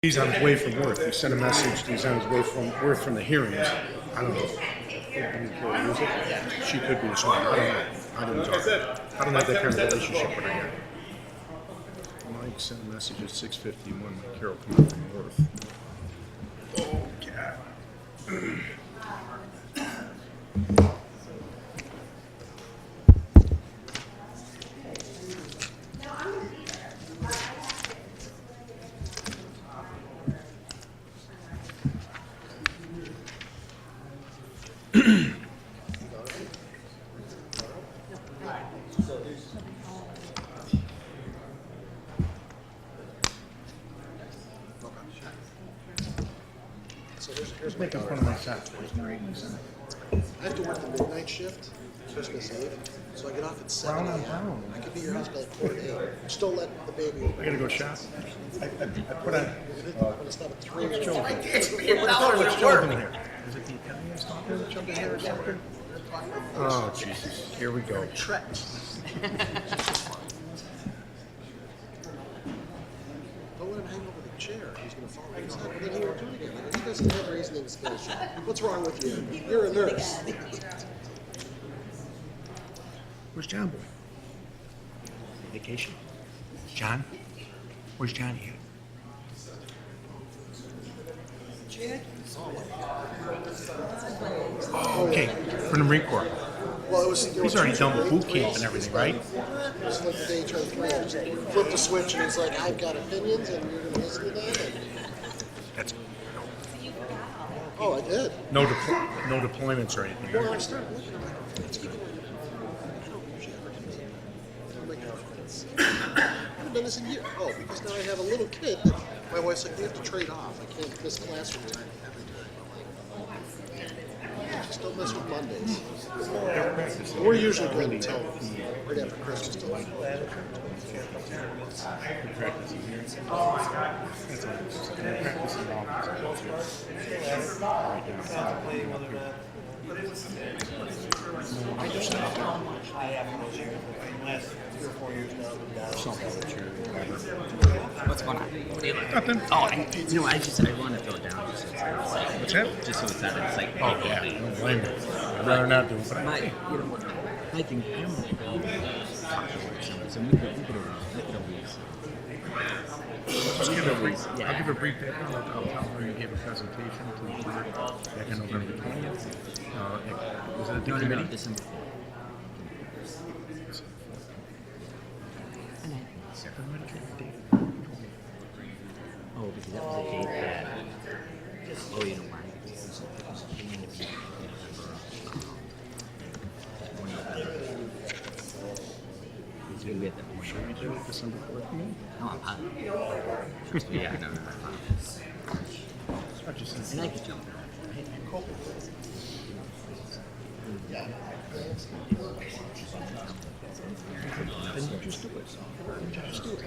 He's on his way from work. He sent a message. He's on his way from work from the hearings. I don't know. She could be as well. I don't know. I don't know. I don't have that kind of relationship with her yet. Mike sent a message at 6:51 when Carol came up from work. Oh, cat. Here's making fun of my socks. I have to work the midnight shift, Christmas Eve, so I get off at 7 a.m. I could be at your house by like 4 a.m. Just don't let the baby. I gotta go shop. I put on. I'm gonna stop at 3 What's Joe doing? a.m. What's Joe doing here? Is it the accounting I stopped there? Joe here or something? Oh Jesus! Here we go. Don't let him hang over the chair. He's gonna fall on his head. But then he won't do it again. He doesn't have reasoning skills. What's wrong with you? You're a nurse. Where's John boy? Vacation? John? Where's Johnny at? Oh, okay. From the Marine Corps. Well, it was. He's already done with boot camp and everything, right? It was like the day he turned 3. I just flipped the switch and he's like, I've got opinions and you're gonna listen to them. That's Oh, I did. no deployments or anything. Well, I started looking at it. I don't usually ever do that. I'm like, I haven't done this in years. Oh, because now I have a little kid that my wife's like, we have to trade off. I can't miss classroom time every time. I'm like, just don't mess with Mondays. We're usually good until right after Christmas. Till like, Last 3 or 4 years now. What's going on? Nothing. Oh, I want to throw it down just so it's not like, What's that? just so it's not it's like, Oh yeah. Don't blame me. I'd rather not do it. But my, you know what, I think I'm going to go talk to somebody, so we could always. I'll give a brief background. I'll tell her you gave a presentation to the board back in November 20th. Was it a No, committee? December 4th. Oh, because that was a date that, oh, you know why? We had that one. Should we do it December 4th? No, I'm positive. Yeah, no, I'm positive. And I could jump. Then you just do it. Just do it.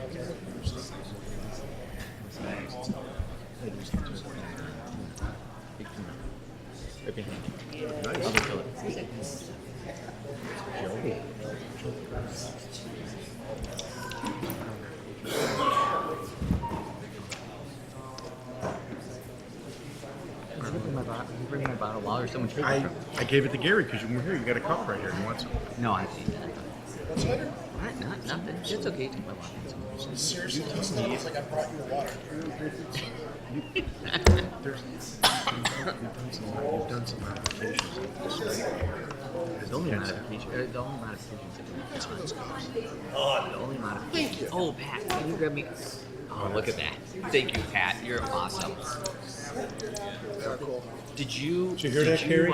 Okay. Bring my bottle while or someone I gave it to Gary because you were here. You got a cup right here. You want some? No, I think that. what's later? What? Nothing. It's okay. Take my water. Seriously, it's like I brought you water. You've done some modifications. The only modification. The only modifications that we've done. The only modification. Thank you. Oh, Pat, can you grab me? Oh, look at that. Thank you, Pat. You're awesome. Very cool. Did you? Did you hear that, Carrie?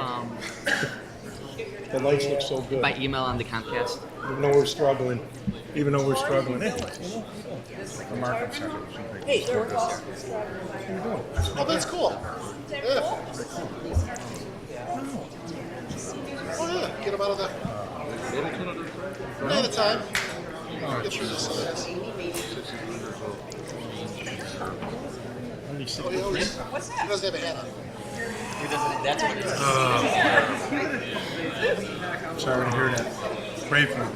The lights look so good. By email on the Comcast. Even though we're struggling. Hey, the market center. Hey, Oh, that's cool. Yeah. Oh, yeah. Get them out of the. One at a time. Get through this. Oh, he always. What's that? He doesn't have a hat on. He doesn't. That's what it is. Sorry to hear that. Pray for me.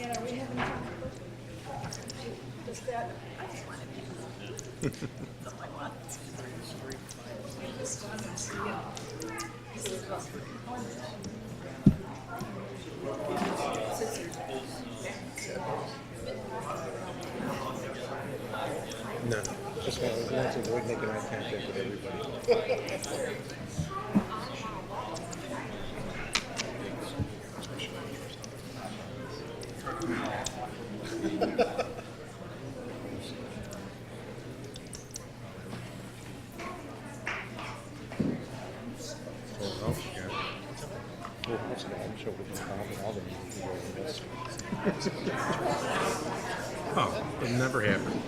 Dan, are we having time? Just that? No, just want to avoid making eye contact with everybody. Oh, it never happened.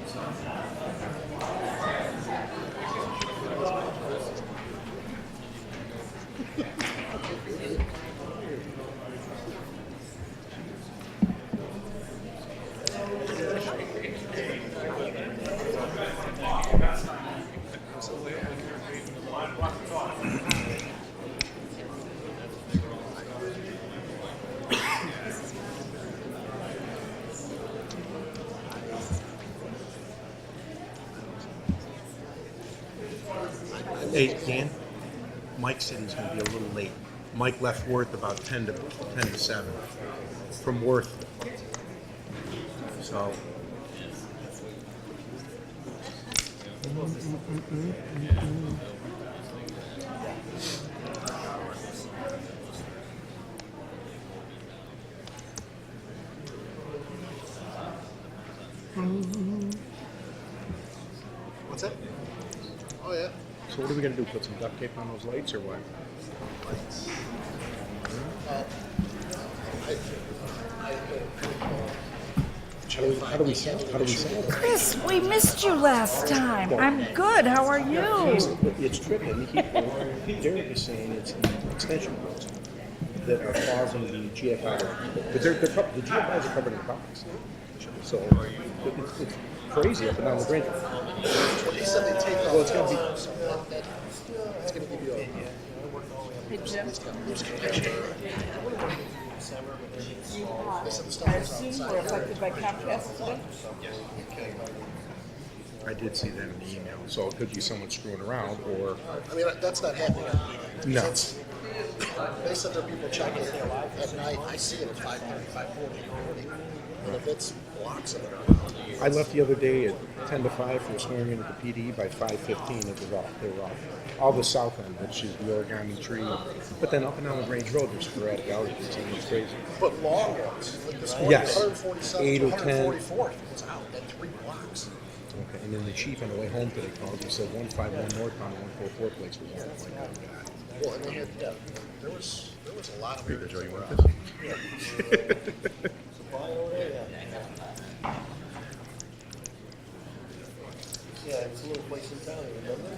Hey, Dan, Mike said he's going to be a little late. Mike left Worth about 10 to 7 from Worth. So. What's that? Oh, yeah. So what are we going to do? Put some duct tape on those lights or what? How do we sell it? Chris, we missed you last time. I'm good. How are you? It's tripping. Derek is saying it's the extension codes that are causing the GFI. But the GFIs are covered in box. So it's crazy up and down the branch. He said they take off. Well, it's going to be. It's going to give you a. Hey, Jim. I assume we're affected by Comcast today? I did see that in the email. So it could be someone screwing around or. I mean, that's not happening. No. They said there are people checking it at night. I see it at 5:30, 5:40. And if it's blocks of it around. I left the other day at 10 to 5 from swearing in at the PD. By 5:15, it was off. They were off. All the south end, which is the origami tree. But then up and down the Range Road, there's sporadic outages. And it's crazy. But long ones. Like this one, Yes. 147th 8 to or 10. 144th. It's out at 3 blocks. Okay. And then the chief on the way home today called. He said 151 northbound and 144 place was off. I'm like, oh, God. Well, and they had, there was a lot of. Here, Joe, you want this? Yeah, it's a little place in town, remember?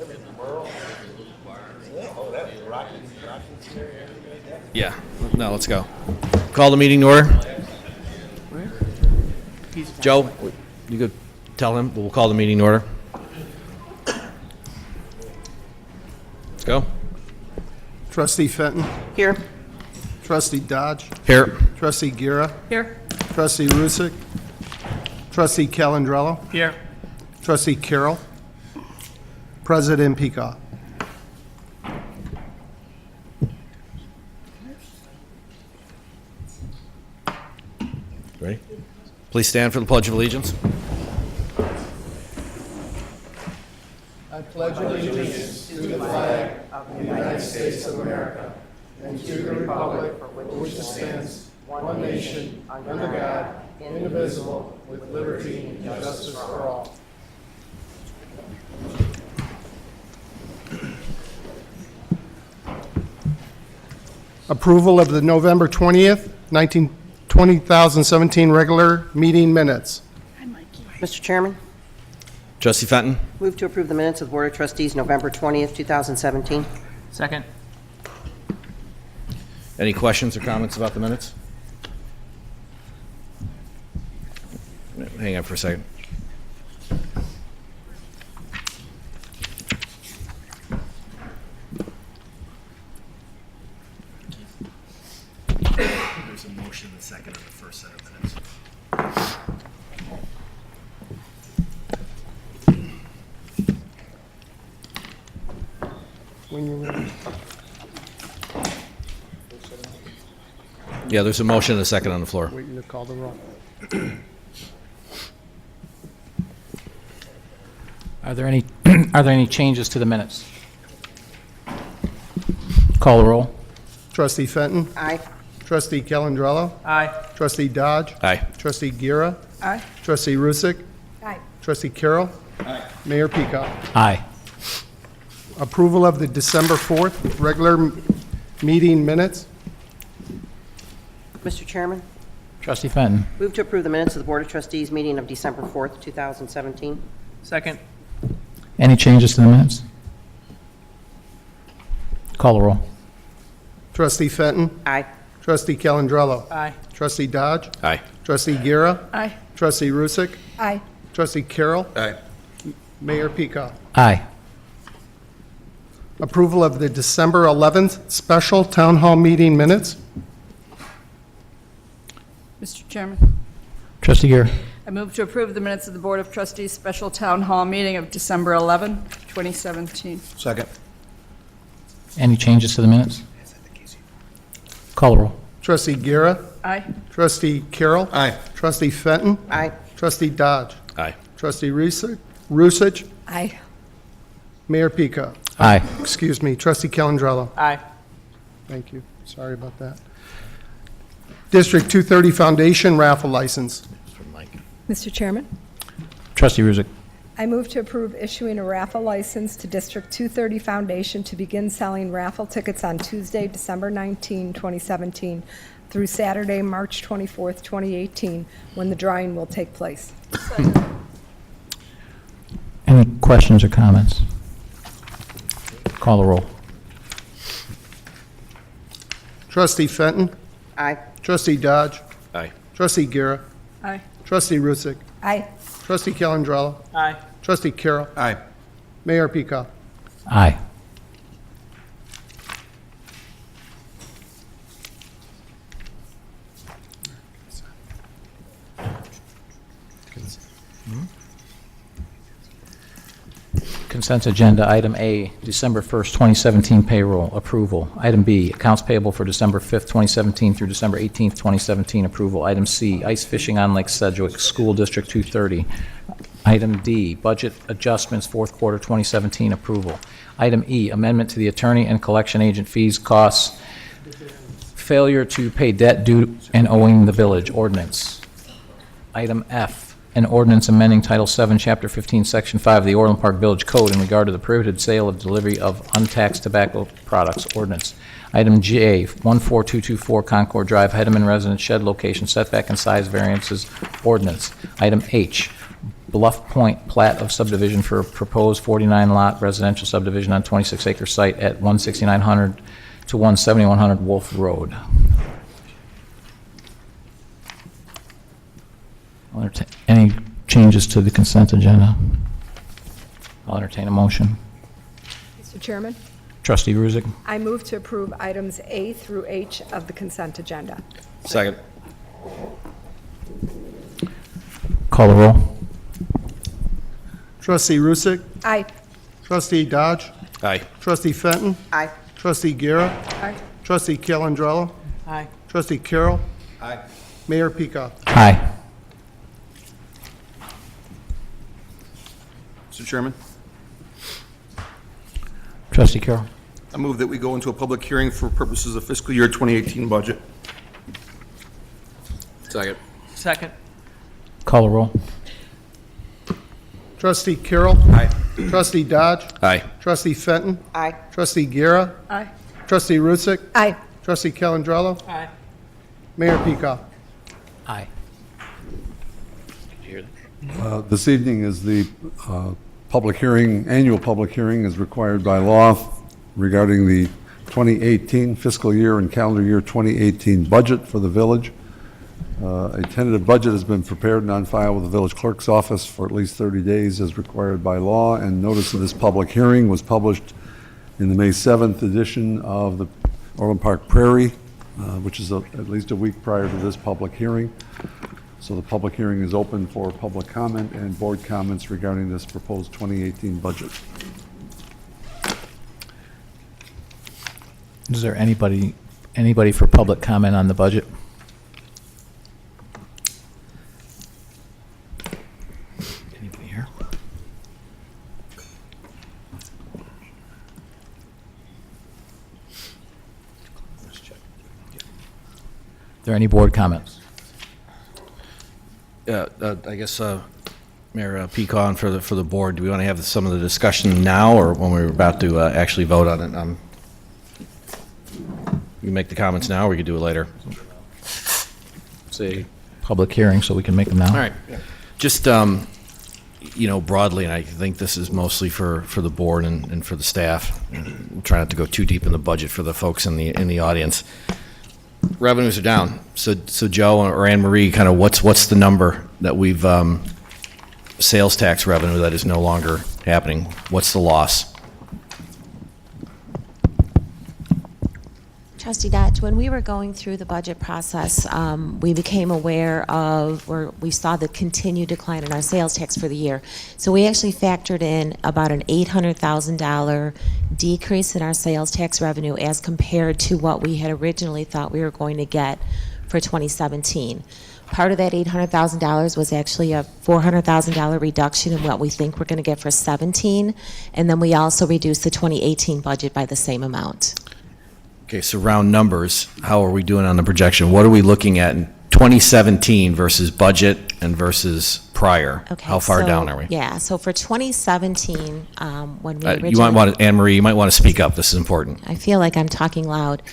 Everything, Merle. Yeah, oh, that was rocking area, everything like that. Yeah. No, let's go. Call the meeting to order. Joe, you could tell him. We'll call the meeting to order. Let's go. Trustee Fenton. Here. Trustee Dodge. Here. Trustee Gira. Here. Trustee Rusick. Trustee Calandrello. Here. Trustee Carroll. President Peacock. Ready? Please stand for the Pledge of Allegiance. I pledge allegiance to the flag of the United States of America and to the republic for which it stands, one nation, under God, indivisible, with liberty and justice for all. Approval of the November 20th, 2017 regular meeting minutes. Mr. Chairman, Trustee Fenton. move to approve the minutes of the Board of Trustees, November 20th, 2017. Second. Any questions or comments about the minutes? Hang on for a second. There's a motion and a second. the first set of minutes. When you're ready. Yeah, there's a motion and a second on the floor. Waiting to call the roll. Are there any, are there any changes to the minutes? Call the roll. Trustee Fenton. Aye. Trustee Calandrello. Aye. Trustee Dodge. Aye. Trustee Gira. Aye. Trustee Rusick. Aye. Trustee Carroll. Mayor Peacock. Aye. Approval of the December 4th regular meeting minutes. Mr. Chairman, Trustee Fenton. move to approve the minutes of the Board of Trustees meeting of December 4th, 2017. Second. Any changes to the minutes? Call the roll. Trustee Fenton. Aye. Trustee Calandrello. Aye. Trustee Dodge. Aye. Trustee Gira. Aye. Trustee Rusick. Aye. Trustee Carroll. Aye. Mayor Peacock. Aye. Approval of the December 11th special town hall meeting minutes. Mr. Chairman, Trustee Gear. I move to approve the minutes of the Board of Trustees Special Town Hall Meeting of December 11, 2017. Second. Any changes to the minutes? Call the roll. Trustee Gira. Aye. Trustee Carroll. Aye. Trustee Fenton. Aye. Trustee Dodge. Aye. Trustee Rusich. Aye. Mayor Peacock. Aye. Excuse me, Trustee Calandrello. Aye. Thank you. Sorry about that. District 230 Foundation raffle license. Mr. Chairman, Trustee Ruzick. I move to approve issuing a raffle license to District 230 Foundation to begin selling raffle tickets on Tuesday, December 19, 2017, through Saturday, March 24, 2018, when the drawing will take place. Any questions or comments? Call the roll. Trustee Fenton. Aye. Trustee Dodge. Aye. Trustee Gira. Aye. Trustee Rusick. Aye. Trustee Calandrello. Aye. Trustee Carroll. Aye. Mayor Peacock. Aye. Consent agenda, item A, December 1st, 2017 payroll approval. Item B, accounts payable for December 5th, 2017 through December 18th, 2017 approval. Item C, ice fishing on Lake Sedgwick, School District 230. Item D, budget adjustments, fourth quarter 2017 approval. Item E, amendment to the attorney and collection agent fees, costs, failure to pay debt due and owing the village ordinance. Item F, an ordinance amending Title 7, Chapter 15, Section 5 of the Orland Park Village Code in regard to the prohibited sale of delivery of untaxed tobacco products ordinance. Item J, 14224 Concord Drive, Hedeman Residence Shed Location Setback and Size Variances Ordinance. Item H, Bluff Point Plat of Subdivision for a proposed 49-lot residential subdivision on 26-acre site at 16900 to 17100 Wolf Road. Any changes to the consent agenda? I'll entertain a motion. Mr. Chairman, Trustee Ruzick. I move to approve items A through H of the consent agenda. Second. Call the roll. Trustee Rusick. Aye. Trustee Dodge. Aye. Trustee Fenton. Aye. Trustee Gira. Aye. Trustee Calandrello. Aye. Trustee Carroll. Aye. Mayor Peacock. Aye. Mr. Chairman, Trustee Carroll. I move that we go into a public hearing for purposes of fiscal year 2018 budget. Second. Second. Call the roll. Trustee Carroll. Aye. Trustee Dodge. Aye. Trustee Fenton. Aye. Trustee Gira. Aye. Trustee Rusick. Aye. Trustee Calandrello. Aye. Mayor Peacock. Aye. This evening is the public hearing, annual public hearing as required by law regarding the 2018 fiscal year and calendar year 2018 budget for the village. A tentative budget has been prepared and on file with the village clerk's office for at least 30 days as required by law, and notice of this public hearing was published in the May 7th edition of the Orland Park Prairie which is at least a week prior to this public hearing. So the public hearing is open for public comment and board comments regarding this proposed 2018 budget. Is there anybody for public comment on the budget? Anybody here? Are there any board comments? I guess, Mayor Pecan, for the board, do we want to have some of the discussion now or when we're about to actually vote on it? You can make the comments now, or we could do it later. It's a public hearing, so we can make them now. All right. Just, broadly, and I think this is mostly for the board and for the staff. We'll try not to go too deep in the budget for the folks in the audience. Revenues are down. So Joe or Anne Marie, kind of what's the number that we've sales tax revenue that is no longer happening? What's the loss? Trustee Dodge, when we were going through the budget process, we became aware of, or we saw the continued decline in our sales tax for the year. So we actually factored in about an $800,000 decrease in our sales tax revenue as compared to what we had originally thought we were going to get for 2017. Part of that $800,000 was actually a $400,000 reduction in what we think we're going to get for 17, and then we also reduced the 2018 budget by the same amount. Okay, so round numbers, how are we doing on the projection? What are we looking at in 2017 versus budget and versus prior? Okay, how far so, down are we? Yeah, so for 2017, when we originally... You might want to, Anne Marie, you might want to speak up. This is important. I feel like I'm talking loud.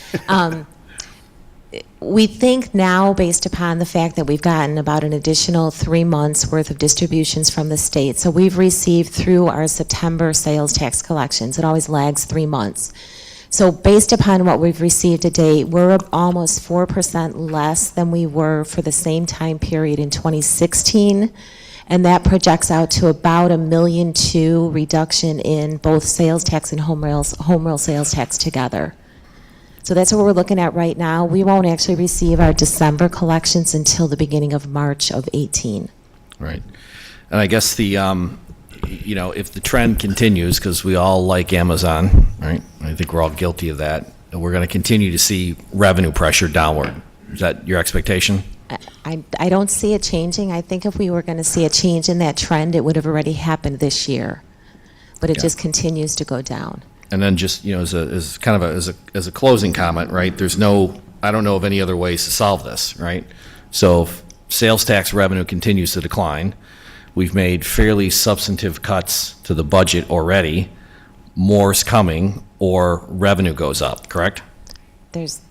We think now, based upon the fact that we've gotten about an additional 3 months worth of distributions from the state, so we've received through our September sales tax collections, it always lags 3 months. So based upon what we've received to date, we're almost 4% less than we were for the same time period in 2016, and that projects out to about $1.2 million reduction in both sales tax and home rule sales tax together. So that's what we're looking at right now. We won't actually receive our December collections until the beginning of March of 18. Right. And I guess the, if the trend continues, because we all like Amazon, right? I think we're all guilty of that. And we're going to continue to see revenue pressure downward. Is that your expectation? I don't see it changing. I think if we were going to see a change in that trend, it would have already happened this year. But it just continues to go down. And then just, as a closing comment, right? I don't know of any other ways to solve this, right? So if sales tax revenue continues to decline, we've made fairly substantive cuts to the budget already. More's coming, or revenue goes up, correct? There's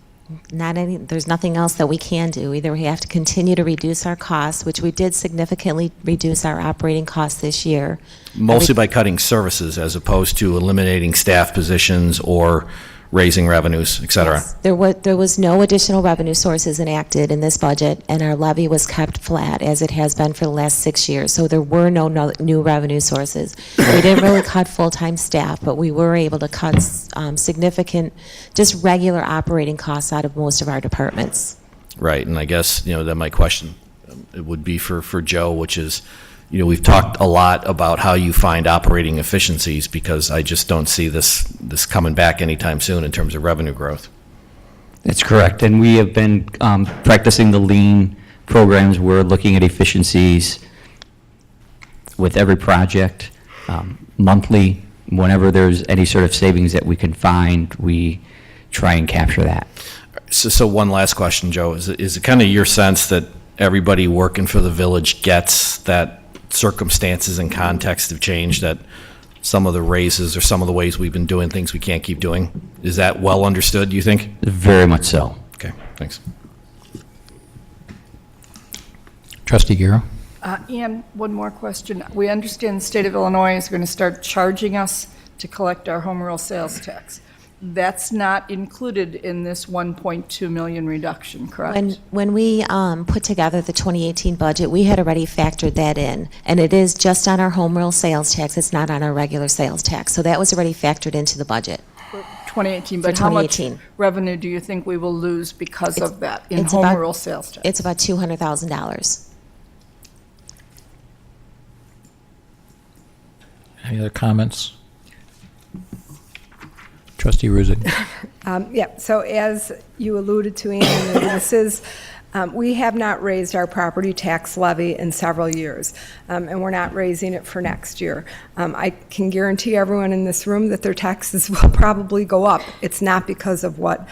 nothing else that we can do. Either we have to continue to reduce our costs, which we did significantly reduce our operating costs this year. Mostly by cutting services as opposed to eliminating staff positions or raising revenues, et cetera. Yes. There was no additional revenue sources enacted in this budget, and our levy was kept flat as it has been for the last 6 years. So there were no new revenue sources. We didn't really cut full-time staff, but we were able to cut significant, just regular operating costs out of most of our departments. Right, and I guess, then my question it would be for Joe, which is, we've talked a lot about how you find operating efficiencies, because I just don't see this coming back anytime soon in terms of revenue growth. That's correct, and we have been practicing the lean programs. We're looking at efficiencies with every project, monthly. Whenever there's any sort of savings that we can find, we try and capture that. So one last question, Joe. Is it kind of your sense that everybody working for the village gets that circumstances and context have changed, that some of the raises or some of the ways we've been doing things we can't keep doing? Is that well understood, do you think? Very much so. Okay, thanks. Trustee Guerra? Ian, one more question. We understand the state of Illinois is going to start charging us to collect our home rule sales tax. That's not included in this 1.2 million reduction, correct? When we put together the 2018 budget, we had already factored that in, and it is just on our home rule sales tax. It's not on our regular sales tax, so that was already factored into the budget. 2018, For but how much 2018. revenue do you think we will lose because of that in it's home about- rule sales tax? It's about $200,000. Any other comments? Trustee Ruzik. Yeah, so as you alluded to, Ann, this is, we have not raised our property tax levy in several years, and we're not raising it for next year. I can guarantee everyone in this room that their taxes will probably go up. It's not because of what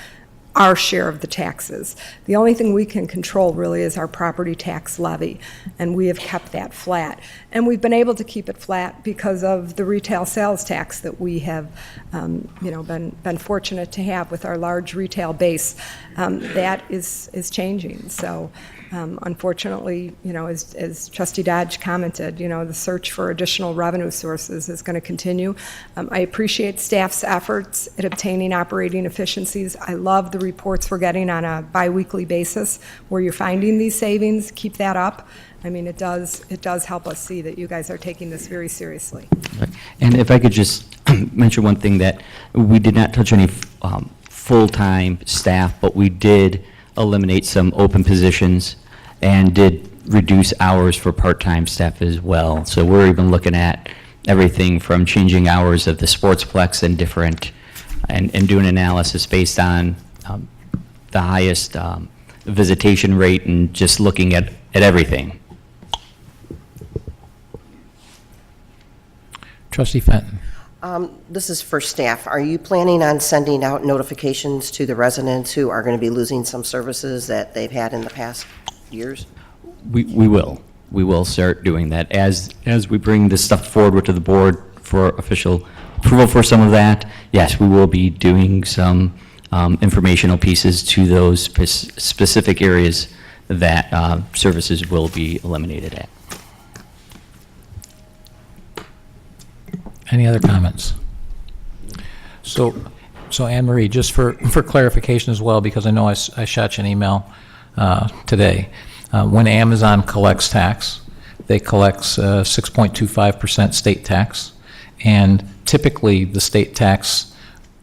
our share of the taxes. The only thing we can control really is our property tax levy, and we have kept that flat. And we've been able to keep it flat because of the retail sales tax that we have, been fortunate to have with our large retail base. That is changing. So unfortunately, as Trustee Dodge commented, the search for additional revenue sources is going to continue. I appreciate staff's efforts at obtaining operating efficiencies. I love the reports we're getting on a biweekly basis where you're finding these savings. Keep that up. I mean, it does help us see that you guys are taking this very seriously. And if I could just mention one thing, that we did not touch any full-time staff, but we did eliminate some open positions and did reduce hours for part-time staff as well. So we're even looking at everything from changing hours of the sportsplex and different, and doing analysis based on the highest visitation rate and just looking at everything. Trustee Fenton. This is for staff. Are you planning on sending out notifications to the residents who are going to be losing some services that they've had in the past years? We will. We will start doing that. As we bring this stuff forward to the board for official approval for some of that, yes, we will be doing some informational pieces to those specific areas that services will be eliminated at. Any other comments? So Anne Marie, just for clarification as well, because I know I shot you an email today. When Amazon collects tax, they collect 6.25% state tax, and typically the state tax,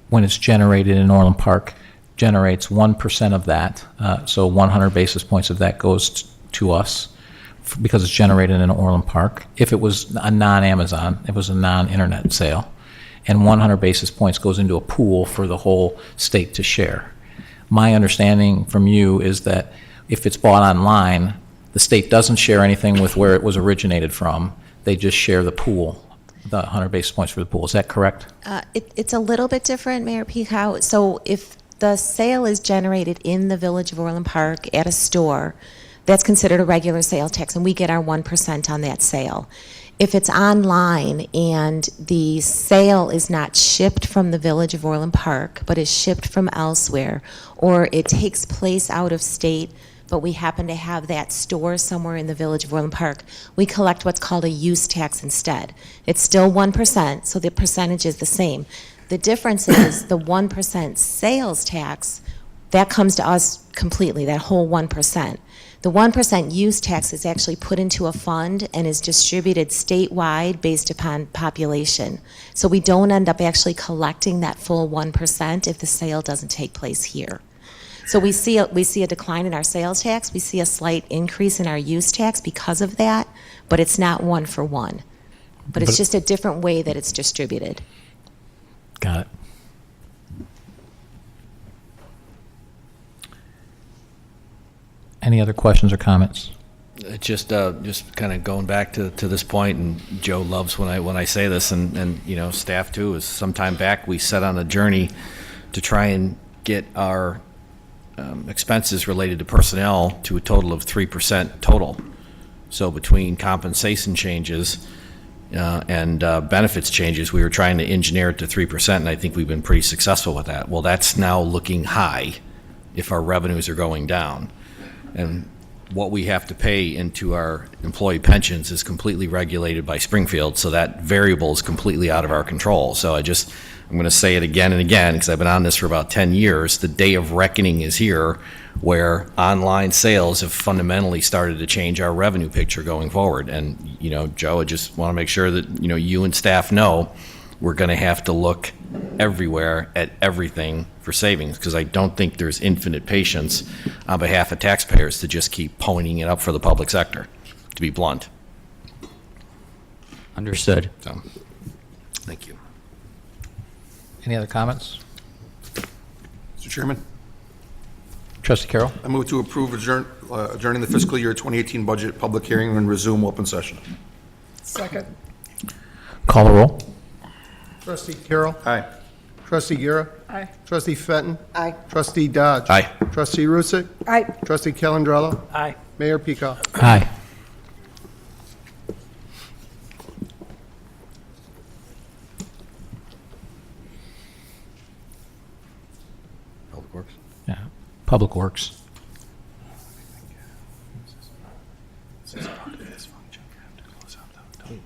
when it's generated in Orland Park, generates 1% of that. So 100 basis points of that goes to us, because it's generated in Orland Park. If it was a non-Amazon, it was a non-internet sale, and 100 basis points goes into a pool for the whole state to share. My understanding from you is that if it's bought online, the state doesn't share anything with where it was originated from. They just share the pool, the 100 basis points for the pool. Is that correct? It's a little bit different, Mayor Peacock. So if the sale is generated in the Village of Orland Park at a store, that's considered a regular sales tax, and we get our 1% on that sale. If it's online and the sale is not shipped from the Village of Orland Park, but is shipped from elsewhere, or it takes place out of state, but we happen to have that store somewhere in the Village of Orland Park, we collect what's called a use tax instead. It's still 1%, so the percentage is the same. The difference is the 1% sales tax, that comes to us completely, that whole 1%. The 1% use tax is actually put into a fund and is distributed statewide based upon population. So we don't end up actually collecting that full 1% if the sale doesn't take place here. So we see a decline in our sales tax. We see a slight increase in our use tax because of that, but it's not one for one. But it's just a different way that it's distributed. Got it. Any other questions or comments? Just kind of going back to this point, and Joe loves when I say this, and staff too, is sometime back we set on a journey to try and get our expenses related to personnel to a total of 3% total. So between compensation changes and benefits changes, we were trying to engineer it to 3%, and I think we've been pretty successful with that. Well, that's now looking high if our revenues are going down. And what we have to pay into our employee pensions is completely regulated by Springfield, so that variable is completely out of our control. So I'm going to say it again and again, because I've been on this for about 10 years. The day of reckoning is here, where online sales have fundamentally started to change our revenue picture going forward. And, Joe, I just want to make sure that, you and staff know we're going to have to look everywhere at everything for savings, because I don't think there's infinite patience on behalf of taxpayers to just keep ponying it up for the public sector, to be blunt. Understood. So, thank you. Any other comments? Mr. Chairman, Trustee Carroll? I move to approve adjourning the fiscal year 2018 budget public hearing and resume open session. Second. Call the roll. Trustee Carroll. Aye. Trustee Guerra. Aye. Trustee Fenton. Aye. Trustee Dodge. Aye. Trustee Rusick. Aye. Trustee Calendrello. Aye. Mayor Peacock. Aye. Public Works. Yeah. Public Works.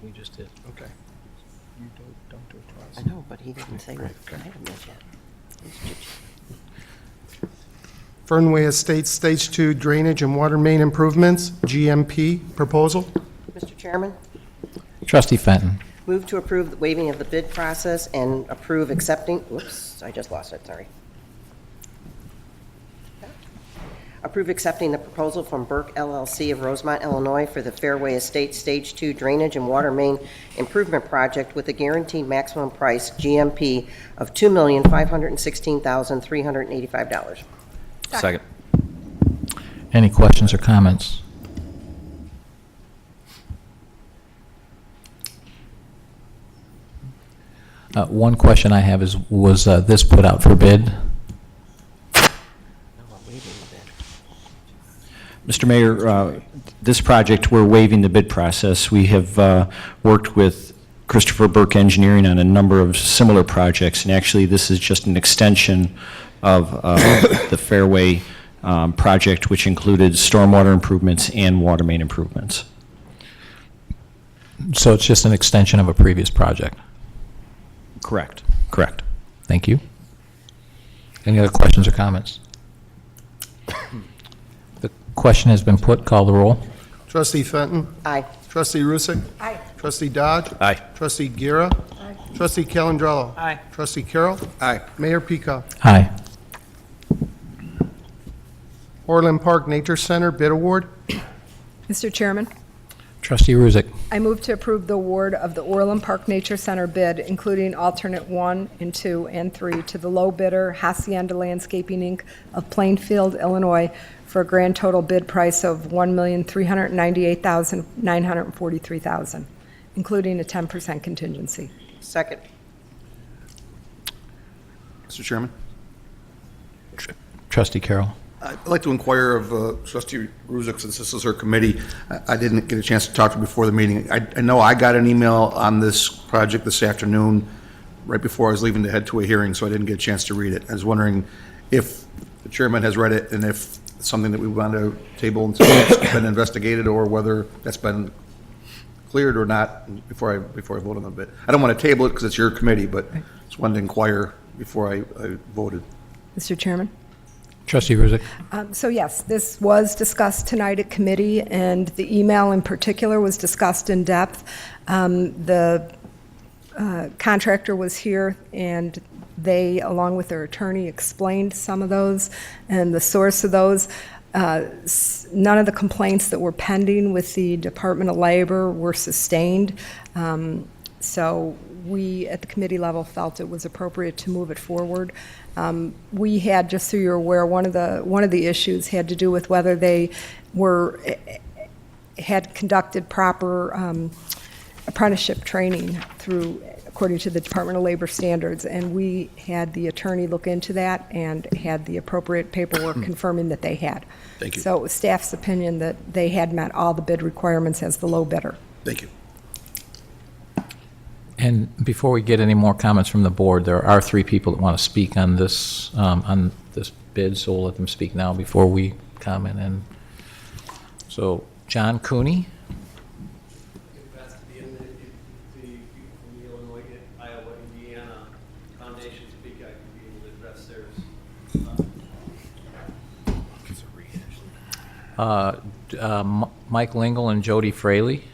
We just did. Okay. You don't do it twice. I know, but he didn't say what item is yet. Fernway Estates Stage 2 Drainage and Water Main Improvements, GMP proposal. Mr. Chairman, Trustee Fenton. move to approve the waiving of the bid process and approve accepting, whoops, I just lost it, sorry. Approve accepting the proposal from Burke LLC of Rosemont, Illinois for the Fairway Estates Stage 2 Drainage and Water Main Improvement Project with a guaranteed maximum price, GMP, of $2,516,385. Second. Any questions or comments? One question I have is, was this put out for bid? Mr. Mayor, this project, we're waiving the bid process. We have worked with Christopher Burke Engineering on a number of similar projects, and actually this is just an extension of the Fairway project, which included stormwater improvements and water main improvements. So it's just an extension of a previous project? Correct. Correct. Thank you. Any other questions or comments? The question has been put. Call the roll. Trustee Fenton. Aye. Trustee Rusick. Aye. Trustee Dodge. Aye. Trustee Guerra. Aye. Trustee Calendrello. Aye. Trustee Carroll. Aye. Mayor Peacock. Aye. Orland Park Nature Center bid award. Mr. Chairman, Trustee Ruzick. I move to approve the award of the Orland Park Nature Center bid, including alternate 1 and 2 and 3, to the low bidder, Hacienda Landscaping, Inc. of Plainfield, Illinois, for a grand total bid price of $1,398,943, including a 10% contingency. Second. Mr. Chairman, Trustee Carroll. I'd like to inquire of Trustee Ruzick, since this is her committee. I didn't get a chance to talk to her before the meeting. I know I got an email on this project this afternoon, right before I was leaving to head to a hearing, so I didn't get a chance to read it. I was wondering if the chairman has read it and if it's something that we want to table until it's been investigated, or whether that's been cleared or not before I vote on the bid. I don't want to table it because it's your committee, but just wanted to inquire before I voted. Mr. Chairman? Trustee Ruzick. So yes, this was discussed tonight at committee, and the email in particular was discussed in depth. The contractor was here, and they, along with their attorney, explained some of those and the source of those. None of the complaints that were pending with the Department of Labor were sustained. So we, at the committee level, felt it was appropriate to move it forward. We had, just so you're aware, one of the issues had to do with whether they had conducted proper apprenticeship training according to the Department of Labor standards, and we had the attorney look into that and had the appropriate paperwork confirming that they had. Thank you. So it was staff's opinion that they had met all the bid requirements as the low bidder. Thank you. And before we get any more comments from the board, there are 3 people that want to speak on this bid, so we'll let them speak now before we comment. And so, John Cooney. That's the end of the people from the Illinois, Iowa, Indiana Foundation speak. I could be able to address theirs. Mike Lingle and Jody Fraley.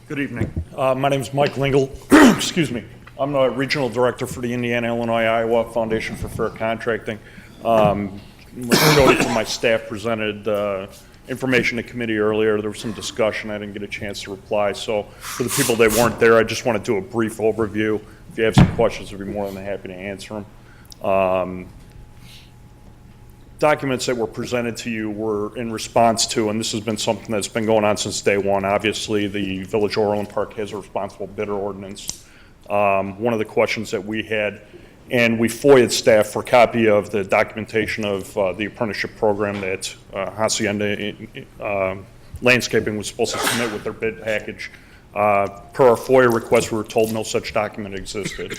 Good evening. My name is Mike Lingle. Excuse me. I'm the Regional Director for the Indiana, Illinois, Iowa Foundation for Fair Contracting. Jody from my staff presented information to committee earlier. There was some discussion. I didn't get a chance to reply. So for the people that weren't there, I just want to do a brief overview. If you have some questions, I'd be more than happy to answer them. Documents that were presented to you were in response to, and this has been something that's been going on since day one, obviously the Village of Orland Park has a responsible bidder ordinance. One of the questions that we had, and we FOIA'd staff for a copy of the documentation of the apprenticeship program that Hacienda Landscaping was supposed to submit with their bid package. Per our FOIA request, we were told no such document existed.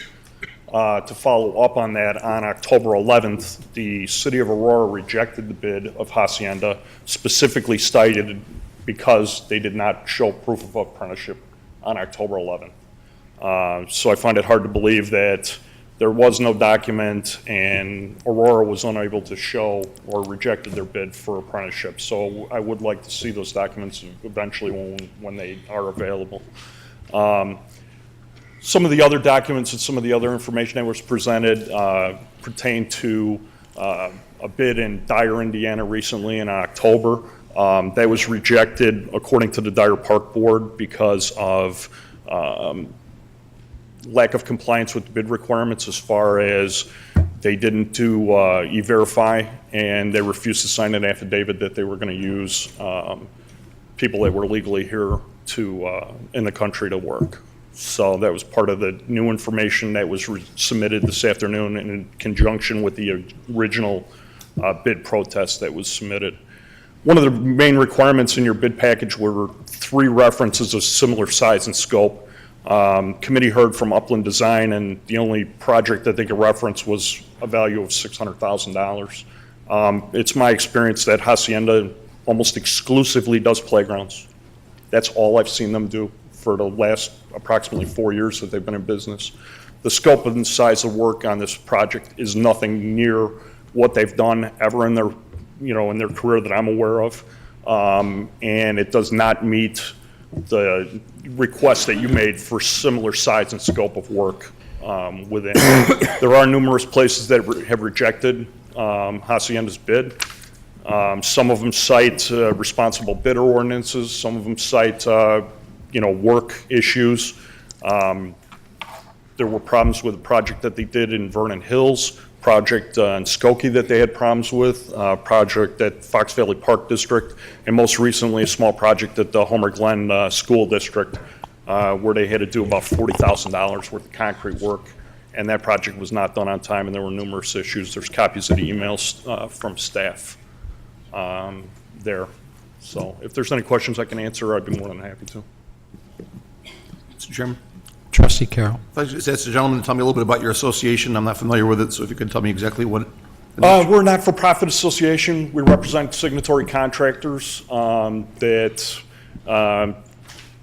To follow up on that, on October 11th, the City of Aurora rejected the bid of Hacienda, specifically cited because they did not show proof of apprenticeship on October 11th. So I find it hard to believe that there was no document and Aurora was unable to show or rejected their bid for apprenticeship. So I would like to see those documents eventually when they are available. Some of the other documents and some of the other information that was presented pertain to a bid in Dyer, Indiana recently in October. That was rejected according to the Dyer Park Board because of lack of compliance with bid requirements as far as they didn't do E-Verify and they refused to sign an affidavit that they were going to use people that were legally here in the country to work. So that was part of the new information that was submitted this afternoon in conjunction with the original bid protest that was submitted. One of the main requirements in your bid package were 3 references of similar size and scope. Committee heard from Upland Design, and the only project that they could reference was a value of $600,000. It's my experience that Hacienda almost exclusively does playgrounds. That's all I've seen them do for the last approximately 4 years that they've been in business. The scope and size of work on this project is nothing near what they've done ever in their, in their career that I'm aware of, and it does not meet the request that you made for similar size and scope of work within. There are numerous places that have rejected Hacienda's bid. Some of them cite responsible bidder ordinances. Some of them cite work issues. There were problems with a project that they did in Vernon Hills, project in Skokie that they had problems with, project at Fox Valley Park District, and most recently a small project at the Homer Glen School District where they had to do about $40,000 worth of concrete work, and that project was not done on time, and there were numerous issues. There's copies of the emails from staff there. So if there's any questions I can answer, I'd be more than happy to. Mr. Chairman? Trustee Carroll. If I just ask the gentleman to tell me a little bit about your association. I'm not familiar with it, so if you could tell me exactly what. We're a not-for-profit association. We represent signatory contractors that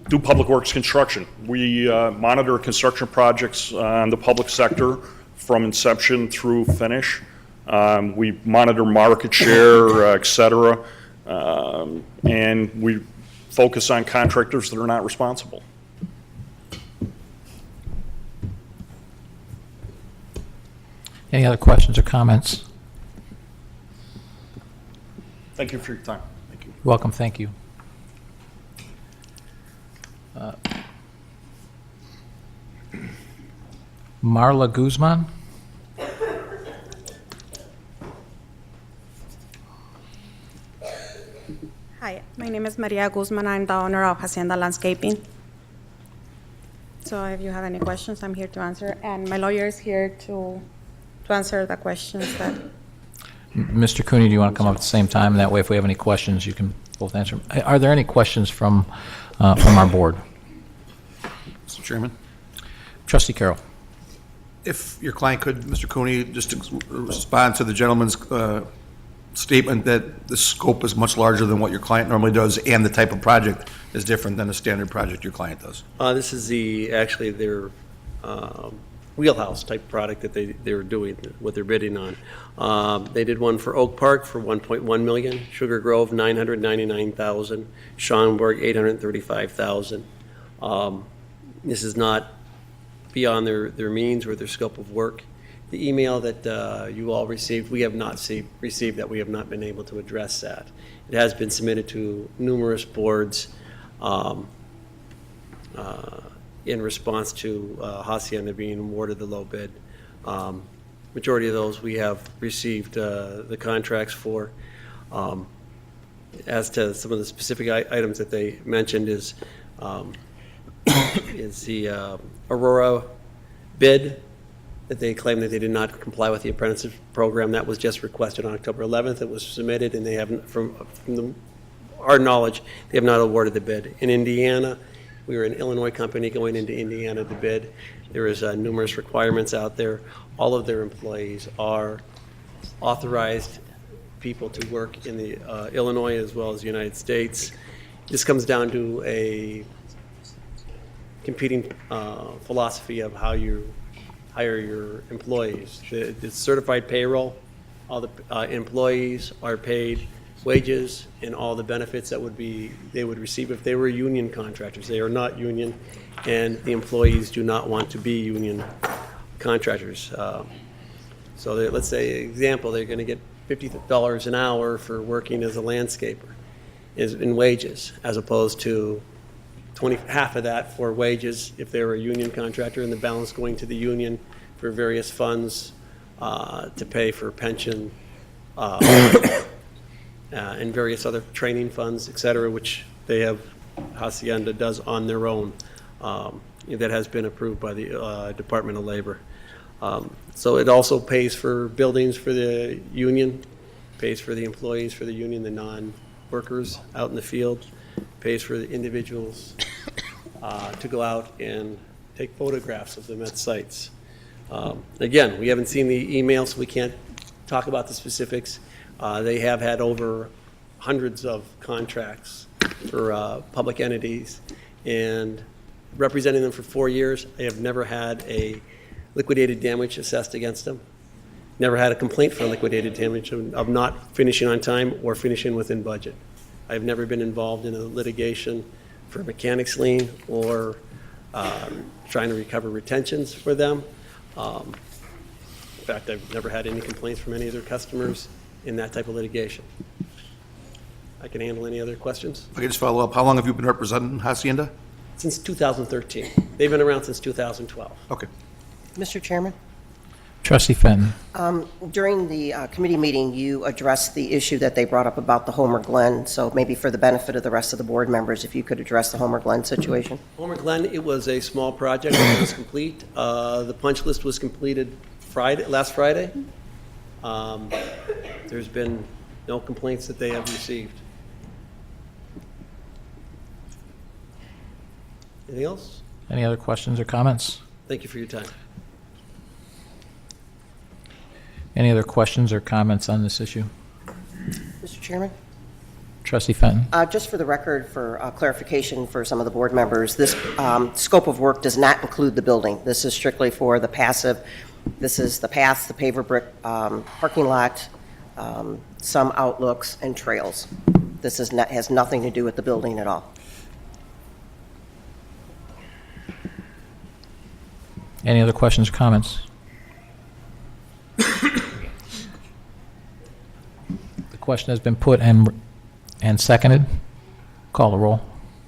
do public works construction. We monitor construction projects on the public sector from inception through finish. We monitor market share, et cetera, and we focus on contractors that are not responsible. Any other questions or comments? Thank you for your time. Thank you. You're welcome, thank you. Marla Guzman? Hi, my name is Maria Guzman. I'm the owner of Hacienda Landscaping. So if you have any questions, I'm here to answer. And my lawyer is here to answer the questions that... Mr. Cooney, do you want to come up at the same time? And that way, if we have any questions, you can both answer them. Are there any questions from our board? Mr. Chairman? Trustee Carroll. If your client could, Mr. Cooney, just respond to the gentleman's statement that the scope is much larger than what your client normally does and the type of project is different than the standard project your client does. This is actually their wheelhouse type product that they were doing, what they're bidding on. They did one for Oak Park for $1.1 million, Sugar Grove $999,000, Schaumburg $835,000. This is not beyond their means or their scope of work. The email that you all received, we have not received that. We have not been able to address that. It has been submitted to numerous boards in response to Hacienda being awarded the low bid. Majority of those we have received the contracts for. As to some of the specific items that they mentioned is the Aurora bid that they claim that they did not comply with the apprenticeship program. That was just requested on October 11th. It was submitted, and they haven't, from our knowledge, they have not awarded the bid. In Indiana, we were an Illinois company going into Indiana to bid. There is numerous requirements out there. All of their employees are authorized people to work in the Illinois as well as the United States. This comes down to a competing philosophy of how you hire your employees. The certified payroll, all the employees are paid wages and all the benefits that they would receive if they were union contractors. They are not union, and the employees do not want to be union contractors. So let's say, example, they're going to get $50 an hour for working as a landscaper in wages, as opposed to half of that for wages if they were a union contractor, and the balance going to the union for various funds to pay for pension and various other training funds, et cetera, which they have, Hacienda does on their own. That has been approved by the Department of Labor. So it also pays for buildings for the union, pays for the employees for the union, the non-workers out in the field, pays for the individuals to go out and take photographs of them at sites. Again, we haven't seen the emails, so we can't talk about the specifics. They have had over hundreds of contracts for public entities, and representing them for 4 years, I have never had a liquidated damage assessed against them. Never had a complaint for liquidated damage of not finishing on time or finishing within budget. I've never been involved in a litigation for a mechanics lien or trying to recover retentions for them. In fact, I've never had any complaints from any of their customers in that type of litigation. I can handle any other questions. If I could just follow up, how long have you been representing Hacienda? Since 2013. They've been around since 2012. Okay. Mr. Chairman? Trustee Fenton. During the committee meeting, you addressed the issue that they brought up about the Homer Glen, so maybe for the benefit of the rest of the board members, if you could address the Homer Glen situation. Homer Glen, it was a small project that was complete. The punch list was completed last Friday. There's been no complaints that they have received. Anything else? Any other questions or comments? Thank you for your time. Any other questions or comments on this issue? Mr. Chairman? Trustee Fenton. Just for the record, for clarification for some of the board members, this scope of work does not include the building. This is strictly for the passive. This is the paths, the paver brick parking lot, some outlooks, and trails. This has nothing to do with the building at all. Any other questions or comments? The question has been put and seconded. Call the roll.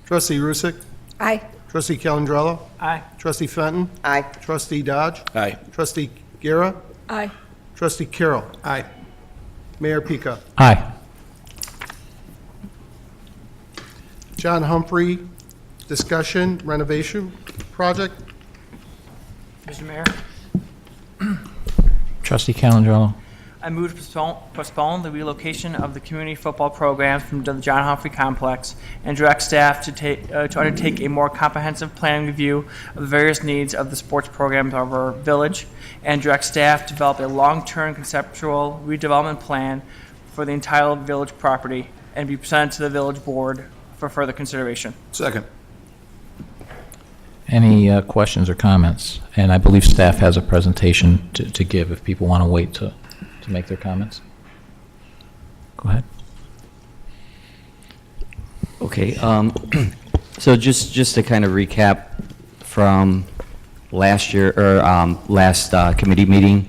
Trustee Rusick? Aye. Trustee Calandrello? Aye. Trustee Fenton? Aye. Trustee Dodge? Aye. Trustee Guerra? Aye. Trustee Carroll? Aye. Mayor Pica? Aye. John Humphrey, discussion renovation project. Mr. Mayor, Trustee Calandrello. I move to postpone the relocation of the community football program from the John Humphrey Complex and direct staff to undertake a more comprehensive planning review of the various needs of the sports programs of our village, and direct staff to develop a long-term conceptual redevelopment plan for the entire village property and be presented to the village board for further consideration. Second. Any questions or comments? And I believe staff has a presentation to give if people want to wait to make their comments. Go ahead. Okay. So just to kind of recap from last year, or last committee meeting,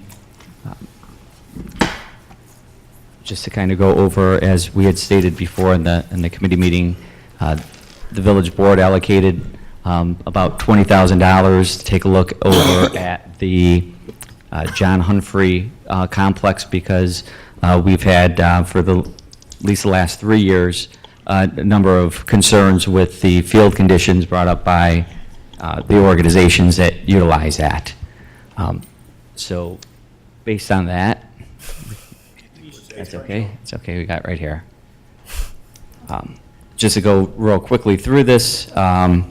just to kind of go over, as we had stated before in the committee meeting, the village board allocated about $20,000 to take a look over at the John Humphrey complex, because we've had, for at least the last 3 years, a number of concerns with the field conditions brought up by the organizations that utilize that. So based on that, that's okay, it's okay, we got it right here. Just to go real quickly through this, part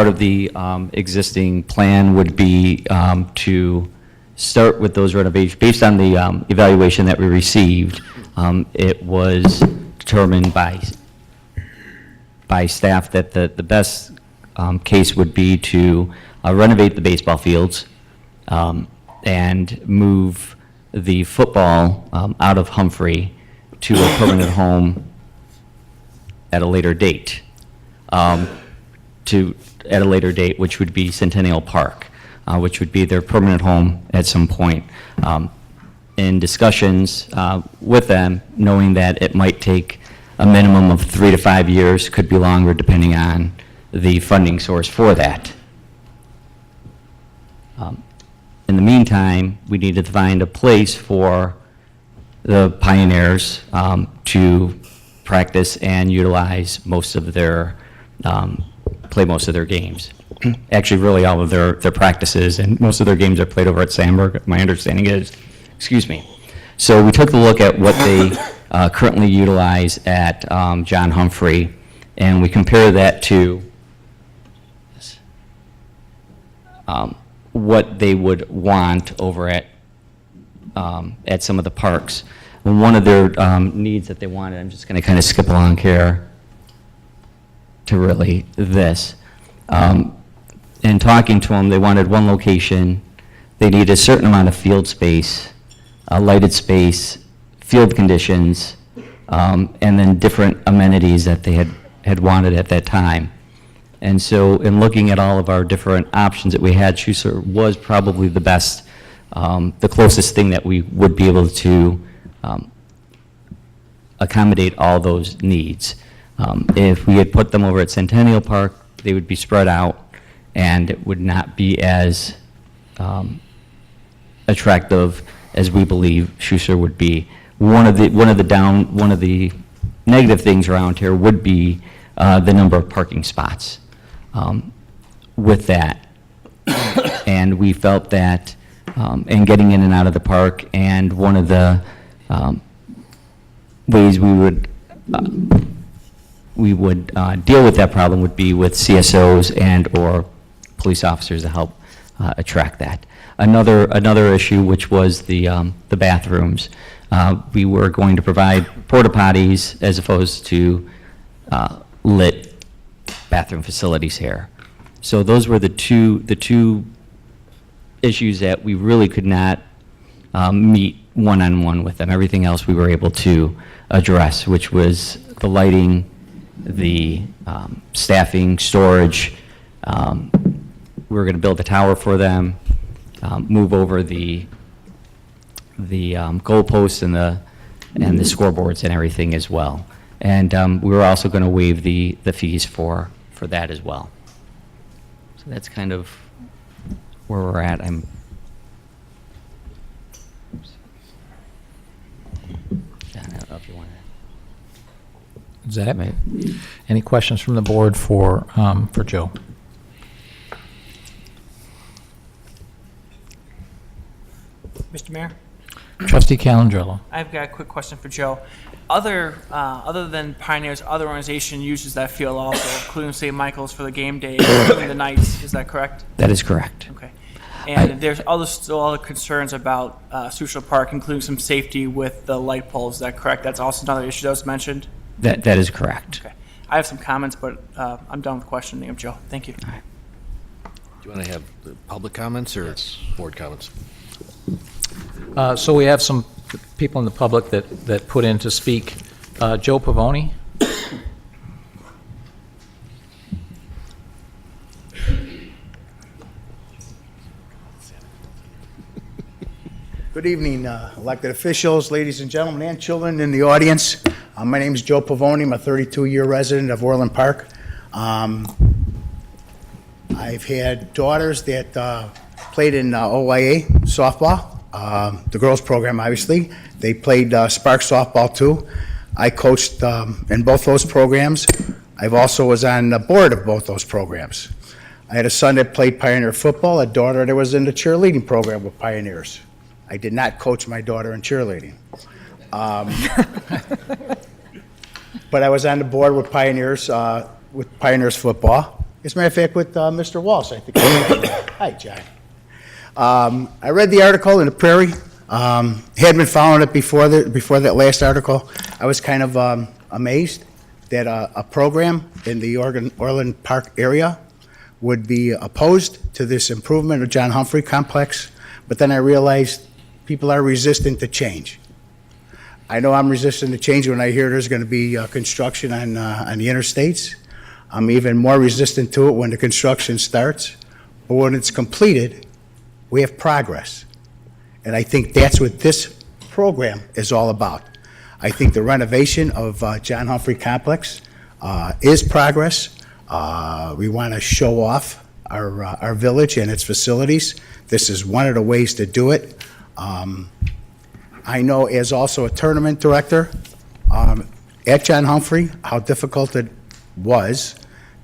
of the existing plan would be to start with those renovations. Based on the evaluation that we received, it was determined by staff that the best case would be to renovate the baseball fields and move the football out of Humphrey to a permanent home at a later date. At a later date, which would be Centennial Park, which would be their permanent home at some point. In discussions with them, knowing that it might take a minimum of 3 to 5 years, could be longer depending on the funding source for that. In the meantime, we needed to find a place for the Pioneers to practice and utilize most of their, play most of their games. Actually, really all of their practices, and most of their games are played over at Sandburg, my understanding is. Excuse me. So we took a look at what they currently utilize at John Humphrey, and we compare that to what they would want over at some of the parks. And one of their needs that they wanted, I'm just going to kind of skip along here to really this. In talking to them, they wanted one location. They need a certain amount of field space, lighted space, field conditions, and then different amenities that they had wanted at that time. And so in looking at all of our different options that we had, Schuster was probably the best, the closest thing that we would be able to accommodate all those needs. If we had put them over at Centennial Park, they would be spread out, and it would not be as attractive as we believe Schuster would be. One of the negative things around here would be the number of parking spots with that. And we felt that in getting in and out of the park, and one of the ways we would deal with that problem would be with CSOs and or police officers to help attract that. Another issue, which was the bathrooms. We were going to provide porta potties as opposed to lit bathroom facilities here. So those were the two issues that we really could not meet one-on-one with them. Everything else we were able to address, which was the lighting, the staffing, storage. We were going to build a tower for them, move over the goalposts and the scoreboards and everything as well. And we were also going to waive the fees for that as well. So that's kind of where we're at. Oops. John, I don't know if you want to. Is that it? Any questions from the board for Joe? Mr. Mayor? Trustee Calandrello. I've got a quick question for Joe. Other than Pioneers, other organization uses that field also, including St. Michael's for the game day, including the Knights. Is that correct? That is correct. Okay. And there's still other concerns about Schuster Park, including some safety with the light poles. Is that correct? That's also another issue that was mentioned? That is correct. Okay. I have some comments, but I'm done with questioning of Joe. Thank you. Do you want to have the public comments or board comments? So we have some people in the public that put in to speak Joe Pavoni. Good evening, elected officials, ladies and gentlemen, and children in the audience. My name is Joe Pavoni. I'm a 32-year resident of Orland Park. I've had daughters that played in OYA softball, the girls program, obviously. They played Spark softball, too. I coached in both those programs. I've also was on the board of both those programs. I had a son that played Pioneer football, a daughter that was in the cheerleading program with Pioneers. I did not coach my daughter in cheerleading. But I was on the board with Pioneers football. As a matter of fact, with Mr. Walsh, I think. Hi, John. I read the article in the Prairie. Had been following it before that last article. I was kind of amazed that a program in the Orland Park area would be opposed to this improvement of John Humphrey Complex. But then I realized people are resistant to change. I know I'm resistant to change when I hear there's going to be construction on the interstates. I'm even more resistant to it when the construction starts. But when it's completed, we have progress. And I think that's what this program is all about. I think the renovation of John Humphrey Complex is progress. We want to show off our village and its facilities. This is one of the ways to do it. I know as also a tournament director at John Humphrey how difficult it was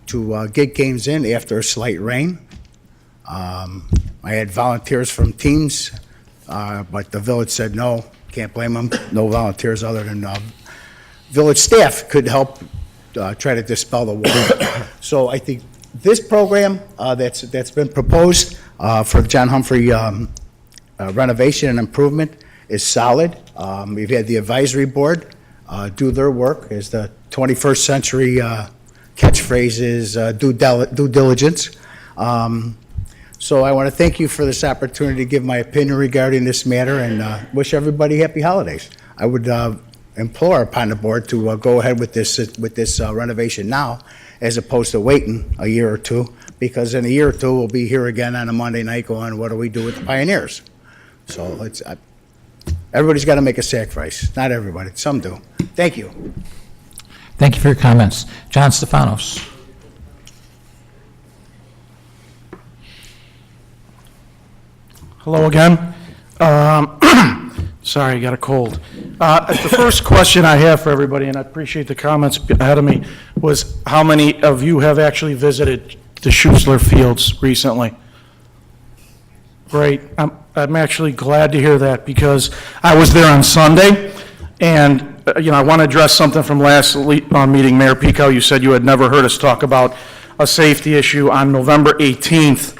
to get games in after a slight rain. I had volunteers from teams, but the village said no, can't blame them. No volunteers other than village staff could help try to dispel the water. So I think this program that's been proposed for the John Humphrey renovation and improvement is solid. We've had the advisory board do their work as the 21st century catchphrase is due diligence. So I want to thank you for this opportunity to give my opinion regarding this matter and wish everybody happy holidays. I would implore upon the board to go ahead with this renovation now as opposed to waiting a year or two, because in a year or two we'll be here again on a Monday night going, what do we do with the Pioneers? So it's everybody's got to make a sacrifice. Not everybody, some do. Thank you. Thank you for your comments. John Stefanos. Hello again. Sorry, I got a cold. The first question I have for everybody, and I appreciate the comments ahead of me, was how many of you have actually visited the Schussler Fields recently? Great. I'm actually glad to hear that, because I was there on Sunday, and I want to address something from last meeting. Mayor Pico, you said you had never heard us talk about a safety issue. On November 18th,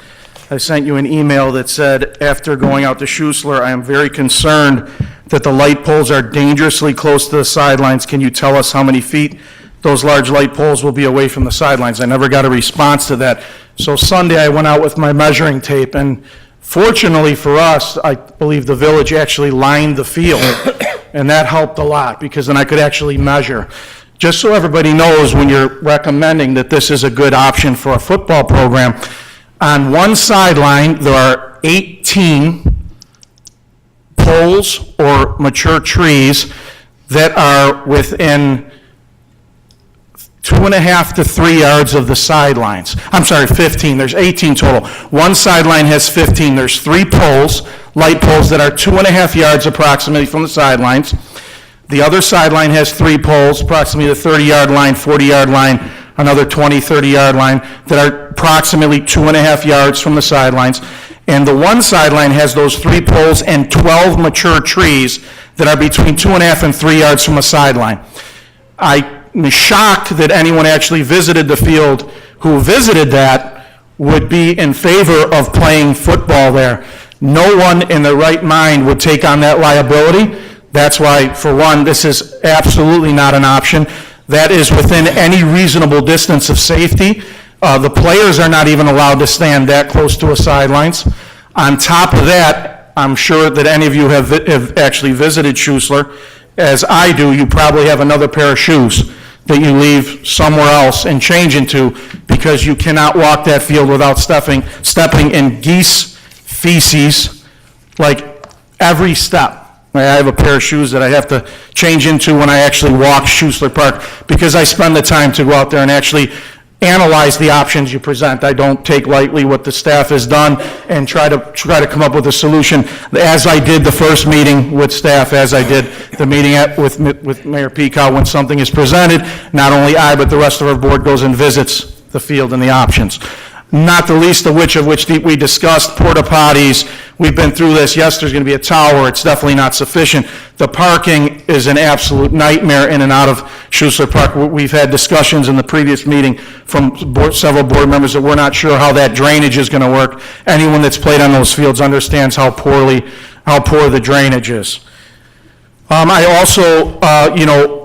I sent you an email that said, after going out to Schussler, I am very concerned that the light poles are dangerously close to the sidelines. Can you tell us how many feet those large light poles will be away from the sidelines? I never got a response to that. So Sunday, I went out with my measuring tape, and fortunately for us, I believe the village actually lined the field, and that helped a lot, because then I could actually measure. Just so everybody knows, when you're recommending that this is a good option for a football program, on one sideline, there are 18 poles or mature trees that are within 2.5 to 3 yards of the sidelines. I'm sorry, 15. There's 18 total. One sideline has 15. There's 3 poles, light poles, that are 2.5 yards approximately from the sidelines. The other sideline has 3 poles, approximately the 30-yard line, 40-yard line, another 20, 30-yard line, that are approximately 2.5 yards from the sidelines. And the one sideline has those 3 poles and 12 mature trees that are between 2.5 and 3 yards from a sideline. I'm shocked that anyone actually visited the field who visited that would be in favor of playing football there. No one in their right mind would take on that liability. That's why, for one, this is absolutely not an option. That is within any reasonable distance of safety. The players are not even allowed to stand that close to a sidelines. On top of that, I'm sure that any of you have actually visited Schussler, as I do, you probably have another pair of shoes that you leave somewhere else and change into because you cannot walk that field without stepping in geese feces like every step. I have a pair of shoes that I have to change into when I actually walk Schuessler Park because I spend the time to go out there and actually analyze the options you present. I don't take lightly what the staff has done and try to come up with a solution, as I did the first meeting with staff, as I did the meeting with Mayor Peacock. When something is presented, not only I, but the rest of our board goes and visits the field and the options. Not the least of which we discussed porta potties. We've been through this. Yes, there's going to be a tower. It's definitely not sufficient. The parking is an absolute nightmare in and out of Schuessler Park. We've had discussions in the previous meeting from several board members that we're not sure how that drainage is going to work. Anyone that's played on those fields understands how poor the drainage is. I also,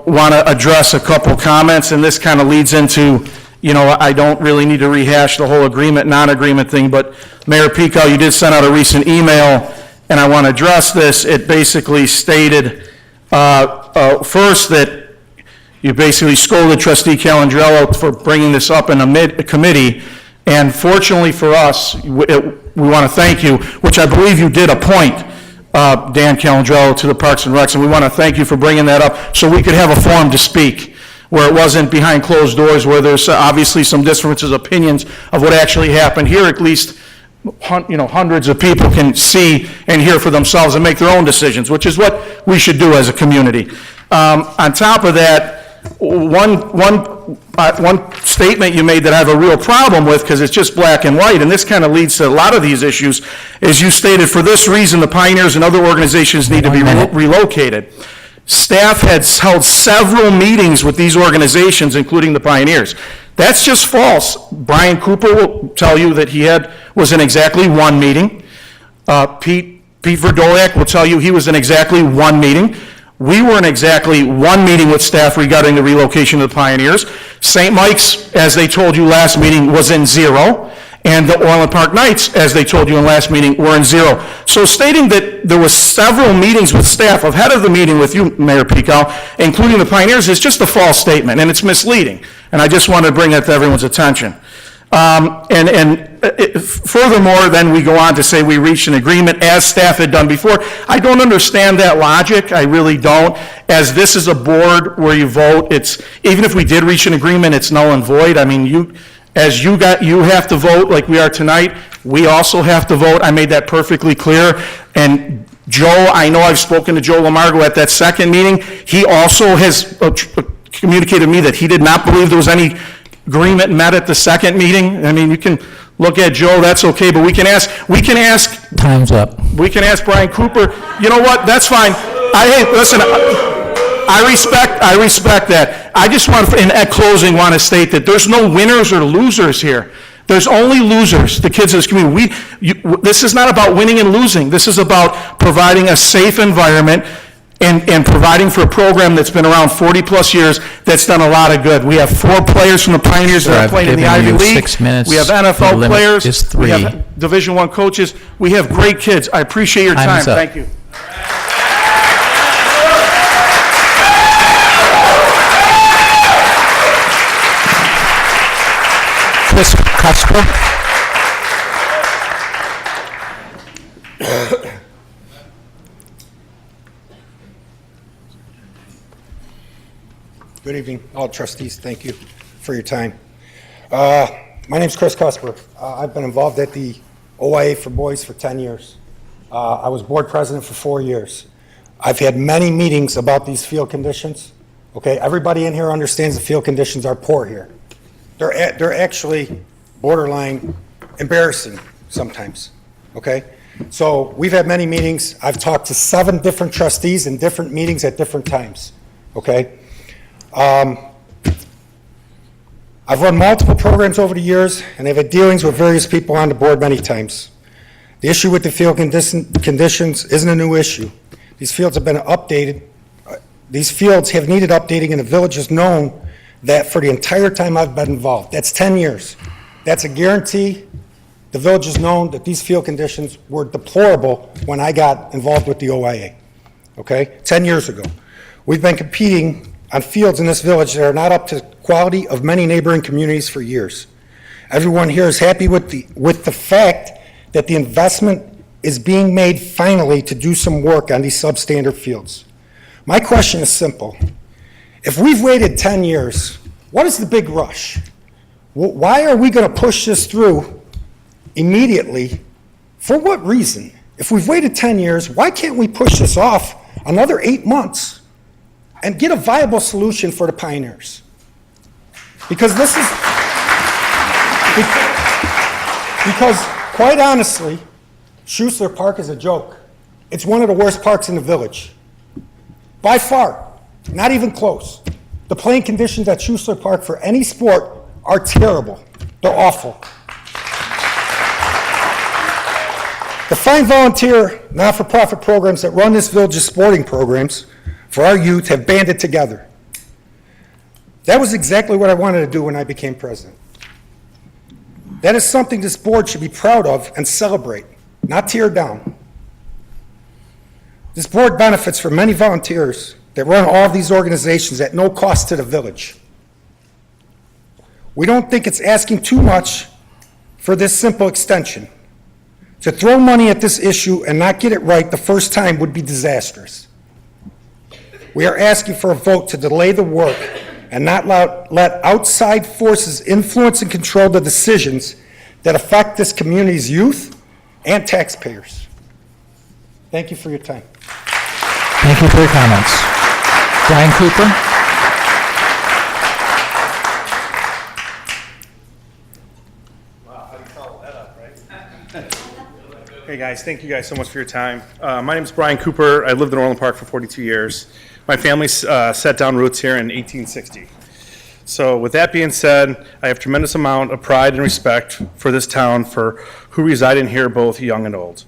want to address a couple comments, and this kind of leads into, I don't really need to rehash the whole agreement, non-agreement thing, but Mayor Pico, you did send out a recent email, and I want to address this. It basically stated, first, that you basically scolded Trustee Calandrello for bringing this up in a committee, and fortunately for us, we want to thank you, which I believe you did appoint Dan Calandrello to the Parks and Recs, and we want to thank you for bringing that up so we could have a forum to speak, where it wasn't behind closed doors, where there's obviously some differences of opinions of what actually happened. Here, at least, hundreds of people can see and hear for themselves and make their own decisions, which is what we should do as a community. On top of that, one statement you made that I have a real problem with, because it's just black and white, and this kind of leads to a lot of these issues, is you stated, for this reason, the Pioneers and other organizations need to be relocated. Staff had held several meetings with these organizations, including the Pioneers. That's just false. Brian Cooper will tell you that he was in exactly one meeting. Pete Verdoliak will tell you he was in exactly one meeting. We were in exactly one meeting with staff regarding the relocation of the Pioneers. St. Mike's, as they told you last meeting, was in 0. And the Orland Park Knights, as they told you in last meeting, were in 0. So stating that there was several meetings with staff ahead of the meeting with you, Mayor Pico, including the Pioneers, is just a false statement, and it's misleading. And I just wanted to bring that to everyone's attention. Furthermore, then we go on to say we reached an agreement as staff had done before. I don't understand that logic. I really don't. As this is a board where you vote, even if we did reach an agreement, it's null and void. I mean, you have to vote like we are tonight. We also have to vote. I made that perfectly clear. And Joe, I know I've spoken to Joe Lamargo at that second meeting. He also has communicated to me that he did not believe there was any agreement met at the second meeting. I mean, you can look at Joe, that's okay, but we can ask. Time's up. We can ask Brian Cooper. You know what? That's fine. I respect that. I just want, in closing, want to state that there's no winners or losers here. There's only losers, the kids in this community. This is not about winning and losing. This is about providing a safe environment and providing for a program that's been around 40-plus years that's done a lot of good. We have 4 players from the Pioneers that are playing in the Ivy League. 6 minutes. We have NFL players. Is 3. We have Division I coaches. We have great kids. I appreciate your time. Time's up. Thank you. Chris Cusper. Good evening, all trustees. Thank you for your time. My name's Chris Cusper. I've been involved at the OIA for Boys for 10 years. I was board president for 4 years. I've had many meetings about these field conditions. Okay, everybody in here understands the field conditions are poor here. They're actually borderline embarrassing sometimes. Okay, so we've had many meetings. I've talked to 7 different trustees in different meetings at different times. Okay. I've run multiple programs over the years, and I've had dealings with various people on the board many times. The issue with the field conditions isn't a new issue. These fields have been updated. These fields have needed updating, and the village has known that for the entire time I've been involved. That's 10 years. That's a guarantee. The village has known that these field conditions were deplorable when I got involved with the OIA, okay, 10 years ago. We've been competing on fields in this village that are not up to quality of many neighboring communities for years. Everyone here is happy with the fact that the investment is being made finally to do some work on these substandard fields. My question is simple. If we've waited 10 years, what is the big rush? Why are we going to push this through immediately? For what reason? If we've waited 10 years, why can't we push this off another 8 months and get a viable solution for the pioneers? Because this is, because quite honestly, Schuessler Park is a joke. It's one of the worst parks in the village. By far, not even close. The playing conditions at Schuessler Park for any sport are terrible. They're awful. The fine volunteer, not-for-profit programs that run this village's sporting programs for our youth have banded together. That was exactly what I wanted to do when I became president. That is something this board should be proud of and celebrate, not tear down. This board benefits from many volunteers that run all of these organizations at no cost to the village. We don't think it's asking too much for this simple extension. To throw money at this issue and not get it right the first time would be disastrous. We are asking for a vote to delay the work and not let outside forces influence and control the decisions that affect this community's youth and taxpayers. Thank you for your time. Thank you for your comments. Brian Cooper? Hey guys, thank you guys so much for your time. My name is Brian Cooper. I lived in Orland Park for 42 years. My family set down roots here in 1860. So with that being said, I have tremendous amount of pride and respect for this town, for who reside in here, both young and old.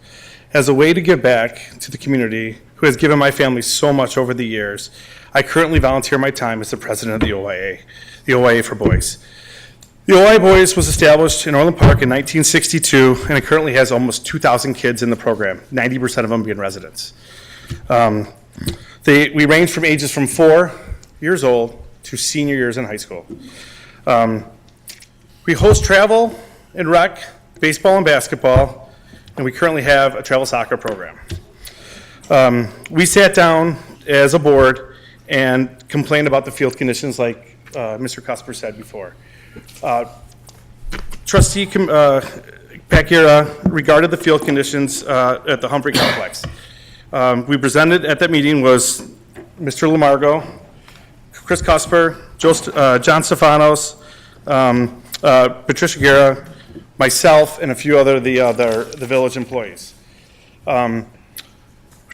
As a way to give back to the community who has given my family so much over the years, I currently volunteer my time as the president of the OIA for Boys. The OIA Boys was established in Orland Park in 1962, and it currently has almost 2,000 kids in the program, 90% of them being residents. We range from ages from 4 years old to senior years in high school. We host travel and rec, baseball and basketball, and we currently have a travel soccer program. We sat down as a board and complained about the field conditions like Mr. Cusper said before. Trustee Pacquiera regarded the field conditions at the Humphrey Complex. We presented at that meeting was Mr. Lamargo, Chris Cusper, John Stefanos, Patricia Guerra, myself, and a few other the village employees.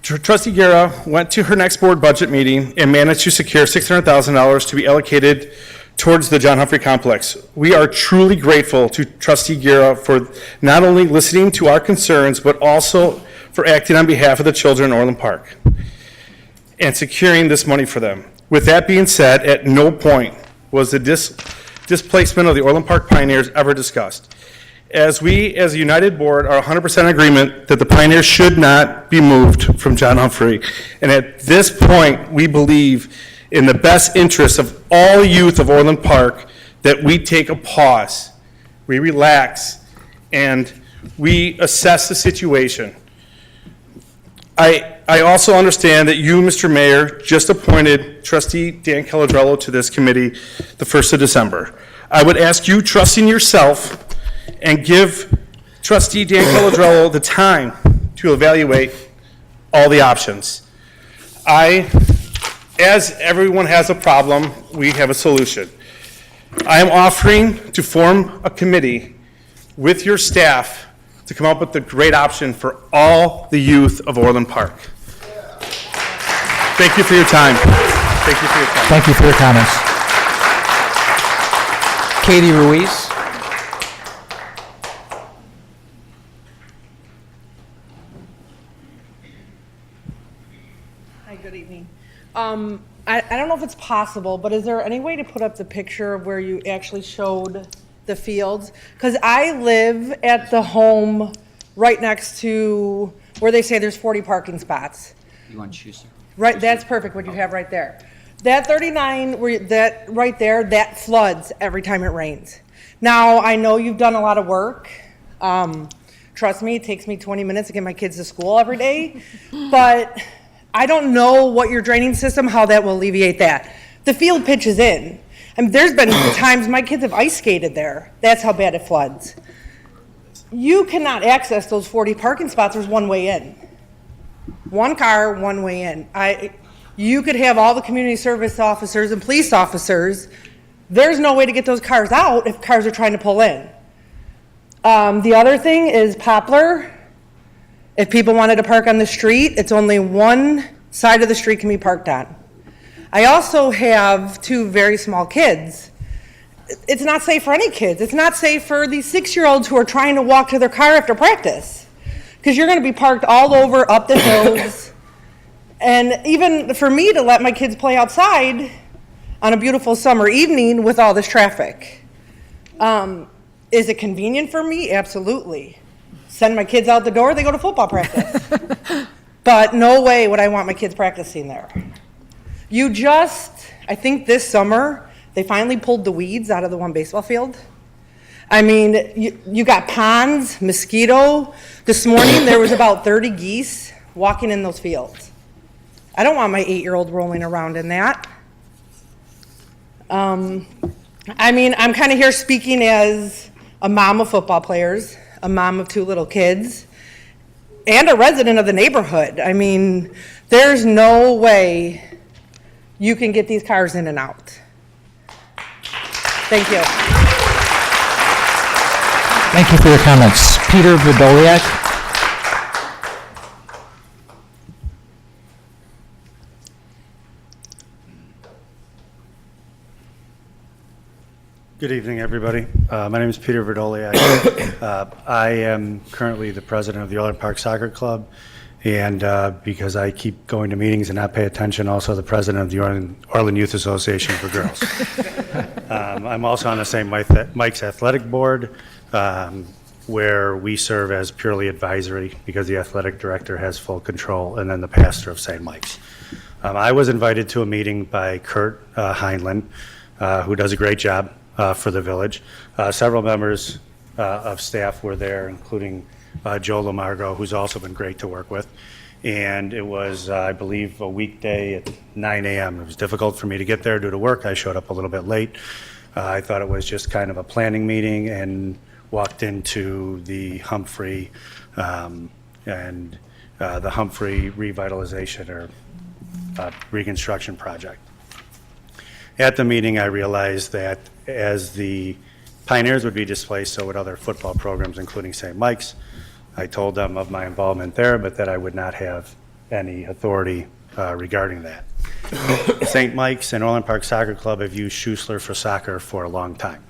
Trustee Guerra went to her next board budget meeting and managed to secure $600,000 to be allocated towards the John Humphrey Complex. We are truly grateful to Trustee Guerra for not only listening to our concerns, but also for acting on behalf of the children in Orland Park and securing this money for them. With that being said, at no point was the displacement of the Orland Park Pioneers ever discussed. As we, as a united board, are 100% in agreement that the Pioneers should not be moved from John Humphrey. And at this point, we believe in the best interest of all youth of Orland Park that we take a pause, we relax, and we assess the situation. I also understand that you, Mr. Mayor, just appointed Trustee Dan Caladrello to this committee the 1st of December. I would ask you, trusting yourself, and give Trustee Dan Caladrello the time to evaluate all the options. As everyone has a problem, we have a solution. I am offering to form a committee with your staff to come up with the great option for all the youth of Orland Park. Thank you for your time. Thank you for your time. Thank you for your comments. Katie Ruiz. Hi, good evening. I don't know if it's possible, but is there any way to put up the picture of where you actually showed the fields? Because I live at the home right next to where they say there's 40 parking spots. You want Schuster? Right, that's perfect, what you have right there. That 39, that right there, that floods every time it rains. Now, I know you've done a lot of work. Trust me, it takes me 20 minutes to get my kids to school every day. But I don't know what your draining system, how that will alleviate that. The field pitches in. And there's been times my kids have ice skated there. That's how bad it floods. You cannot access those 40 parking spots. There's one way in. One car, one way in. You could have all the community service officers and police officers. There's no way to get those cars out if cars are trying to pull in. The other thing is Poplar. If people wanted to park on the street, it's only one side of the street can be parked on. I also have 2 very small kids. It's not safe for any kids. It's not safe for these 6-year-olds who are trying to walk to their car after practice, because you're going to be parked all over, up the hills. And even for me to let my kids play outside on a beautiful summer evening with all this traffic. Is it convenient for me? Absolutely. Send my kids out the door, they go to football practice. But no way would I want my kids practicing there. I think this summer, they finally pulled the weeds out of the one baseball field. I mean, you got ponds, mosquito. This morning, there was about 30 geese walking in those fields. I don't want my 8-year-old rolling around in that. I mean, I'm kind of here speaking as a mom of football players, a mom of 2 little kids, and a resident of the neighborhood. I mean, there's no way you can get these cars in and out. Thank you. Thank you for your comments. Peter Vidoliak. Good evening, everybody. My name is Peter Verdoliak. I am currently the president of the Orland Park Soccer Club, and because I keep going to meetings and not pay attention, also the president of the Orland Youth Association for Girls. I'm also on the St. Mike's Athletic Board, where we serve as purely advisory because the athletic director has full control, and then the pastor of St. Mike's. I was invited to a meeting by Kurt Heinlein, who does a great job for the village. Several members of staff were there, including Joe Lamargo, who's also been great to work with. And it was, I believe, a weekday at 9 a.m. It was difficult for me to get there due to work. I showed up a little bit late. I thought it was just kind of a planning meeting and walked into the Humphrey and the Humphrey revitalization or reconstruction project. At the meeting, I realized that as the Pioneers would be displaced, so would other football programs, including St. Mike's. I told them of my involvement there, but that I would not have any authority regarding that. St. Mike's and Orland Park Soccer Club have used Schussler for soccer for a long time.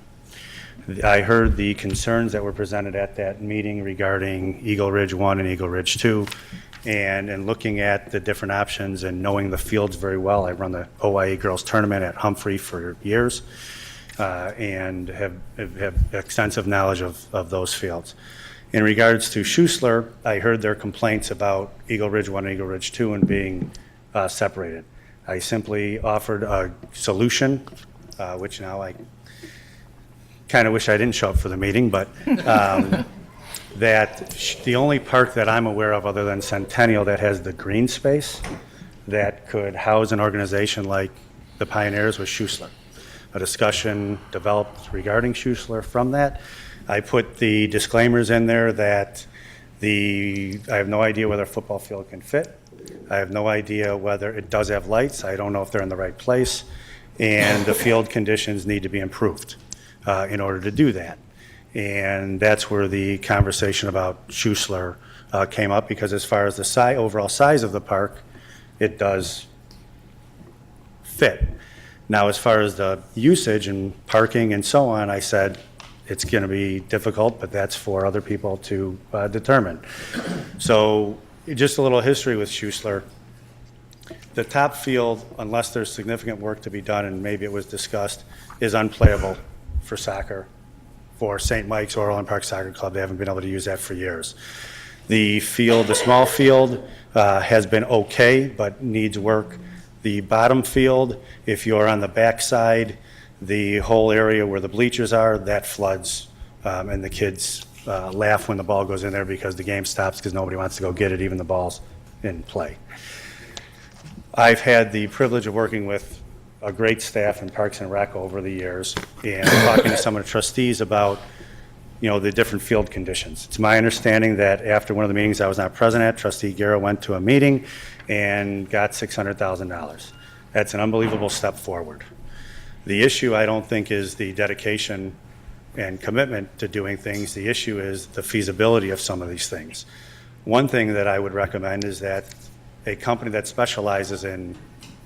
I heard the concerns that were presented at that meeting regarding Eagle Ridge 1 and Eagle Ridge 2. And in looking at the different options and knowing the fields very well, I've run the OIA girls tournament at Humphrey for years and have extensive knowledge of those fields. In regards to Schussler, I heard their complaints about Eagle Ridge 1 and Eagle Ridge 2 and being separated. I simply offered a solution, which now I kind of wish I didn't show up for the meeting, but that the only park that I'm aware of other than Centennial that has the green space that could house an organization like the Pioneers was Schussler. A discussion developed regarding Schussler from that. I put the disclaimers in there that I have no idea whether a football field can fit. I have no idea whether it does have lights. I don't know if they're in the right place. And the field conditions need to be improved in order to do that. And that's where the conversation about Schussler came up, because as far as the overall size of the park, it does fit. Now, as far as the usage and parking and so on, I said it's going to be difficult, but that's for other people to determine. So just a little history with Schussler. The top field, unless there's significant work to be done, and maybe it was discussed, is unplayable for soccer. For St. Mike's or Orland Park Soccer Club, they haven't been able to use that for years. The field, the small field, has been okay, but needs work. The bottom field, if you're on the backside, the whole area where the bleachers are, that floods, and the kids laugh when the ball goes in there because the game stops because nobody wants to go get it, even the ball's in play. I've had the privilege of working with a great staff in Parks and Rec over the years and talking to some of the trustees about, you know, the different field conditions. It's my understanding that after one of the meetings I was not present at, Trustee Guerra went to a meeting and got $600,000. That's an unbelievable step forward. The issue, I don't think, is the dedication and commitment to doing things. The issue is the feasibility of some of these things. One thing that I would recommend is that a company that specializes in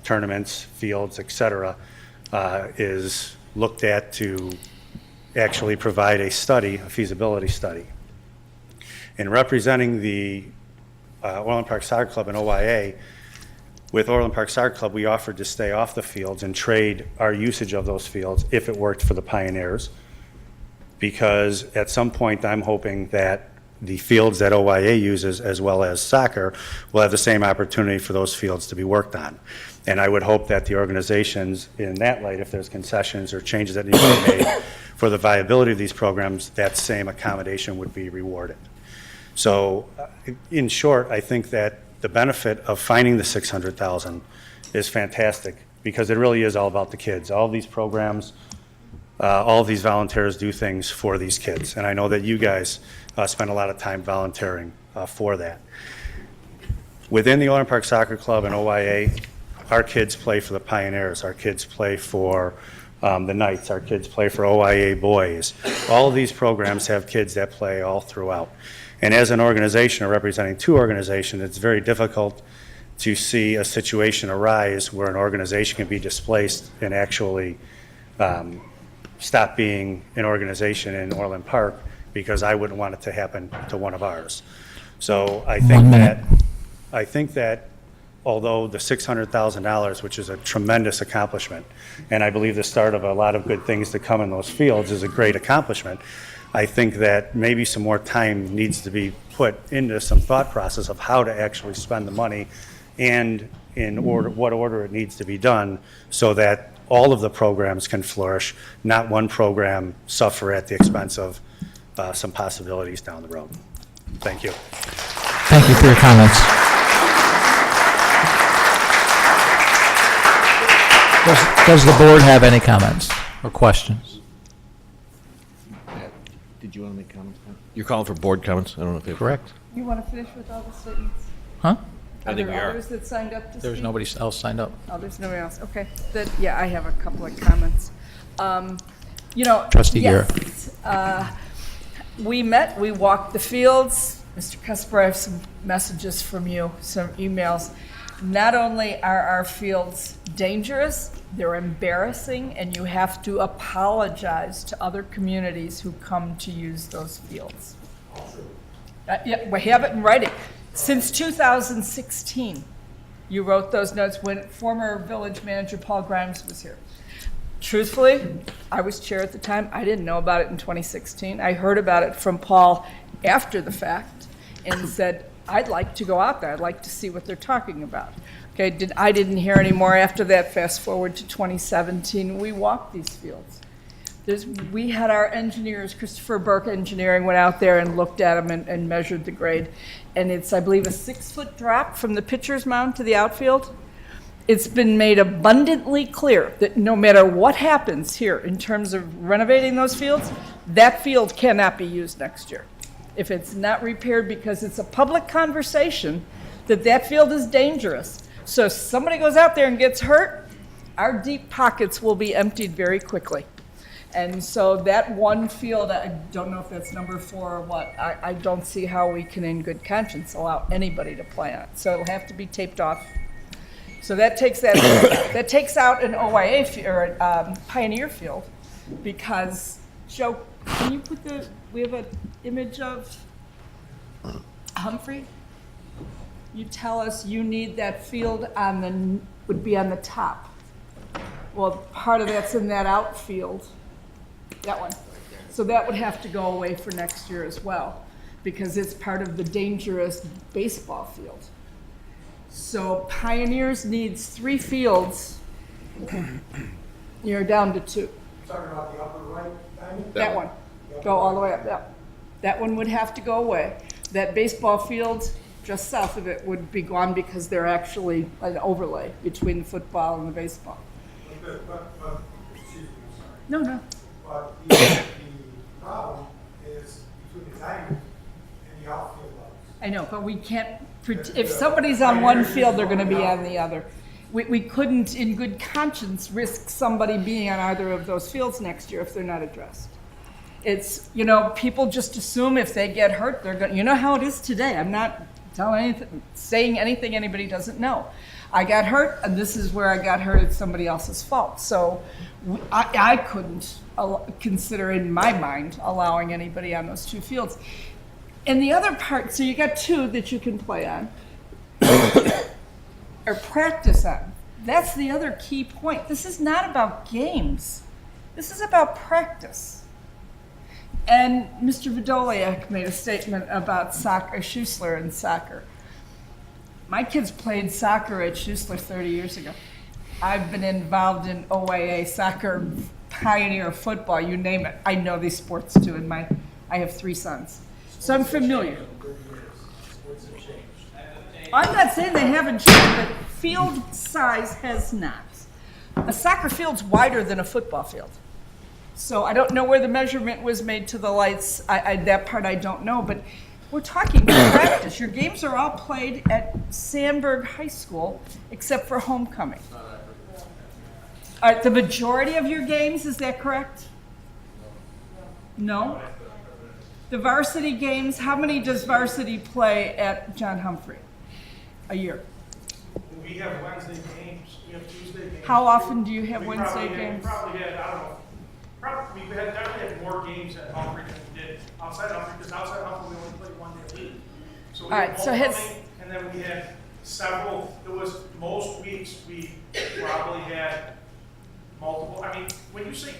tournaments, fields, et cetera, is looked at to actually provide a study, a feasibility study. In representing the Orland Park Soccer Club and OYA, with Orland Park Soccer Club, we offered to stay off the fields and trade our usage of those fields if it worked for the Pioneers, because at some point I'm hoping that the fields that OYA uses, as well as soccer, will have the same opportunity for those fields to be worked on. And I would hope that the organizations, in that light, if there's concessions or changes that need to be made for the viability of these programs, that same accommodation would be rewarded. So, in short, I think that the benefit of finding the $600,000 is fantastic, because it really is all about the kids. All of these programs, all of these volunteers do things for these kids, and I know that you guys spend a lot of time volunteering for that. Within the Orland Park Soccer Club and OYA, our kids play for the Pioneers, our kids play for the Knights, our kids play for OYA boys. All of these programs have kids that play all throughout. And as an organization, or representing two organizations, it's very difficult to see a situation arise where an organization can be displaced and actually stop being an organization in Orland Park, because I wouldn't want it to happen to one of ours. So I think that although the $600,000, which is a tremendous accomplishment, and I believe the start of a lot of good things to come in those fields is a great accomplishment, I think that maybe some more time needs to be put into some thought process of how to actually spend the money and in order, what order it needs to be done, so that all of the programs can flourish, not one program suffer at the expense of some possibilities down the road. Thank you. Thank you for your comments. Does the board have any comments or questions? Did you want to make comments? You're calling for board comments? I don't know if you have. Correct. You want to finish with all the statements? Huh? Are there others that signed up to speak? There's nobody else signed up. Oh, there's nobody else. Okay. Then, yeah, I have a couple of comments. You know, Trustee Garrett. We met, we walked the fields. Mr. Cusper, I have some messages from you, some emails. Not only are our fields dangerous, they're embarrassing, and you have to apologize to other communities who come to use those fields. Yeah, we have it in writing. Since 2016, you wrote those notes when former village manager Paul Grimes was here. Truthfully, I was chair at the time. I didn't know about it in 2016. I heard about it from Paul after the fact and said, I'd like to go out there. I'd like to see what they're talking about. Okay, I didn't hear any more after that. Fast forward to 2017, we walked these fields. We had our engineers, Christopher Burke Engineering, went out there and looked at them and measured the grade. And it's, I believe, a 6-foot drop from the pitcher's mound to the outfield. It's been made abundantly clear that no matter what happens here in terms of renovating those fields, that field cannot be used next year. If it's not repaired, because it's a public conversation that that field is dangerous. So if somebody goes out there and gets hurt, our deep pockets will be emptied very quickly. And so that one field, I don't know if that's number 4 or what, I don't see how we can in good conscience allow anybody to play on it. So it'll have to be taped off. So that takes that takes out an OYA or a Pioneer field, because, Joe, can you put we have an image of Humphrey? You tell us you need that field would be on the top. Well, part of that's in that outfield, that one. So that would have to go away for next year as well. because it's part of the dangerous baseball field. So Pioneers needs 3 fields. You're down to 2. Talking about the upper right, Diamond? That one, go all the way up, yeah. That one would have to go away. That baseball field just south of it would be gone because they're actually an overlay between the football and the baseball. Excuse me, I'm sorry. No, no. But the problem is between the diamond and the outfield levels. I know, but we can't, if somebody's on one field, they're gonna be on the other. We couldn't, in good conscience, risk somebody being on either of those fields next year if they're not addressed. It's, you know, people just assume if they get hurt, they're going to, you know how it is today. I'm not saying anything anybody doesn't know. I got hurt, and this is where I got hurt. It's somebody else's fault. So I couldn't consider, in my mind, allowing anybody on those 2 fields. And the other part, so you got 2 that you can play on. Or practice on. That's the other key point. This is not about games. This is about practice. And Mr. Vidoliak made a statement about soccer, Schussler and soccer. My kids played soccer at Schussler 30 years ago. I've been involved in OIA, soccer, Pioneer, football, you name it. I know these sports too, and I have 3 sons. So I'm familiar. I'm not saying they haven't changed, but field size has not. A soccer field's wider than a football field. So I don't know where the measurement was made to the lights. That part I don't know, but we're talking practice. Your games are all played at Sandburg High School, except for homecoming. All right, the majority of your games, is that correct? No? The varsity games, how many does varsity play at John Humphrey a year? We have Wednesday games, we have Tuesday games. How often do you have Wednesday games? We probably had, I don't know, we definitely had more games at Humphrey than we did outside Humphrey, because outside Humphrey we only played 1 day a week. So we had homecoming, and then we had several, it was most weeks we probably had multiple, I mean, when you say,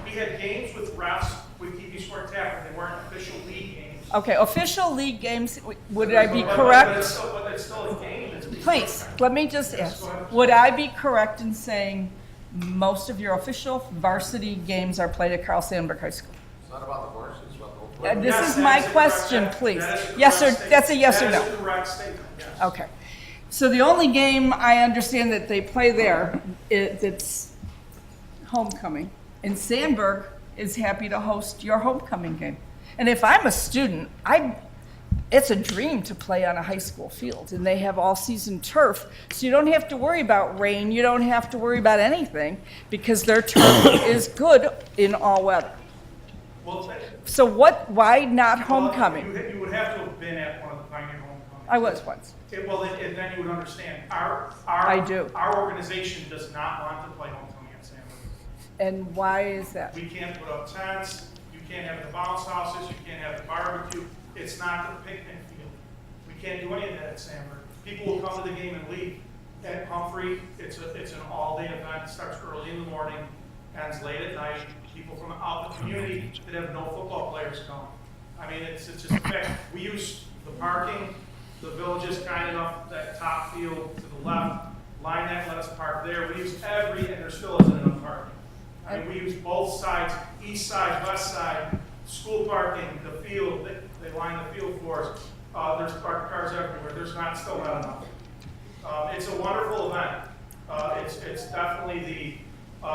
we had games with refs with TV Sport Tap, they weren't official league games. Okay, official league games, would I be correct? But it's still a game. Please, let me just ask, would I be correct in saying most of your official varsity games are played at Carl Sandburg High School? It's not about the varsity, it's about the whole. This is my question, please. Yes or, that's a yes or no? That is a correct statement, yes. Okay. So the only game I understand that they play there, that's homecoming. And Sandburg is happy to host your homecoming game. And if I'm a student, it's a dream to play on a high school field, and they have all-season turf, so you don't have to worry about rain, you don't have to worry about anything, because their turf is good in all weather. So why not homecoming? You would have to have been at one of the Pioneer homecomings. I was once. Okay, well, and then you would understand, our organization does not want to play homecoming at Sandburg. And why is that? We can't put up tents, you can't have the bounce houses, you can't have the barbecue. It's not the picnic field. We can't do any of that at Sandburg. People will come to the game and leave. At Humphrey, it's an all-day event. It starts early in the morning, ends late at night. People from out the community that have no football players come. I mean, it's just a fact. We use the parking. The village is kind enough, that top field to the left, line that, let us park there. We use and there still isn't enough parking. I mean, we use both sides, east side, west side, school parking, the field. They line the field for us. There's parked cars everywhere. There's still not enough. It's a wonderful event. It's definitely the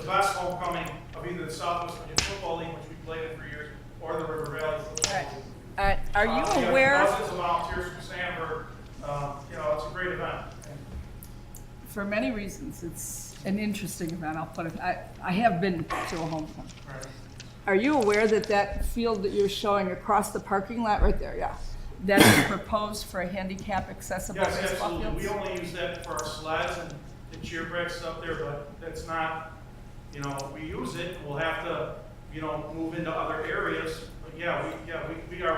best homecoming of either the Southwest Virginia Football League, which we played in for years, or the River Valley Football League. Are you aware? Dozens of volunteers from Sandburg. It's a great event. For many reasons, it's an interesting event. I'll put it. I have been to a homecoming. Right. Are you aware that field that you're showing across the parking lot right there, yeah, that is proposed for a handicap accessible Yes, baseball absolutely. field? We only use that for our sleds and the cheer bricks up there, but that's not, we use it. We'll have to, move into other areas. But we are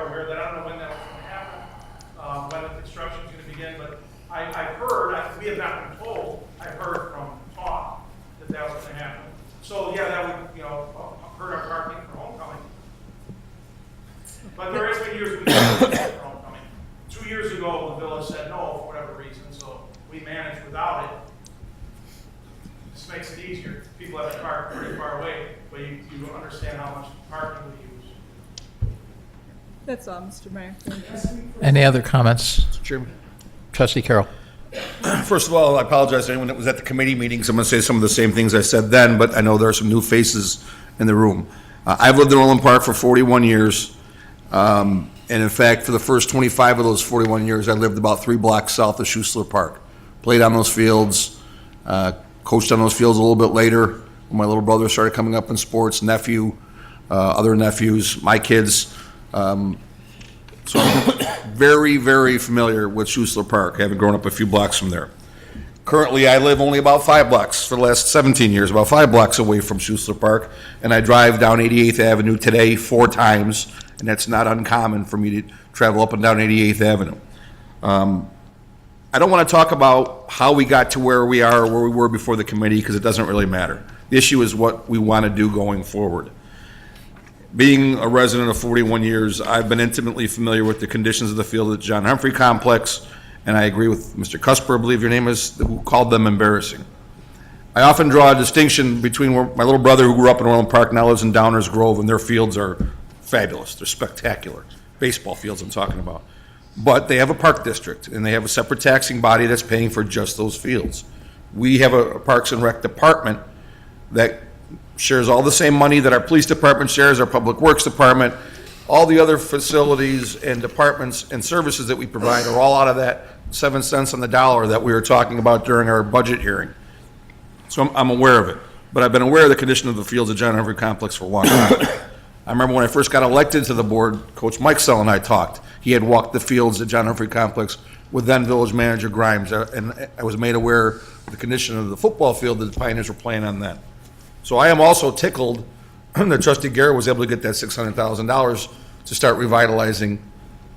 aware of that. I don't know when that's going to happen, when the construction is going to begin, but I've heard, we have not been told, I've heard from talk that was going to happen. So, that would, hurt our parking for homecoming. But there has been years we I mean, 2 years ago, the village said no for whatever reason, so we managed without it. This makes it easier. People have to park pretty far away, but you understand how much parking we use. That's all, Mr. Mayor. Any other comments? Chairman. Trustee Carroll. First of all, I apologize to anyone that was at the committee meetings. I'm going to say some of the same things I said then, but I know there are some new faces in the room. I've lived in Orland Park for 41 years, and in fact, for the first 25 of those 41 years, I lived about 3 blocks south of Schuessler Park. Played on those fields, coached on those fields a little bit later when my little brother started coming up in sports, other nephews, my kids. So I'm very, very familiar with Schuessler Park, having grown up a few blocks from there. Currently, I live only about 5 blocks for the last 17 years, about 5 blocks away from Schuessler Park, and I drive down 88th Avenue today 4 times, and that's not uncommon for me to travel up and down 88th Avenue. I don't want to talk about how we got to where we are or where we were before the committee, because it doesn't really matter. The issue is what we want to do going forward. Being a resident of 41 years, I've been intimately familiar with the conditions of the field at John Humphrey Complex, and I agree with Mr. Cusper, I believe your name is, who called them embarrassing. I often draw a distinction between where my little brother, who grew up in Orland Park, now lives in Downers Grove, and their fields are fabulous. They're spectacular. Baseball fields I'm talking about. But they have a park district, and they have a separate taxing body that's paying for just those fields. We have a Parks and Rec department that shares all the same money that our police department shares, our public works department, all the other facilities and departments and services that we provide are all out of that 7 cents on the dollar that we were talking about during our budget hearing. So I'm aware of it. But I've been aware of the condition of the fields at John Humphrey Complex for a long time. I remember when I first got elected to the board, Coach Mike Sell and I talked. He had walked the fields at John Humphrey Complex with then village manager Grimes, and I was made aware of the condition of the football field that the Pioneers were playing on then. So I am also tickled that Trustee Garrett was able to get that $600,000 to start revitalizing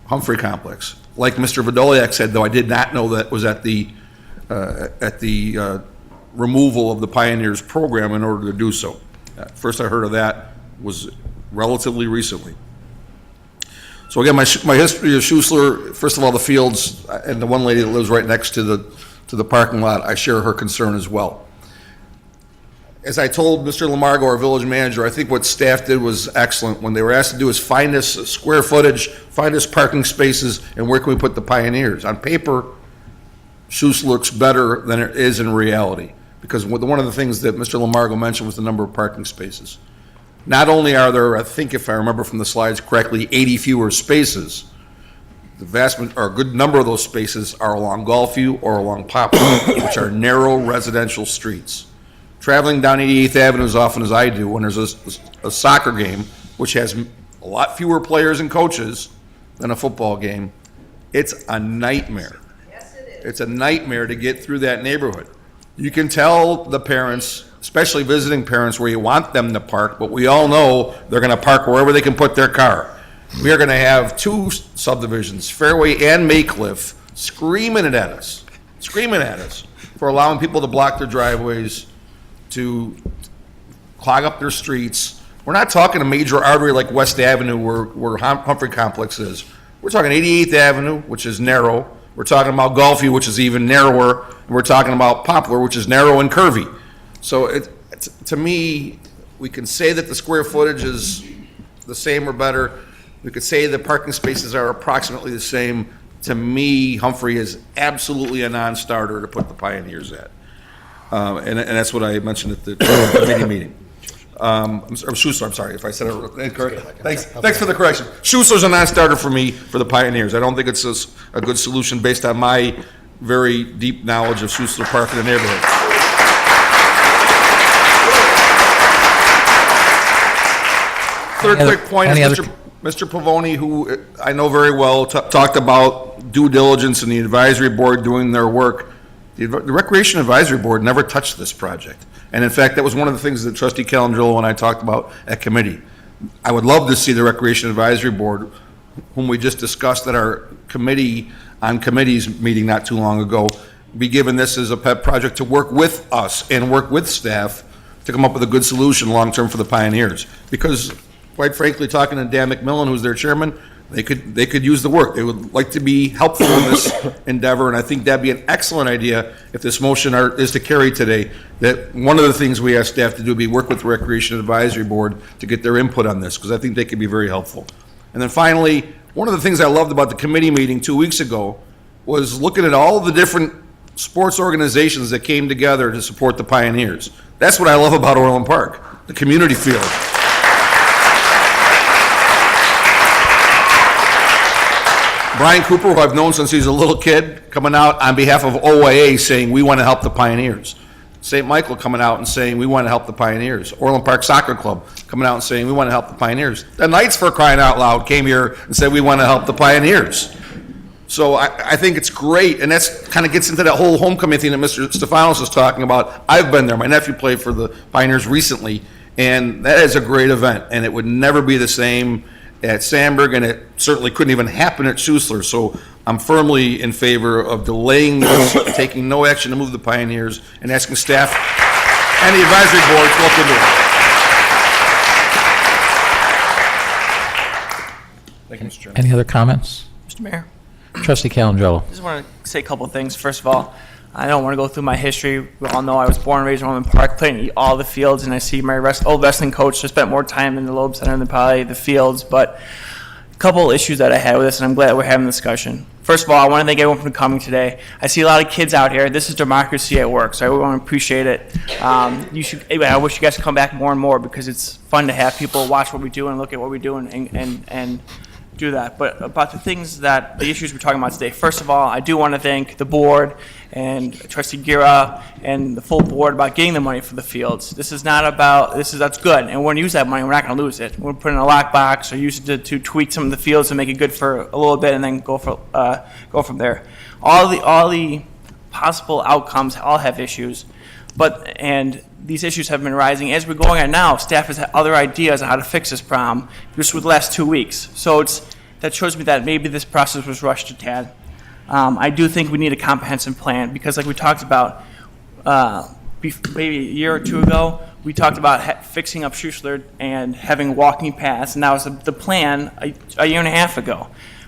Humphrey Complex. Like Mr. Vidoliak said, though, I did not know that was at the removal of the Pioneers program in order to do so. First I heard of that was relatively recently. So again, my history of Schuessler, first of all, the fields, and the one lady that lives right next to the parking lot, I share her concern as well. As I told Mr. Lamargo, our village manager, I think what staff did was excellent. When they were asked to do is find us square footage, find us parking spaces, and where can we put the Pioneers. On paper, Schuessler looks better than it is in reality, because one of the things that Mr. Lamargo mentioned was the number of parking spaces. Not only are there, I think if I remember from the slides correctly, 80 fewer spaces, a good number of those spaces are along Gulfview or along Poplar, which are narrow residential streets. Traveling down 88th Avenue as often as I do, when there's a soccer game, which has a lot fewer players and coaches than a football game, it's a nightmare. Yes, it is. It's a nightmare to get through that neighborhood. You can tell the parents, especially visiting parents, where you want them to park, but we all know they're going to park wherever they can put their car. We are going to have 2 subdivisions, Fairway and Maycliff, screaming at us for allowing people to block their driveways, to clog up their streets. We're not talking a major artery like West Avenue where Humphrey Complex is. We're talking 88th Avenue, which is narrow. We're talking about Gulfview, which is even narrower. And we're talking about Poplar, which is narrow and curvy. So to me, we can say that the square footage is the same or better. We could say the parking spaces are approximately the same. To me, Humphrey is absolutely a non-starter to put the Pioneers at. And that's what I mentioned at the committee meeting. Schuessler, I'm sorry if I said it incorrect. Thanks for the correction. Schuessler's a non-starter for me for the Pioneers. I don't think it's a good solution based on my very deep knowledge of Schuessler Park and the neighborhood. Third quick point is Mr. Pavoni, who I know very well, talked about due diligence and the advisory board doing their work. The Recreation Advisory Board never touched this project. And in fact, that was one of the things that Trustee Calandrillo and I talked about at committee. I would love to see the Recreation Advisory Board, whom we just discussed at our committee on committees meeting not too long ago, be given this as a pet project to work with us and work with staff to come up with a good solution long-term for the Pioneers. Because quite frankly, talking to Dan McMillan, who's their chairman, they could use the work. They would like to be helpful in this endeavor, and I think that'd be an excellent idea if this motion is to carry today, that one of the things we ask staff to do would be work with the Recreation Advisory Board to get their input on this, because I think they could be very helpful. And then finally, one of the things I loved about the committee meeting 2 weeks ago was looking at all the different sports organizations that came together to support the Pioneers. That's what I love about Orland Park, the community field. Brian Cooper, who I've known since he was a little kid, coming out on behalf of OIA saying, we want to help the Pioneers. St. Michael coming out and saying, we want to help the Pioneers. Orland Park Soccer Club coming out and saying, we want to help the Pioneers. The Knights, for crying out loud, came here and said, we want to help the Pioneers. So I think it's great, and that's kind of gets into that whole homecoming thing that Mr. Stefanos was talking about. I've been there. My nephew played for the Pioneers recently, and that is a great event, and it would never be the same at Sandburg, and it certainly couldn't even happen at Schussler. So I'm firmly in favor of delaying this, taking no action to move the Pioneers, and asking staff and the advisory board to look into it. Thank you, Mr. Chairman. Any other comments? Mr. Mayor. Trustee Calangelo. I just want to say a couple of things. First of all, I don't want to go through my history. We all know I was born and raised in Orland Park, playing all the fields, and I see my old wrestling coach just spent more time in the Loeb Center than probably the fields. But a couple of issues that I had with this, and I'm glad we're having a discussion. First of all, I want to thank everyone for coming today. I see a lot of kids out here. This is democracy at work, so I want to appreciate it. I wish you guys could come back more and more, because it's fun to have people watch what we do and look at what we do and do that. But about the issues we're talking about today, first of all, I do want to thank the board and Trustee Gira and the full board about getting the money for the fields. That's good, and we're going to use that money. We're not going to lose it. We're going to put it in a lockbox or use it to tweak some of the fields and make it good for a little bit, and then go from there. All the possible outcomes all have issues, and these issues have been rising. As we're going on now, staff has had other ideas on how to fix this problem just with the last 2 weeks. So that shows me that maybe this process was rushed a tad. I do think we need a comprehensive plan, because like we talked about maybe a year or two ago, we talked about fixing up Schussler and having walking paths, and that was the plan a year and a half ago.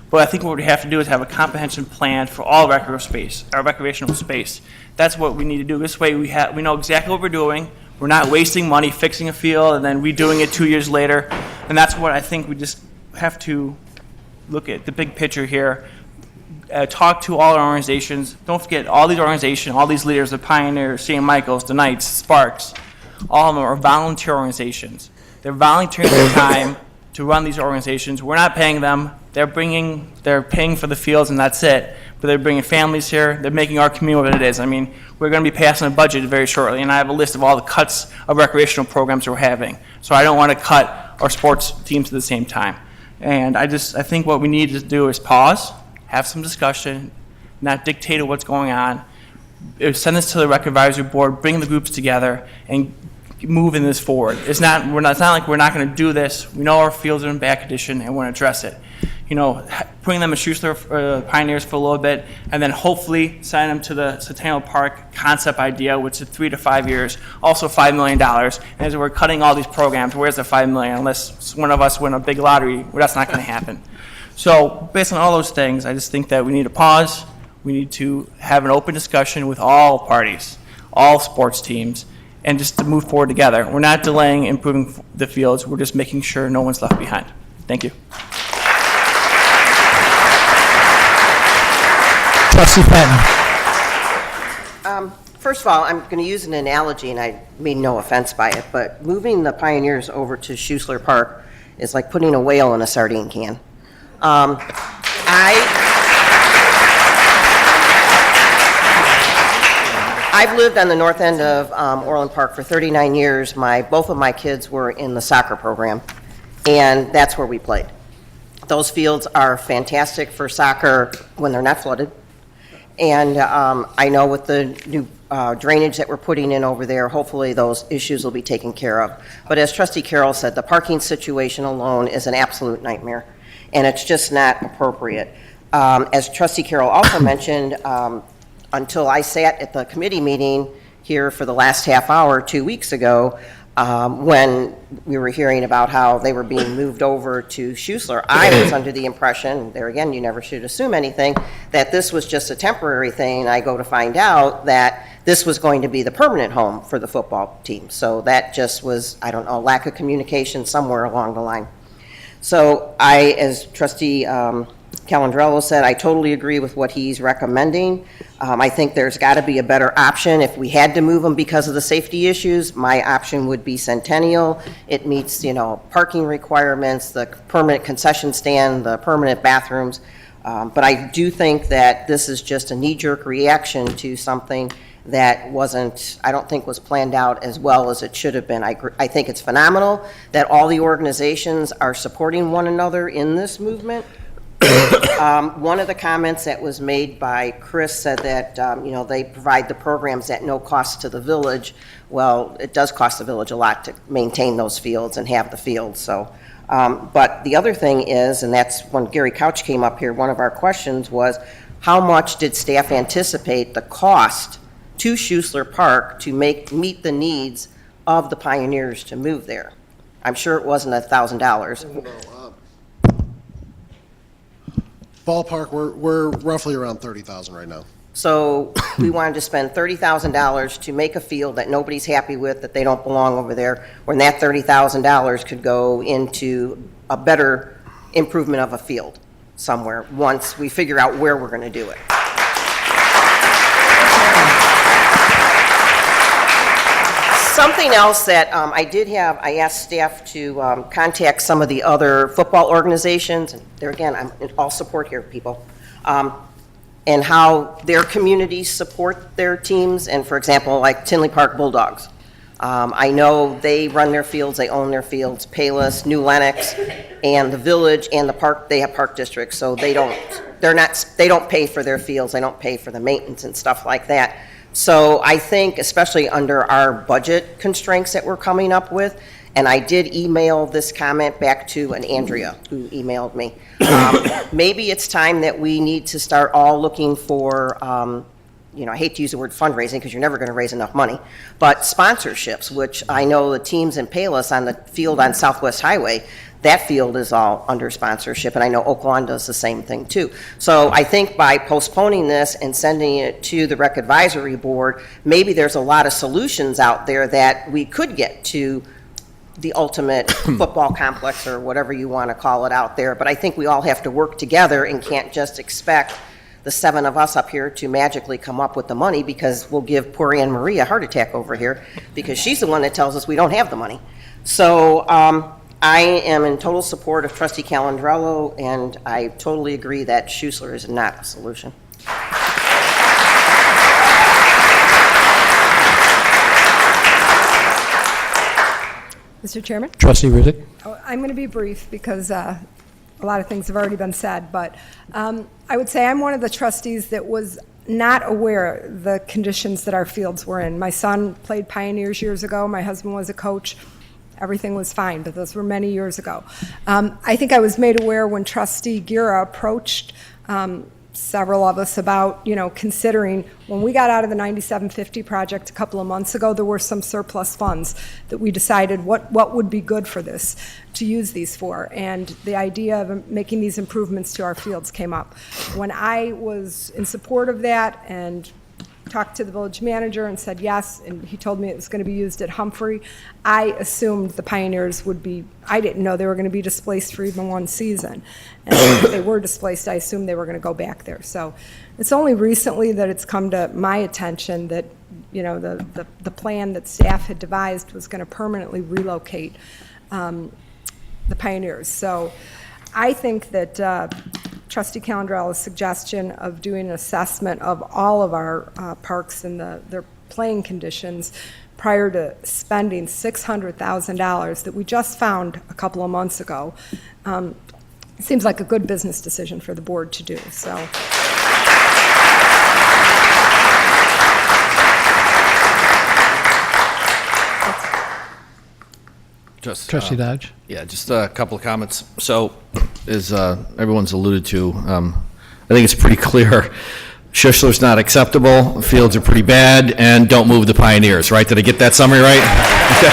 But I think what we have to do is have a comprehensive plan for all recreational space. That's what we need to do. This way we know exactly what we're doing. We're not wasting money fixing a field and then redoing it 2 years later. And that's what I think we just have to look at the big picture here. Talk to all our organizations. Don't forget, all these organizations, all these leaders, the Pioneers, St. Michael's, the Knights, Sparks, all of them are volunteer organizations. They're volunteering their time to run these organizations. We're not paying them. They're paying for the fields, and that's it. But they're bringing families here. They're making our community what it is. I mean, we're going to be passing a budget very shortly, and I have a list of all the cuts of recreational programs we're having. So I don't want to cut our sports teams at the same time. And I think what we need to do is pause, have some discussion, not dictate what's going on. Send this to the Rec Advisory Board, bring the groups together, and moving this forward. It's not like we're not going to do this. We know our fields are in bad condition, and we're going to address it. Putting them at Schussler Pioneers for a little bit, and then hopefully sign them to the Centennial Park concept idea, which is 3 to 5 years, also $5 million. And as we're cutting all these programs, where's the $5 million? Unless one of us win a big lottery, well, that's not going to happen. So based on all those things, I just think that we need to pause. We need to have an open discussion with all parties, all sports teams, and just to move forward together. We're not delaying improving the fields. We're just making sure no one's left behind. Thank you. Trustee Patton. First of all, I'm going to use an analogy, and I mean no offense by it, but moving the Pioneers over to Schussler Park is like putting a whale in a sardine can. I've lived on the north end of Orland Park for 39 years. Both of my kids were in the soccer program, and that's where we played. Those fields are fantastic for soccer when they're not flooded. And I know with the new drainage that we're putting in over there, hopefully those issues will be taken care of. But as Trustee Carroll said, the parking situation alone is an absolute nightmare, and it's just not appropriate. As Trustee Carroll also mentioned, until I sat at the committee meeting here for the last half hour 2 weeks ago, when we were hearing about how they were being moved over to Schuessler. I was under the impression, there again, you never should assume anything, that this was just a temporary thing. I go to find out that this was going to be the permanent home for the football team. So that just was, I don't know, lack of communication somewhere along the line. So I, as Trustee Calandrello said, I totally agree with what he's recommending. I think there's got to be a better option. If we had to move them because of the safety issues, my option would be Centennial. It meets, parking requirements, the permanent concession stand, the permanent bathrooms. But I do think that this is just a knee-jerk reaction to something that I don't think was planned out as well as it should have been. I think it's phenomenal that all the organizations are supporting one another in this movement. One of the comments that was made by Chris said that, they provide the programs at no cost to the village. Well, it does cost the village a lot to maintain those fields and have the fields, so. But the other thing is, and that's when Gary Couch came up here, one of our questions was, how much did staff anticipate the cost to Schuessler Park to meet the needs of the pioneers to move there? I'm sure it wasn't $1,000. Ballpark, we're roughly around 30,000 right now. So we wanted to spend $30,000 to make a field that nobody's happy with, that they don't belong over there, when that $30,000 could go into a better improvement of a field somewhere once we figure out where we're going to do it. Something else that I asked staff to contact some of the other football organizations, and there again, I'm in all support here, people, and how their communities support their teams, and for example, like Tinley Park Bulldogs. I know they run their fields, they own their fields, Payless, New Lenox, and the village and the park, they have park districts, so they don't pay for their fields, they don't pay for the maintenance and stuff like that. So I think, especially under our budget constraints that we're coming up with, and I did email this comment back to an Andrea who emailed me. Maybe it's time that we need to start all looking for, I hate to use the word fundraising because you're never going to raise enough money, but sponsorships, which I know the teams in Payless on the field on Southwest Highway, that field is all under sponsorship, and I know Oaklawn does the same thing too. So I think by postponing this and sending it to the Rec Advisory Board, maybe there's a lot of solutions out there that we could get to the ultimate football complex or whatever you want to call it out there. But I think we all have to work together and can't just expect the 7 of us up here to magically come up with the money, because we'll give poor Anne Marie a heart attack over here because she's the one that tells us we don't have the money. So I am in total support of Trustee Calandrello, and I totally agree that Schuessler is not a solution. Mr. Chairman? Trustee Riddick. I'm going to be brief because a lot of things have already been said, but I would say I'm one of the trustees that was not aware of the conditions that our fields were in. My son played Pioneers years ago. My husband was a coach. Everything was fine, but those were many years ago. I think I was made aware when Trustee Gira approached several of us about, considering, when we got out of the 9750 project a couple of months ago, there were some surplus funds that we decided what would be good for this, to use these for. And the idea of making these improvements to our fields came up. When I was in support of that and talked to the village manager and said yes, and he told me it was going to be used at Humphrey, I assumed the Pioneers would be, I didn't know they were going to be displaced for even one season. And if they were displaced, I assumed they were going to go back there. So it's only recently that it's come to my attention that, the plan that staff had devised was going to permanently relocate the Pioneers. So I think that Trustee Calandrello's suggestion of doing an assessment of all of our parks and their playing conditions prior to spending $600,000 that we just found a couple of months ago seems like a good business decision for the board to do. So. Trustee Dodge? Yeah, just a couple of comments. So, as everyone's alluded to, I think it's pretty clear Schuessler's not acceptable, fields are pretty bad, and don't move the Pioneers, right? Did I get that summary right? Okay.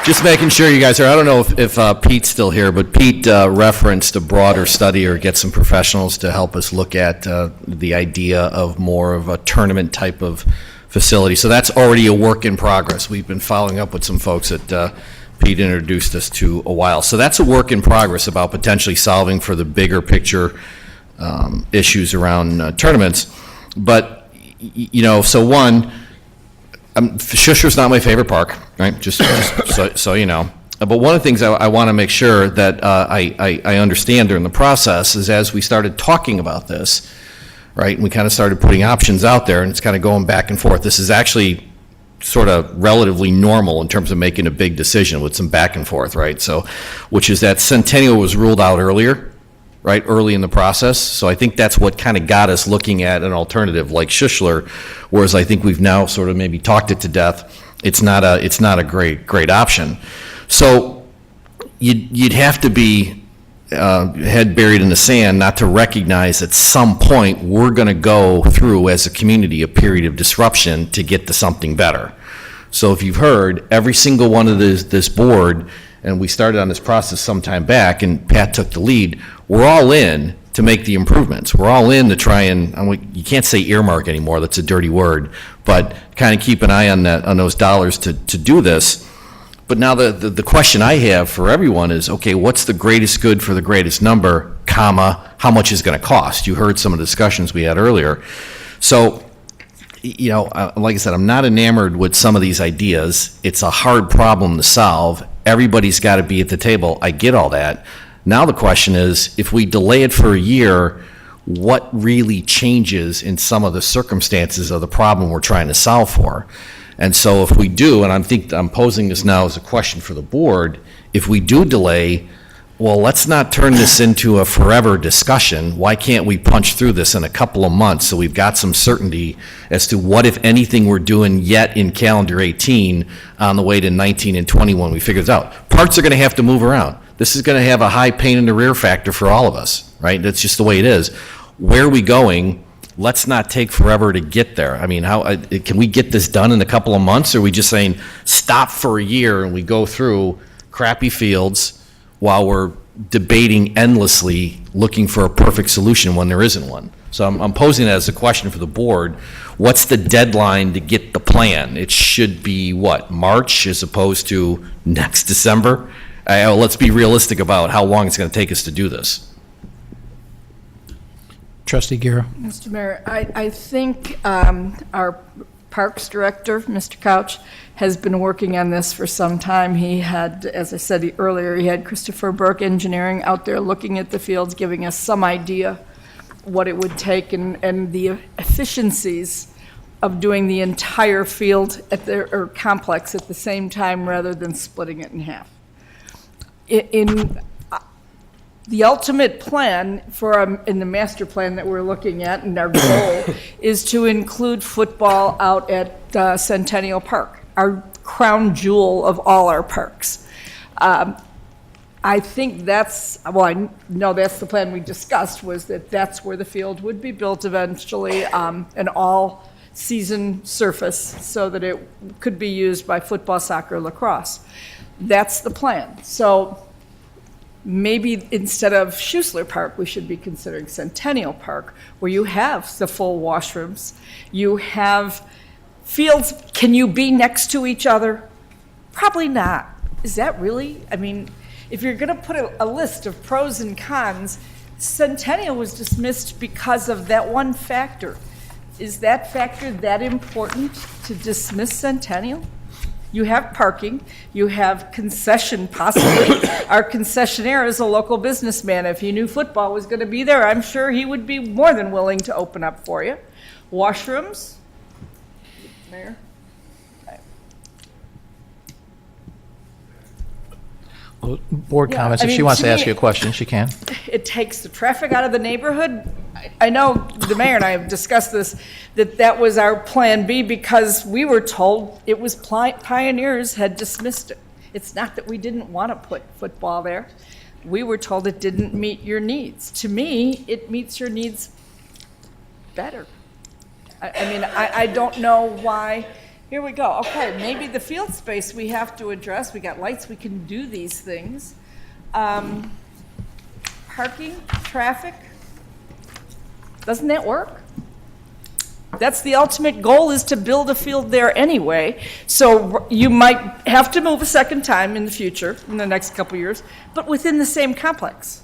Just making sure you guys are, I don't know if Pete's still here, but Pete referenced a broader study or get some professionals to help us look at the idea of more of a tournament type of facility. So that's already a work in progress. We've been following up with some folks that Pete introduced us to a while. So that's a work in progress about potentially solving for the bigger picture issues around tournaments. But, you know, so one, Shusher's not my favorite park, right? Just so you know. But one of the things I want to make sure that I understand during the process is as we started talking about this, right, and we kind of started putting options out there, and it's kind of going back and forth. This is actually sort of relatively normal in terms of making a big decision with some back and forth, right? So, which is that Centennial was ruled out earlier, right, early in the process. So I think that's what kind of got us looking at an alternative like Schussler, whereas I think we've now sort of maybe talked it to death. It's not a great option. So you'd have to be head buried in the sand not to recognize at some point we're going to go through as a community a period of disruption to get to something better. So if you've heard, every single one of this board, and we started on this process some time back, and Pat took the lead, we're all in to make the improvements. We're all in to try and, you can't say earmark anymore, that's a dirty word, but kind of keep an eye on those dollars to do this. But now the question I have for everyone is, okay, what's the greatest good for the greatest number, comma, how much is going to cost? You heard some of the discussions we had earlier. So, you know, like I said, I'm not enamored with some of these ideas. It's a hard problem to solve. Everybody's got to be at the table. I get all that. Now the question is, if we delay it for a year, what really changes in some of the circumstances of the problem we're trying to solve for? And so if we do, and I'm posing this now as a question for the board, if we do delay, well, let's not turn this into a forever discussion. Why can't we punch through this in a couple of months so we've got some certainty as to what, if anything, we're doing yet in calendar 18 on the way to 19 and 21 we figure this out. Parts are going to have to move around. This is going to have a high pain in the rear factor for all of us, right? That's just the way it is. Where are we going? Let's not take forever to get there. I mean, how can we get this done in a couple of months? Or are we just saying stop for a year and we go through crappy fields while we're debating endlessly looking for a perfect solution when there isn't one? So I'm posing that as a question for the board. What's the deadline to get the plan? It should be what, March as opposed to next December? Let's be realistic about how long it's going to take us to do this. Trustee Guerra. Mr. Mayor, I think our Parks Director, Mr. Couch, has been working on this for some time. He had, as I said earlier, he had Christopher Burke Engineering out there looking at the fields, giving us some idea what it would take and the efficiencies of doing the entire field or complex at the same time rather than splitting it in half. In the ultimate plan in the master plan that we're looking at, and our goal is to include football out at Centennial Park, our crown jewel of all our parks. I think I know that's the plan we discussed, was that's where the field would be built eventually, an all-season surface so that it could be used by football, soccer, lacrosse. That's the plan. So maybe instead of Schussler Park, we should be considering Centennial Park, where you have the full washrooms. You have fields. Can you be next to each other? Probably not. Is that really? I mean, if you're going to put a list of pros and cons, Centennial was dismissed because of that one factor. Is that factor that important to dismiss Centennial? You have parking, you have concession possibly. Our concessionaire is a local businessman. If he knew football was going to be there, I'm sure he would be more than willing to open up for you. Washrooms, Mayor? Board comments, if she wants to ask you a question, she can. It takes the traffic out of the neighborhood. I know the mayor and I have discussed this, that was our plan B because we were told it was Pioneers had dismissed it. It's not that we didn't want to put football there. We were told it didn't meet your needs. To me, it meets your needs better. I mean, I don't know why Here we go. Okay, maybe the field space we have to address. We got lights, we can do these things. Parking, traffic, doesn't that work? That's the ultimate goal, is to build a field there anyway. So you might have to move a second time in the future, in the next couple years, but within the same complex.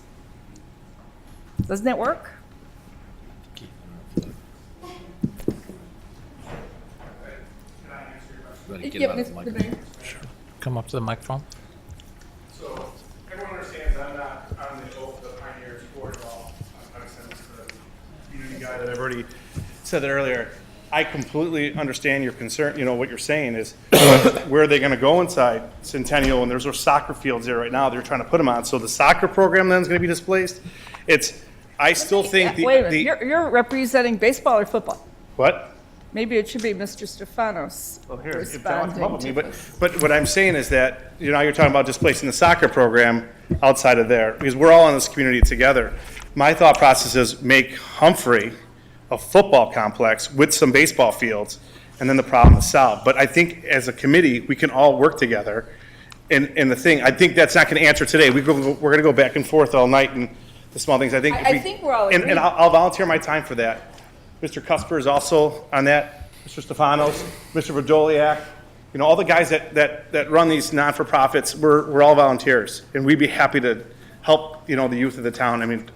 Doesn't that work? Come up to the microphone. So everyone understands I'm not on the Pioneers board at all. I'm the community guy that I've already said that earlier. I completely understand your concern. You know, what you're saying is where are they going to go inside Centennial? And there's those soccer fields there right now. They're trying to put them on. So the soccer program then is going to be displaced. I still think Wait a minute, you're representing baseball or football? What? Maybe it should be Mr. Stefanos responding. But what I'm saying is that, you know, you're talking about displacing the soccer program outside of there, because we're all in this community together. My thought process is make Humphrey a football complex with some baseball fields, and then the problem is solved. But I think as a committee, we can all work together. And the thing, I think that's not going to answer today. We're going to go back and forth all night and the small things. I think we're all and I'll volunteer my time for that. Mr. Cusper is also on that, Mr. Stefanos, Mr. Verdoliak, you know, all the guys that run these non-for-profits, we're all volunteers, and we'd be happy to help, you know, the youth of the town. I mean,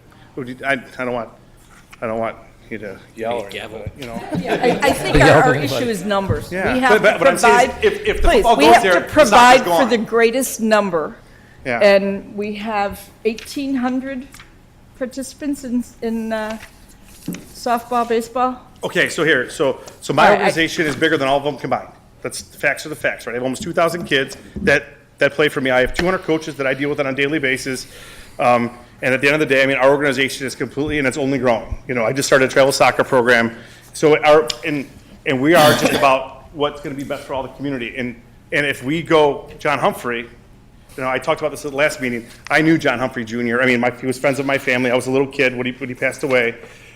I don't want you to yell or anything, but, you know. Yeah, I think our issue is numbers. Yeah. We have But to I'm saying provide, is if the please, football we goes have there, to the provide soccer's for gone. the greatest number. Yeah. And we have 1,800 participants in softball, baseball. Okay, so here, so my All right, organization is bigger than all of them combined. That's, the facts are the facts, right? I have almost 2,000 kids that play for me. I have 200 coaches that I deal with on a daily basis. And at the end of the day, I mean, our organization is completely, and it's only growing. You know, I just started a travel soccer program. So and we are just about what's going to be best for all the community. And if we go John Humphrey, you know, I talked about this at the last meeting. I knew John Humphrey Jr. I mean, he was friends with my family. I was a little kid when he passed away.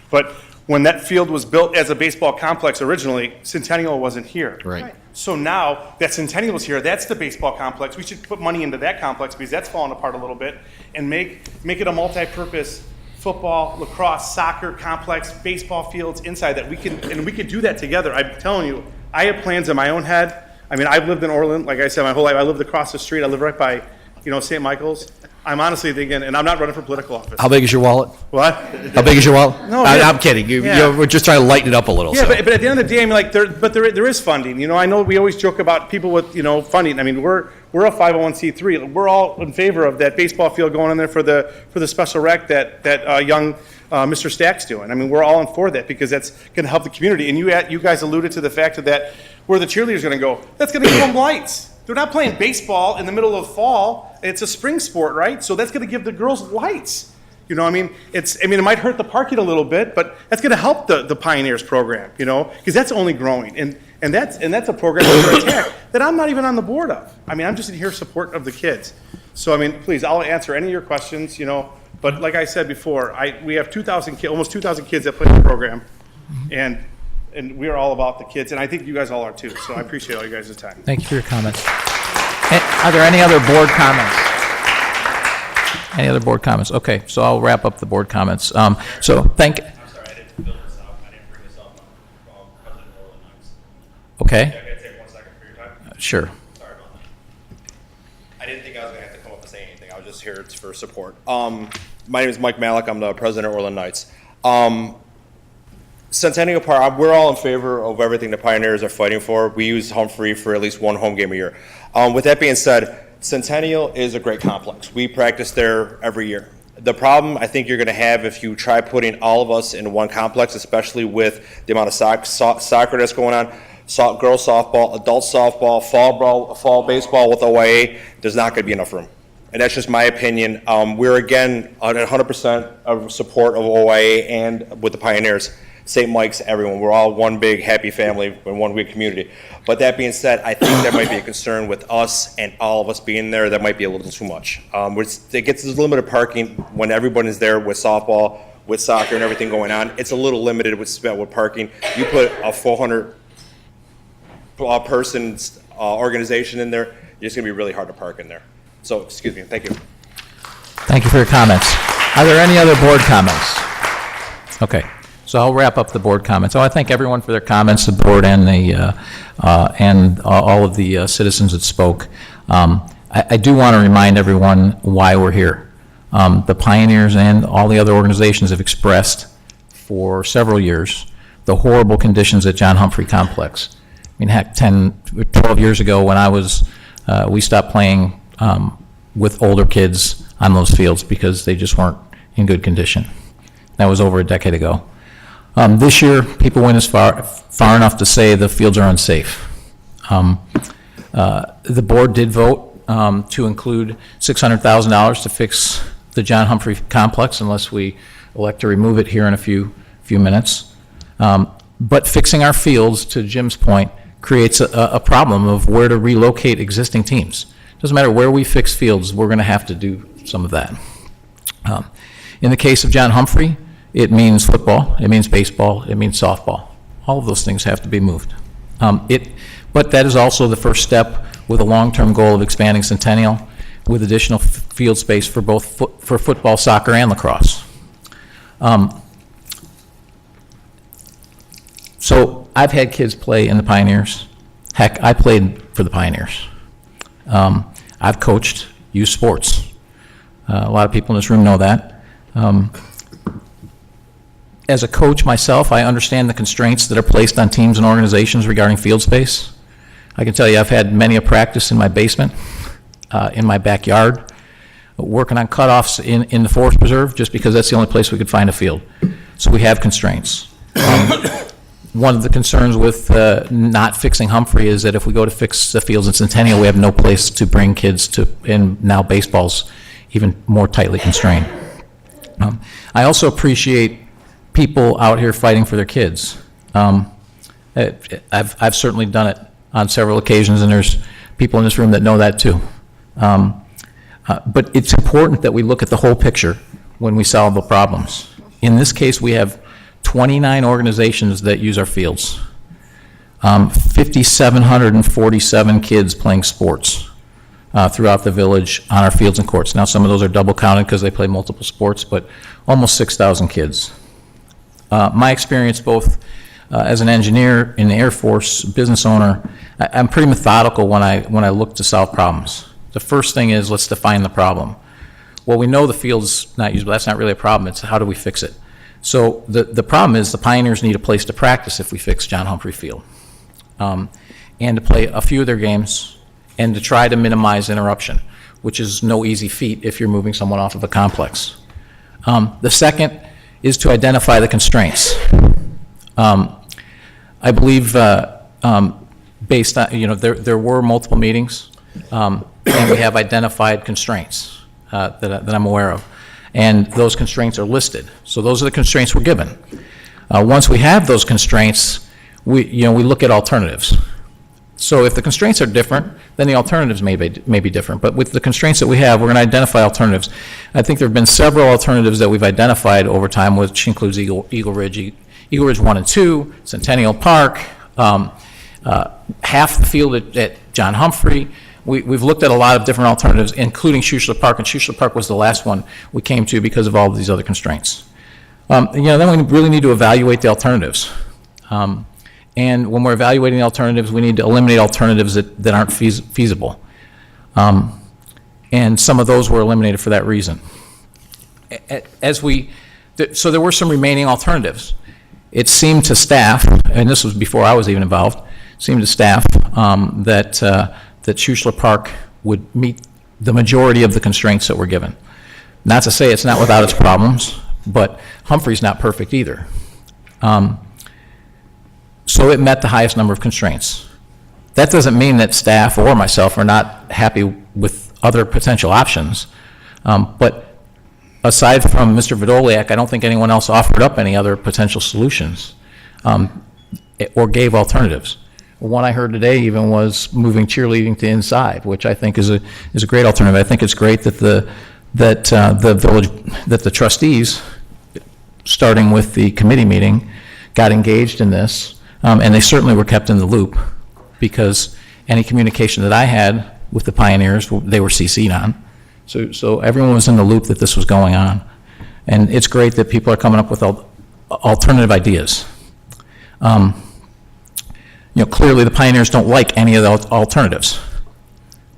But when that field was built as a baseball complex originally, Centennial wasn't here. Right. So now that Centennial is here, that's the baseball complex. We should put money into that complex because that's falling apart a little bit, and make it a multi-purpose football, lacrosse, soccer complex, baseball fields inside that we can do that together. I'm telling you, I have plans in my own head. I mean, I've lived in Orland, like I said, my whole life. I lived across the street. I live right by, you know, St. Michael's. I'm honestly thinking, and I'm not running for political office. How big is your wallet? What? How big is your wallet? No, I'm kidding. We're just trying to lighten it up a little. Yeah, so. but at the end of the day, I mean, like, there is funding. You know, I know we always joke about people with, you know, funding. I mean, we're a 501c3. We're all in favor of that baseball field going in there for the special rec that young Mr. Stack's doing. I mean, we're all in for that because that's going to help the community. And you guys alluded to the fact that where the cheerleaders going to go, that's going to give them lights. They're not playing baseball in the middle of fall. It's a spring sport, right? So that's going to give the girls lights. You know, I mean, it might hurt the parking a little bit, but that's going to help the Pioneers program, you know, because that's only growing. And that's a program under attack that I'm not even on the board of. I mean, I'm just in here support of the kids. So, I mean, please, I'll answer any of your questions, you know. But like I said before, we have 2,000 kids, almost 2,000 kids that play in the program. And we are all about the kids, and I think you guys all are too. So I appreciate all you guys' time. Thank you for your comments. Are there any other board comments? Any other board comments? Okay, so I'll wrap up the board comments. So I'm sorry, I didn't build this up. I didn't bring this up on President Orland Park. Okay. Can I take 1 second for your time? Sure. Sorry about that. I didn't think I was going to have to come up and say anything. I was just here for support. My name is Mike Malik. I'm the president of Orland Knights. Centennial Park, we're all in favor of everything the Pioneers are fighting for. We use Humphrey for at least one home game a year. With that being said, Centennial is a great complex. We practice there every year. The problem I think you're going to have if you try putting all of us in one complex, especially with the amount of soccer that's going on, girls softball, adult softball, fall baseball with OIA, there's not going to be enough room. And that's just my opinion. We're, again, 100% of support of OIA and with the Pioneers. St. Mike's, everyone. We're all one big happy family and one big community. But that being said, I think there might be a concern with us and all of us being there. That might be a little too much. It gets this limited parking when everyone is there with softball, with soccer and everything going on. It's a little limited with parking. You put a person's organization in there, it's going to be really hard to park in there. So, excuse me, thank you. Thank you for your comments. Are there any other board comments? Okay, so I'll wrap up the board comments. I thank everyone for their comments, the board and all of the citizens that spoke. I do want to remind everyone why we're here. The Pioneers and all the other organizations have expressed for several years the horrible conditions at John Humphrey Complex. I mean, heck, 10, 12 years ago when we stopped playing with older kids on those fields because they just weren't in good condition. That was over a decade ago. This year, people went as far enough to say the fields are unsafe. The board did vote to include $600,000 to fix the John Humphrey Complex, unless we elect to remove it here in a few minutes. But fixing our fields, to Jim's point, creates a problem of where to relocate existing teams. Doesn't matter where we fix fields, we're going to have to do some of that. In the case of John Humphrey, it means football, it means baseball, it means softball. All of those things have to be moved. But that is also the first step with a long-term goal of expanding Centennial with additional field space for both for football, soccer, and lacrosse. So I've had kids play in the Pioneers. Heck, I played for the Pioneers. I've coached youth sports. A lot of people in this room know that. As a coach myself, I understand the constraints that are placed on teams and organizations regarding field space. I can tell you I've had many a practice in my basement, in my backyard, working on cutoffs in the forest preserve just because that's the only place we could find a field. So we have constraints. One of the concerns with not fixing Humphrey is that if we go to fix the fields in Centennial, we have no place to bring kids to, and now baseball's even more tightly constrained. I also appreciate people out here fighting for their kids. I've certainly done it on several occasions, and there's people in this room that know that too. But it's important that we look at the whole picture when we solve the problems. In this case, we have 29 organizations that use our fields, 5,747 kids playing sports throughout the village on our fields and courts. Now, some of those are double counted because they play multiple sports, but almost 6,000 kids. My experience both as an engineer in the Air Force, business owner, I'm pretty methodical when I look to solve problems. The first thing is, let's define the problem. Well, we know the field's not usable. That's not really a problem. It's how do we fix it? So the problem is the Pioneers need a place to practice if we fix John Humphrey Field, and to play a few of their games and to try to minimize interruption, which is no easy feat if you're moving someone off of a complex. The second is to identify the constraints. I believe based on, there were multiple meetings, and we have identified constraints that I'm aware of. And those constraints are listed. So those are the constraints we're given. Once we have those constraints, we look at alternatives. So if the constraints are different, then the alternatives may be different. But with the constraints that we have, we're going to identify alternatives. I think there have been several alternatives that we've identified over time, which includes Eagle Ridge 1 and 2, Centennial Park, half the field at John Humphrey. We've looked at a lot of different alternatives, including Schuessler Park, and Schuessler Park was the last one we came to because of all of these other constraints. Then we really need to evaluate the alternatives. And when we're evaluating the alternatives, we need to eliminate alternatives that aren't feasible. And some of those were eliminated for that reason. So there were some remaining alternatives. It seemed to staff, and this was before I was even involved, seemed to staff that Schuessler Park would meet the majority of the constraints that were given. Not to say it's not without its problems, but Humphrey's not perfect either. So it met the highest number of constraints. That doesn't mean that staff or myself are not happy with other potential options, but aside from Mr. Vidoliak, I don't think anyone else offered up any other potential solutions or gave alternatives. One I heard today even was moving cheerleading to inside, which I think is a great alternative. I think it's great that the trustees, starting with the committee meeting, got engaged in this, and they certainly were kept in the loop. because any communication that I had with the pioneers, they were CC'd on. So everyone was in the loop that this was going on. And it's great that people are coming up with alternative ideas. Clearly the pioneers don't like any of the alternatives,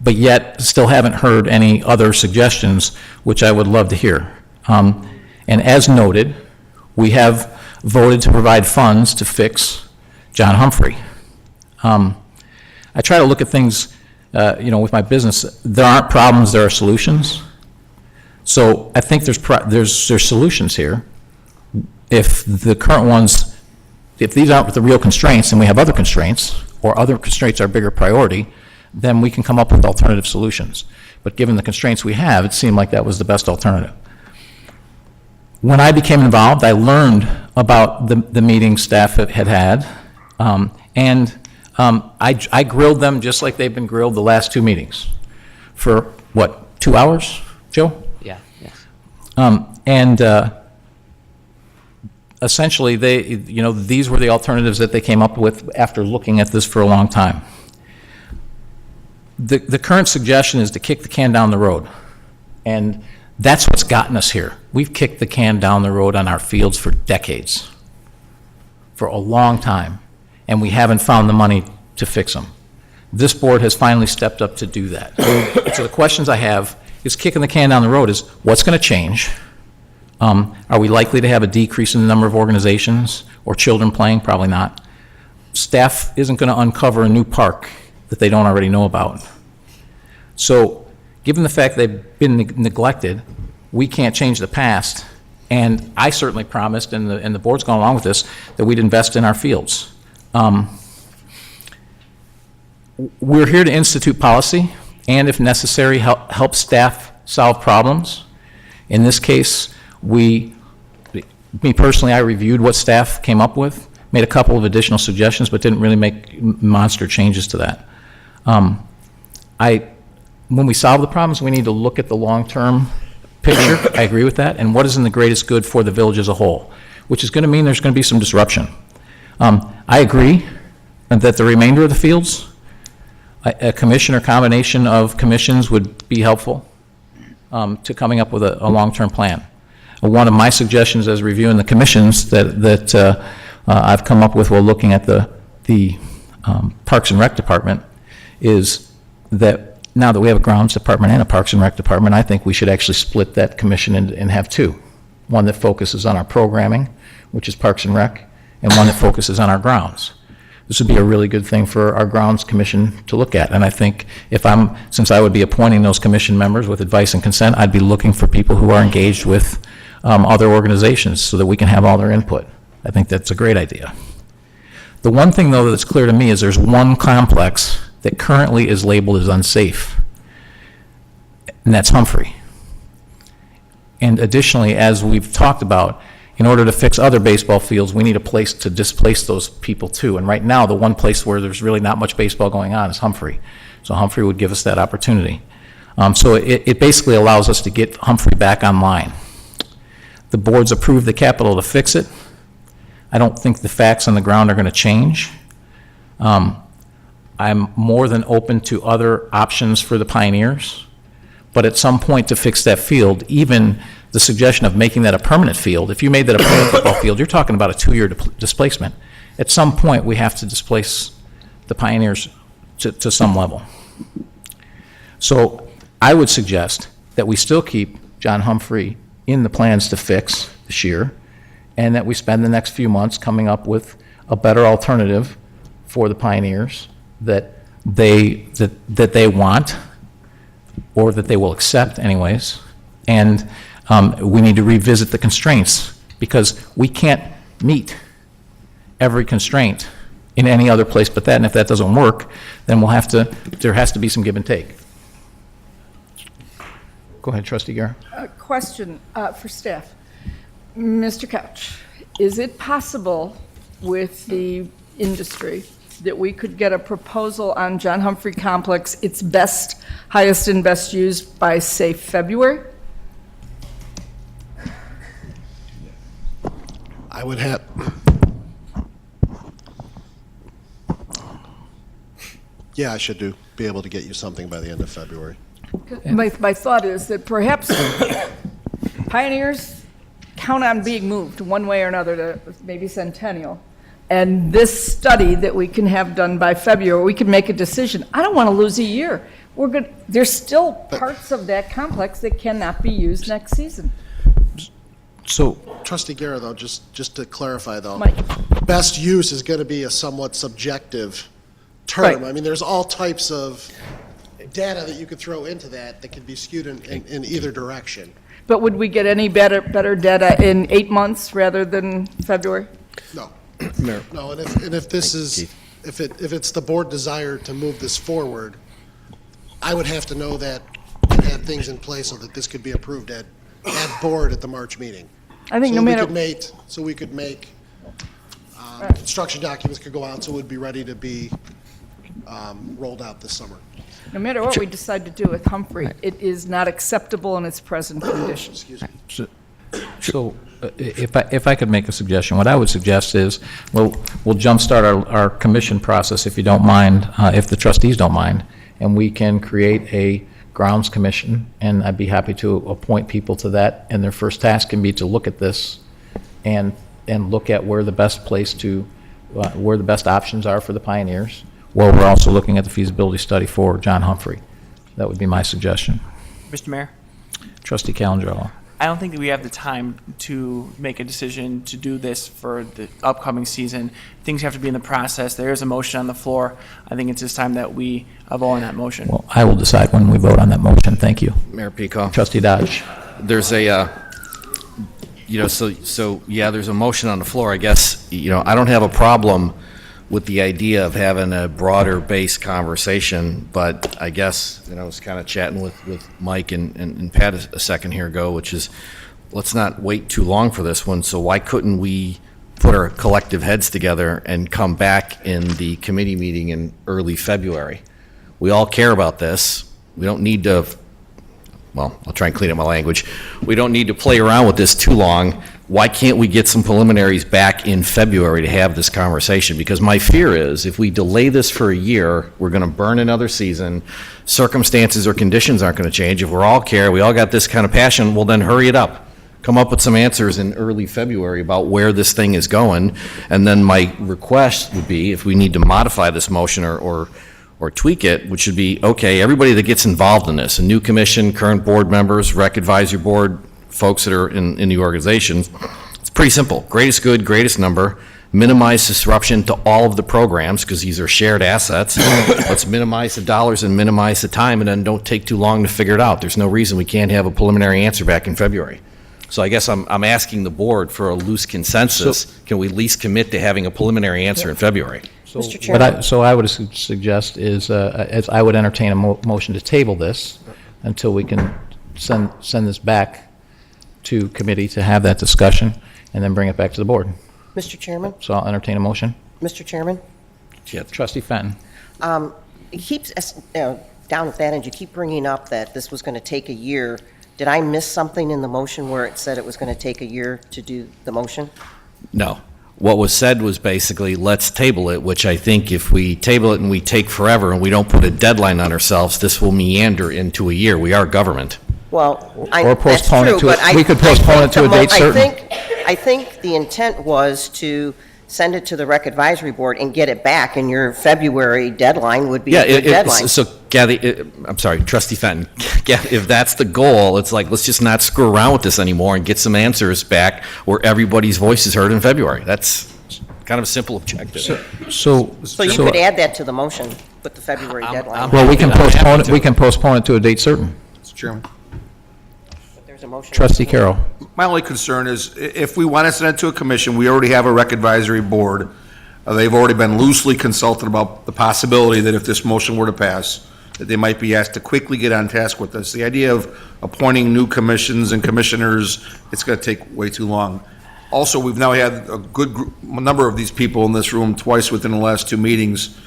but yet still haven't heard any other suggestions, which I would love to hear. And as noted, we have voted to provide funds to fix John Humphrey. I try to look at things, with my business. There aren't problems, there are solutions. So I think there's solutions here. If the current ones, if these aren't the real constraints and we have other constraints, or other constraints are a bigger priority, then we can come up with alternative solutions. But given the constraints we have, it seemed like that was the best alternative. When I became involved, I learned about the meeting staff had, and I grilled them just like they've been grilled the last two meetings for, 2 hours, Joe? Yeah, yes. Essentially, these were the alternatives that they came up with after looking at this for a long time. The current suggestion is to kick the can down the road, and that's what's gotten us here. We've kicked the can down the road on our fields for decades, for a long time, and we haven't found the money to fix them. This board has finally stepped up to do that. So the questions I have is, kicking the can down the road is, what's going to change? Are we likely to have a decrease in the number of organizations or children playing? Probably not. Staff isn't going to uncover a new park that they don't already know about. So given the fact they've been neglected, we can't change the past. And I certainly promised, and the board's gone along with this, that we'd invest in our fields. We're here to institute policy and, if necessary, help staff solve problems. In this case, me personally, I reviewed what staff came up with, made a couple of additional suggestions, but didn't really make monster changes to that. When we solve the problems, we need to look at the long-term picture. I agree with that. And what is in the greatest good for the village as a whole, which is going to mean there's going to be some disruption. I agree that the remainder of the fields, a commission or combination of commissions would be helpful to coming up with a long-term plan. One of my suggestions as reviewing the commissions that I've come up with while looking at the Parks and Rec Department is that now that we have a grounds department and a Parks and Rec Department, I think we should actually split that commission and have two. One that focuses on our programming, which is Parks and Rec, and one that focuses on our grounds. This would be a really good thing for our grounds commission to look at. And I think since I would be appointing those commission members with advice and consent, I'd be looking for people who are engaged with other organizations so that we can have all their input. I think that's a great idea. The one thing, though, that's clear to me is there's one complex that currently is labeled as unsafe, and that's Humphrey. And additionally, as we've talked about, in order to fix other baseball fields, we need a place to displace those people too. And right now, the one place where there's really not much baseball going on is Humphrey. So Humphrey would give us that opportunity. So it basically allows us to get Humphrey back online. The board's approved the capital to fix it. I don't think the facts on the ground are going to change. I'm more than open to other options for the pioneers. But at some point to fix that field, even the suggestion of making that a permanent field, if you made that a permanent football field, you're talking about a 2-year displacement. At some point, we have to displace the pioneers to some level. So I would suggest that we still keep John Humphrey in the plans to fix this year, and that we spend the next few months coming up with a better alternative for the pioneers that they want, or that they will accept anyways. And we need to revisit the constraints, because we can't meet every constraint in any other place but that. And if that doesn't work, then there has to be some give and take. Go ahead, Trustee Guerra. A question for staff. Mr. Couch, is it possible with the industry that we could get a proposal on John Humphrey Complex, its highest and best used by, say, February? Yeah, I should be able to get you something by the end of February. My thought is that perhaps Pioneers count on being moved one way or another to maybe Centennial. And this study that we can have done by February, we can make a decision. I don't want to lose a year. There's still parts of that complex that cannot be used next season. So, Trustee Guerra, though, just to clarify, though, Mike. best use is going to be a somewhat subjective term. Right. I mean, there's all types of data that you could throw into that could be skewed in either direction. But would we get any better data in 8 months rather than February? No. No, and if this is, if it's the board desire to move this forward, I would have to know that and have things in place so that this could be approved at board at the March meeting. I think so no matter. We could make construction documents could go out so it would be ready to be rolled out this summer. No matter what we decide to do with Humphrey, it is not acceptable in its present condition. Excuse me. So if I could make a suggestion, what I would suggest is we'll jumpstart our commission process, if you don't mind, if the trustees don't mind, and we can create a grounds commission, and I'd be happy to appoint people to that, and their first task can be to look at this and look at where the best place to, where the best options are for the Pioneers, while we're also looking at the feasibility study for John Humphrey. That would be my suggestion. Mr. Mayor? Trustee Calendro. I don't think that we have the time to make a decision to do this for the upcoming season. Things have to be in the process. There is a motion on the floor. I think it's just time that we vote on that motion. Well, I will decide when we vote on that motion. Thank you. Mayor Pico. Trustee Dodge. There's a, there's a motion on the floor. I guess, I don't have a problem with the idea of having a broader based conversation, but I guess, I was kind of chatting with Mike and Pat a second here ago, which is, let's not wait too long for this one. So why couldn't we put our collective heads together and come back in the committee meeting in early February? We all care about this. We don't need to, well, I'll try and clean up my language. We don't need to play around with this too long. Why can't we get some preliminaries back in February to have this conversation? Because my fear is if we delay this for a year, we're going to burn another season. Circumstances or conditions aren't going to change. If we all care, we all got this kind of passion, well, then hurry it up. Come up with some answers in early February about where this thing is going. And then my request would be, if we need to modify this motion or tweak it, which should be, okay, everybody that gets involved in this, a new commission, current board members, rec advisory board, folks that are in the organizations, it's pretty simple. Greatest good, greatest number, minimize disruption to all of the programs because these are shared assets. Let's minimize the dollars and minimize the time, and then don't take too long to figure it out. There's no reason we can't have a preliminary answer back in February. So I guess I'm asking the board for a loose consensus. Can we at least commit to having a preliminary answer in February? Mr. Chairman. So I would suggest is, as I would entertain a motion to table this until we can send this back to committee to have that discussion and then bring it back to the board. Mr. Chairman? So I'll entertain a motion. Mr. Chairman? Yeah. Trustee Fenton. It keeps, down at that end, you keep bringing up that this was going to take a year. Did I miss something in the motion where it said it was going to take a year to do the motion? No. What was said was basically, let's table it, which I think if we table it and we take forever and we don't put a deadline on ourselves, this will meander into a year. We are government. Well, Or postpone that's it true, to, but we could postpone it to a date certain. I think the intent was to send it to the Rec Advisory Board and get it back, and your February deadline would be a good deadline. So, Kathy, I'm sorry, Trustee Fenton, if that's the goal, it's like, let's just not screw around with this anymore and get some answers back where everybody's voice is heard in February. That's kind of a simple objective. So you could add that to the motion, with the February deadline. Well, we can postpone it, we can postpone it to a date certain. Mr. Chairman. There's a motion. Trustee Carroll. My only concern is if we want to send it to a commission, we already have a rec advisory board. They've already been loosely consulted about the possibility that if this motion were to pass, that they might be asked to quickly get on task with this. The idea of appointing new commissions and commissioners, it's going to take way too long. Also, we've now had a good number of these people in this room twice within the last two meetings,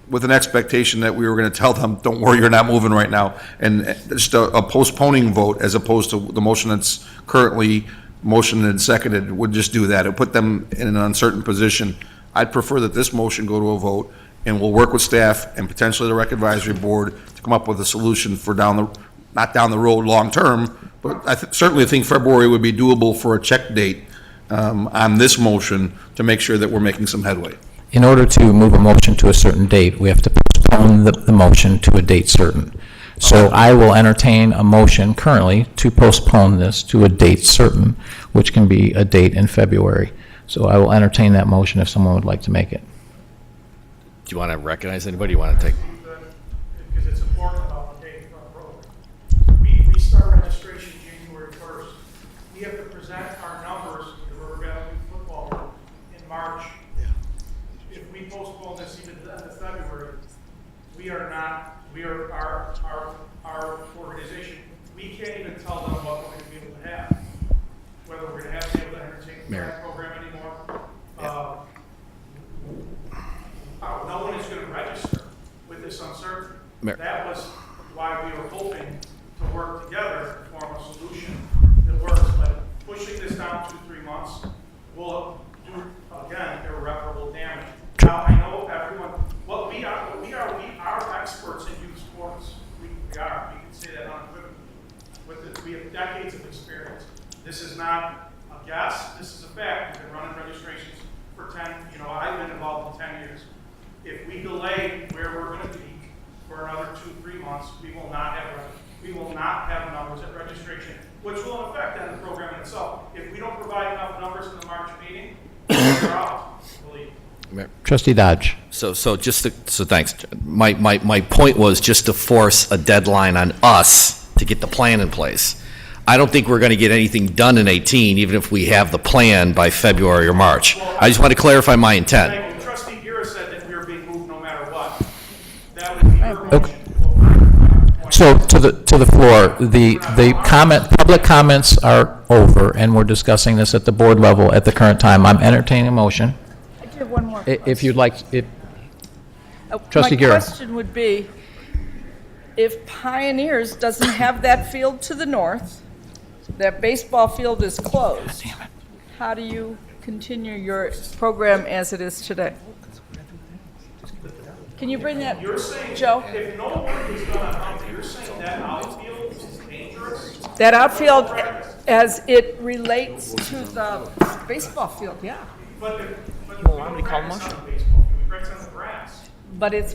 with an expectation that we were going to tell them, don't worry, you're not moving right now. And just a postponing vote as opposed to the motion that's currently motioned and seconded would just do that. It put them in an uncertain position. I'd prefer that this motion go to a vote and we'll work with staff and potentially the rec advisory board to come up with a solution for not down the road long-term, but I certainly think February would be doable for a check date on this motion to make sure that we're making some headway. In order to move a motion to a certain date, we have to postpone the motion to a date certain. So I will entertain a motion currently to postpone this to a date certain, which can be a date in February. So I will entertain that motion if someone would like to make it. Do you want to recognize anybody? You want to take? Because it's important about the date for our program. We start registration January 1st. We have to present our numbers to the River Valley Football in March. If we postpone this even to the end of February, our organization, we can't even tell them what we're going to be able to have. Whether we're going to be able to entertain that program anymore. No one is going to register with this uncertainty. That was why we were hoping to work together to form a solution that works. But pushing this down 2-3 months will do, again, irreparable damage. Now, I know everyone, we are experts in youth sports. We can say that unequivocally. We have decades of experience. This is not a guess, this is a fact. We've been running registrations for 10, I've been involved in 10 years. If we delay where we're going to be for another 2-3 months, we will not have numbers at registration, which will affect then the program in itself. If we don't provide enough numbers in the March meeting, we're out, believe me. Trustee Dodge. So thanks. My point was just to force a deadline on us to get the plan in place. I don't think we're going to get anything done in 18, even if we have the plan by February or March. I just want to clarify my intent. Thank you. Trustee Gira said that we were being moved no matter what. That would be your motion. So to the floor, the public comments are over, and we're discussing this at the board level at the current time. I'm entertaining a motion. I do have one more If you'd like, Trustee Gira. My question would be, if Pioneers doesn't have that field to the north, that baseball field is closed, how do you continue your program as it is today? Can you bring that, Joe? If no work is done on Humphrey, you're saying that outfield is dangerous? That outfield, as it relates to the baseball field, yeah. But You allow me to call a motion? We practice on the grass. But it's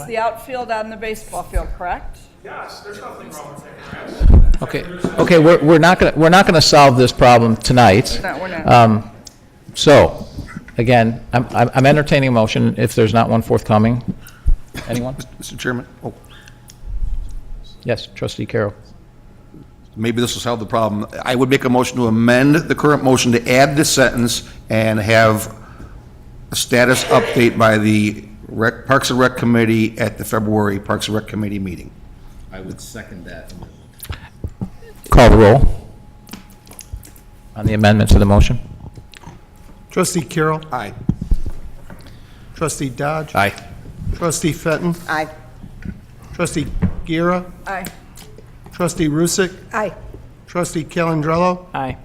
the outfield on the baseball field, correct? Yes, there's nothing wrong with that grass. Okay, we're not gonna solve this problem tonight. No, we're not. So, again, I'm entertaining a motion if there's not one forthcoming. Anyone? Mr. Chairman? Oh, Yes, Trustee Carroll. maybe this will solve the problem. I would make a motion to amend the current motion to add this sentence and have a status update by the Parks and Rec Committee at the February Parks and Rec Committee meeting. I would second that. Call the roll on the amendment to the motion. Trustee Carroll. Aye. Trustee Dodge. Aye. Trustee Fenton. Aye. Trustee Gira. Aye. Trustee Rusick. Aye. Trustee Calendrello. Aye.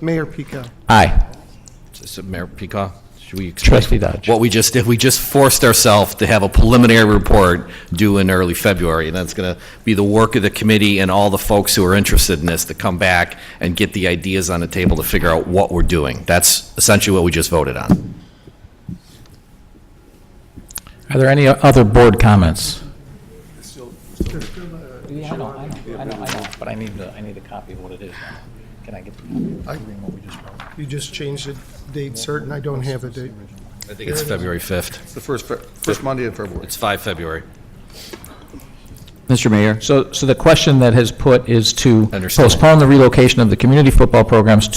Mayor Pico. Aye. So Mayor Peacock, should we explain Trustee Dodge. what we just did? We just forced ourselves to have a preliminary report due in early February, and that's going to be the work of the committee and all the folks who are interested in this to come back and get the ideas on the table to figure out what we're doing. That's essentially what we just voted on. Are there any other board comments? I know, but I need a copy of what it is now. Can I get what we just wrote? You just changed the date certain. I don't have a date. I think it's February 5th. It's the first Monday in February. It's 5 February. Mr. Mayor? So the question that has put is to Understand. postpone the relocation of the community football programs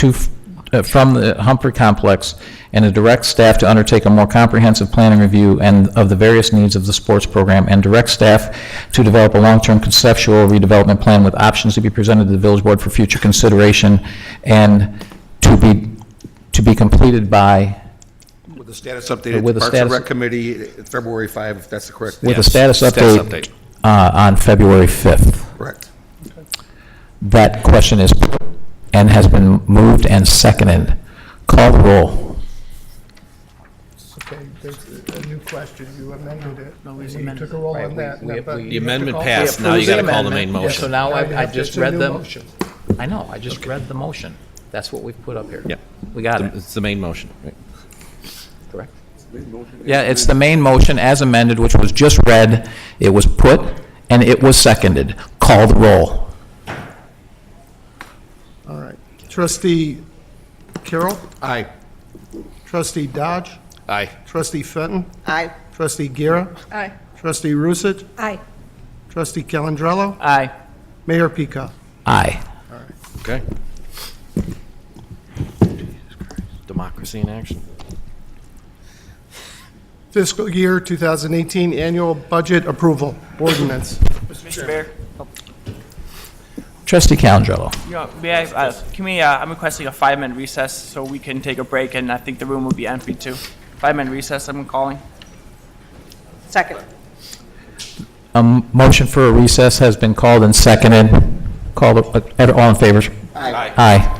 from the Humphrey Complex and to direct staff to undertake a more comprehensive planning review and of the various needs of the sports program and direct staff to develop a long-term conceptual redevelopment plan with options to be presented to the village board for future consideration and to be completed by With the status update at With the a Parks and status- Rec Committee, February 5, if that's the correct. with a Yes, status status update on February 5th. Correct. That question is put and has been moved and seconded. Call the roll. Okay. there's a new question, you amended it. No, we and just you amended took a roll Right, on that. we- but we- you The have to amendment call- passed, now you Approved the gotta call the main amendment. Yeah, motion. So now Now you I have to- just it's a read new the, motion. I know, I just read the motion. That's what we've put up here. Yep. We got it. It's the main motion, right? Correct? Yeah, it's the main motion as amended, which was just read. It was put, and it was seconded. Call the roll. All right. Trustee Carroll? Aye. Trustee Dodge? Aye. Trustee Fenton? Aye. Trustee Guerra? Aye. Trustee Rusick? Aye. Trustee Calandrello? Aye. Mayor Pika? Aye. Okay. Democracy in action. Fiscal year 2018 annual budget approval, ordinance. Mr. Mayor, Trustee Calandrello. I'm requesting a 5-minute recess so we can take a break, and I think the room will be empty too. 5-minute recess, I'm calling. Second. A motion for a recess has been called and seconded. All in favor? Aye. Aye.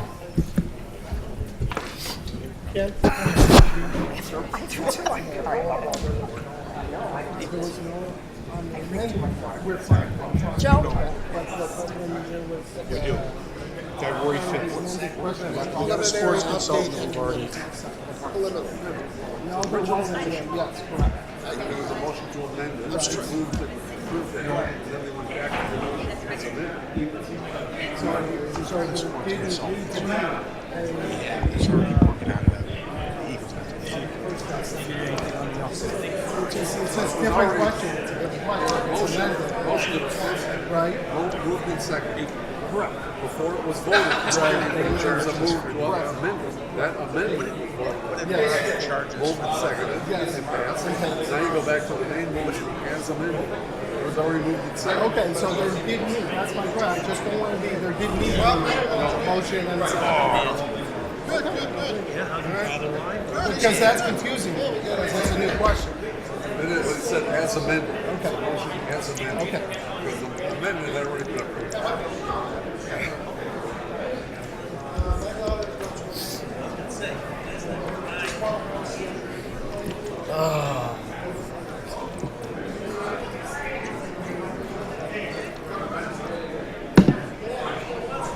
Joe? That Roy Fitz. The sports consultant have already. No, but wasn't it? Yes, correct. There was a motion to amend it. That's true. Approved it. And then they went back to the it's amended. So there didn't need to be He's already working on that. The Eagles. It's a different question. It's a different question. It's amended. Motion. Right? Moved and seconded. Correct. Before it was voted, in terms of move to amendment. That amendment was voted. Yes. Moved and seconded. Yes. It passed. Now you go back to the main motion as amended. It was already moved and seconded. Okay, so there did need, that's my point, I just don't want to be, there did need to be a motion and a second. Good. Because that's confusing me, because that's a new question. It said as amended. Okay. Motion as amended. Okay. Because the amendment had already been approved.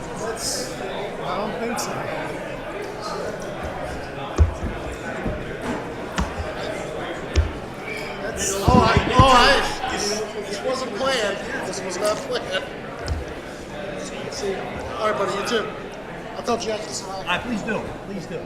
I don't think so. This wasn't planned. This was not planned. See, all right, buddy, you too. I'll tell Jeff to smile. Please do, please do.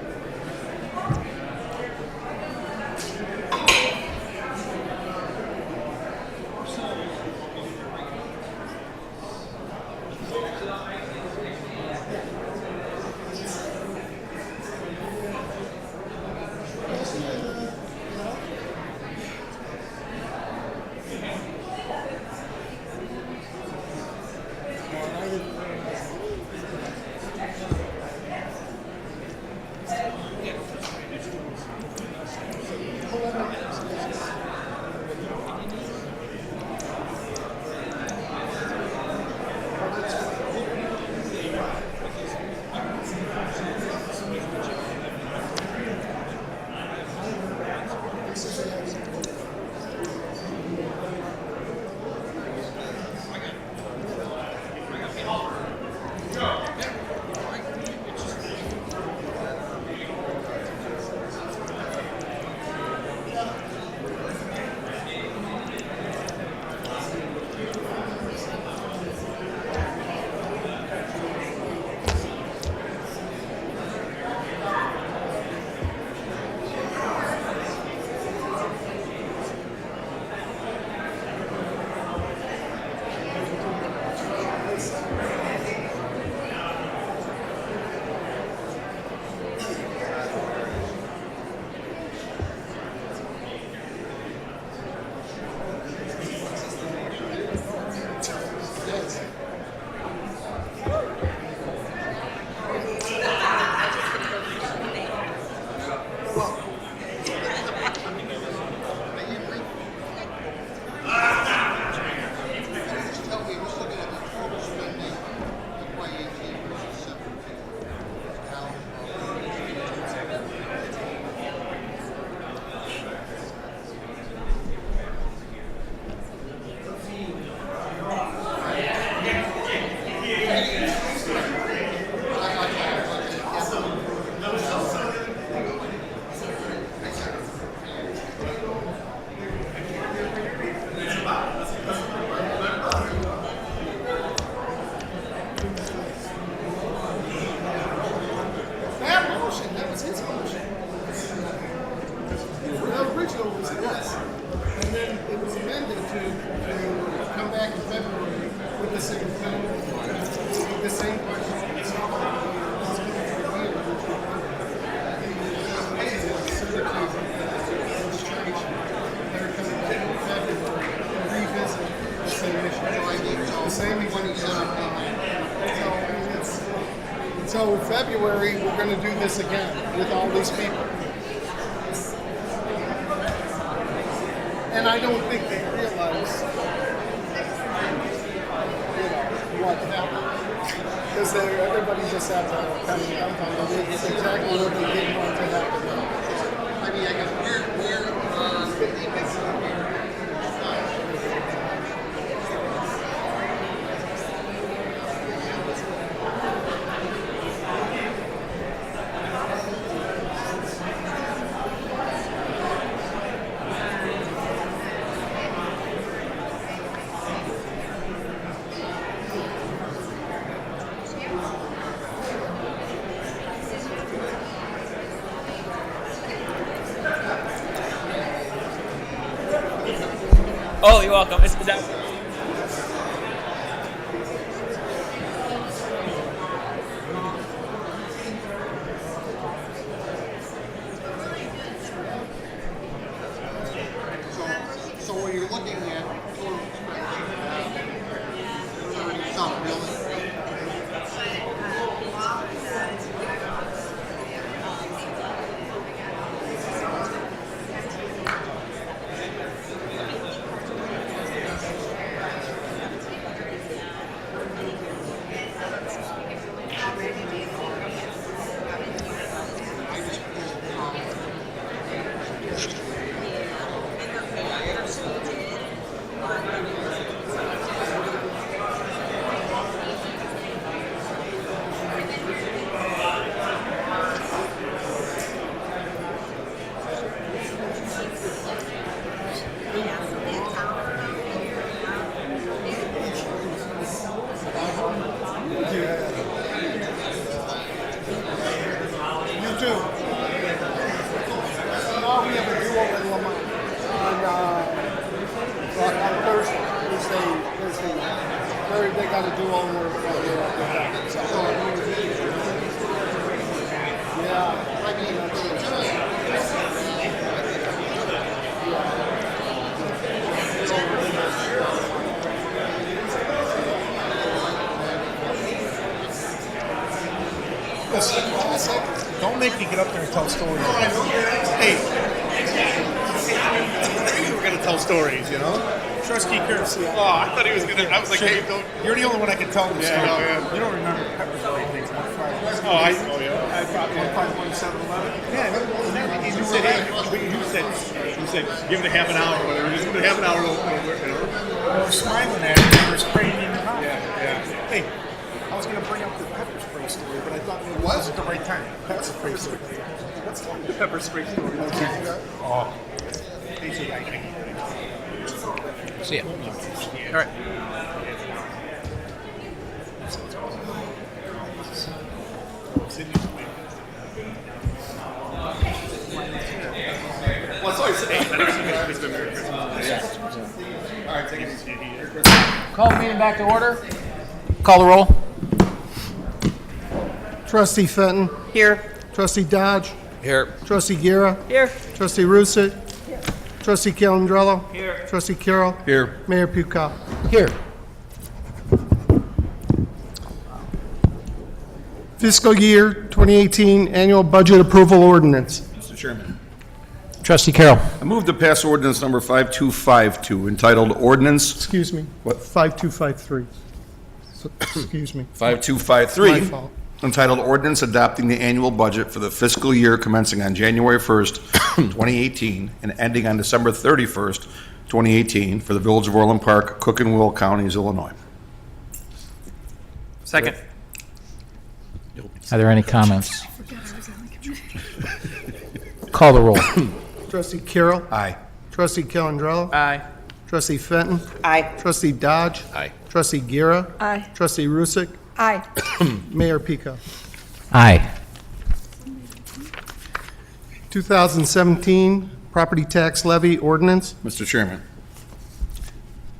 until it was this. And then it was amended to come back in February with the same thing, with the same question. So in February, we're going to do this again with all these people. And I don't think they realize, what happened. Because everybody just had to kind of jump on it. It's exactly what they didn't want to happen. I mean, I guess Oh, you're welcome. Is that... So what you're looking at, total expenditure, it's not really. They got to do all the work. Don't make me get up there and tell stories. Hey, we're going to tell stories, you know? Trustee Curtis. Oh, I thought he was going to. I was like, hey, don't. You're the only one I can tell this story. You don't remember Pepper's things. Oh, yeah. I brought 151-711. Yeah, you said, give it a half an hour or whatever. Just give it a half an hour. I was smiling at it. They were spraying in the mouth. Yeah. Hey, I was going to bring up the pepper spray story, but I thought it wasn't the right time. Pepper spray story. Let's talk the pepper spray story. Oh. See ya. All right. Well, it's always all right, take it easy. Call the meeting back to order. Call the roll. Trustee Fenton. Here. Trustee Dodge. Here. Trustee Guerra. Here. Trustee Rusick. Trustee Calandrello. Here. Trustee Carroll. Here. Mayor Pucall. Here. Fiscal year 2018 annual budget approval ordinance. Mr. Chairman. Trustee Carroll. I move to pass ordinance number 5252 entitled Ordinance. Excuse me. What? 5253. Excuse me. 5253. My fault. Entitled Ordinance Adopting the Annual Budget for the Fiscal Year Commencing on January 1st, 2018, and ending on December 31st, 2018, for the Village of Orland Park, Cook and Will Counties, Illinois. Second. Are there any comments? Call the roll. Trustee Carroll. Aye. Trustee Calandrello. Aye. Trustee Fenton. Aye. Trustee Dodge. Aye. Trustee Guerra. Aye. Trustee Rusick. Aye. Mayor Pico. Aye. 2017 property tax levy ordinance. Mr. Chairman,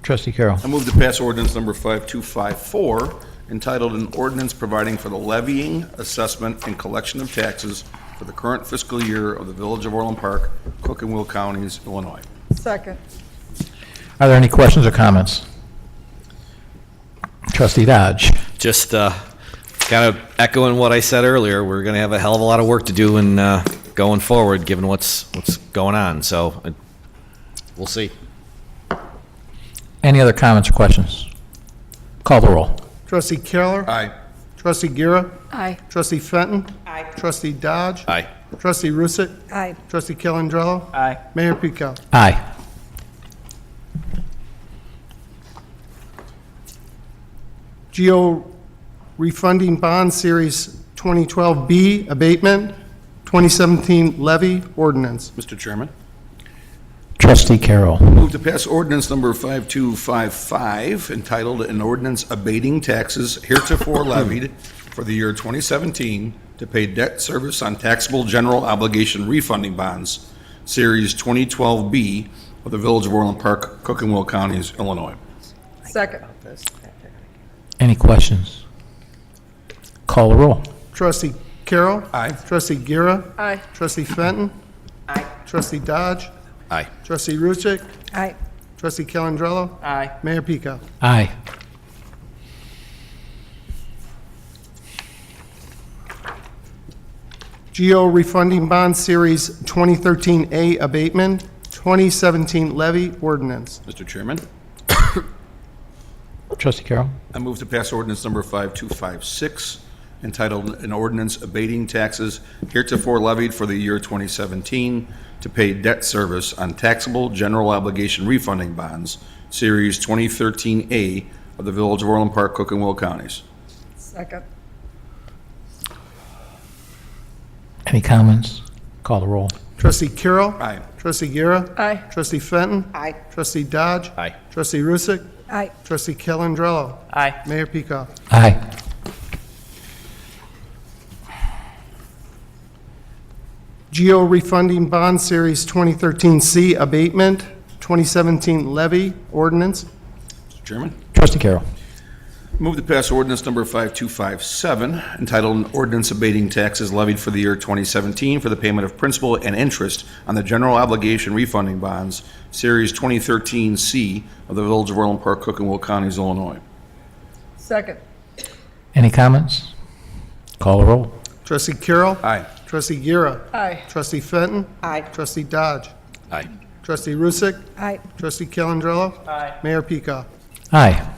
Trustee Carroll. I move to pass ordinance number 5254, entitled an ordinance providing for the levying, assessment, and collection of taxes for the current fiscal year of the Village of Orland Park, Cook and Will Counties, Illinois. Second. Are there any questions or comments? Trustee Dodge. Just kind of echoing what I said earlier, we're going to have a hell of a lot of work to do in going forward, given what's going on. So we'll see. Any other comments or questions? Call the roll. Trustee Keller. Aye. Trustee Gira. Aye. Trustee Fenton. Aye. Trustee Dodge. Aye. Trustee Rusick. Aye. Trustee Calandrello. Aye. Mayor Pico. Aye. Geo refunding bond series 2012B abatement, 2017 levy ordinance. Mr. Chairman, Trustee Carroll. move to pass ordinance number 5255, entitled an ordinance abating taxes heretofore levied for the year 2017 to pay debt service on taxable general obligation refunding bonds, Series 2012B of the Village of Orland Park, Cook and Will Counties, Illinois. Second. Any questions? Call the roll. Trustee Carroll. Aye. Trustee Gira. Aye. Trustee Fenton. Aye. Trustee Dodge. Aye. Trustee Rusick. Aye. Trustee Calandrello. Aye. Mayor Pico. Aye. Geo refunding bond series 2013A abatement, 2017 levy ordinance. Mr. Chairman, Trustee Carroll. I move to pass ordinance number 5256, entitled an ordinance abating taxes heretofore levied for the year 2017 to pay debt service on taxable general obligation refunding bonds, Series 2013A of the Village of Orland Park, Cook and Will Counties. Second. Any comments? Call the roll. Trustee Carroll. Aye. Trustee Gira. Aye. Trustee Fenton. Aye. Trustee Dodge. Aye. Trustee Rusick. Aye. Trustee Calandrello. Aye. Mayor Pico. Aye. Geo refunding bond series 2013C abatement, 2017 levy ordinance. Mr. Chairman, Trustee Carroll. move to pass ordinance number 5257, entitled an ordinance abating taxes levied for the year 2017 for the payment of principal and interest on the general obligation refunding bonds, Series 2013C of the Village of Orland Park, Cook and Will Counties, Illinois. Second. Any comments? Call the roll. Trustee Carroll. Aye. Trustee Gira. Aye. Trustee Fenton. Aye. Trustee Dodge. Aye. Trustee Rusick. Aye. Trustee Calandrello. Aye. Mayor Pico. Aye.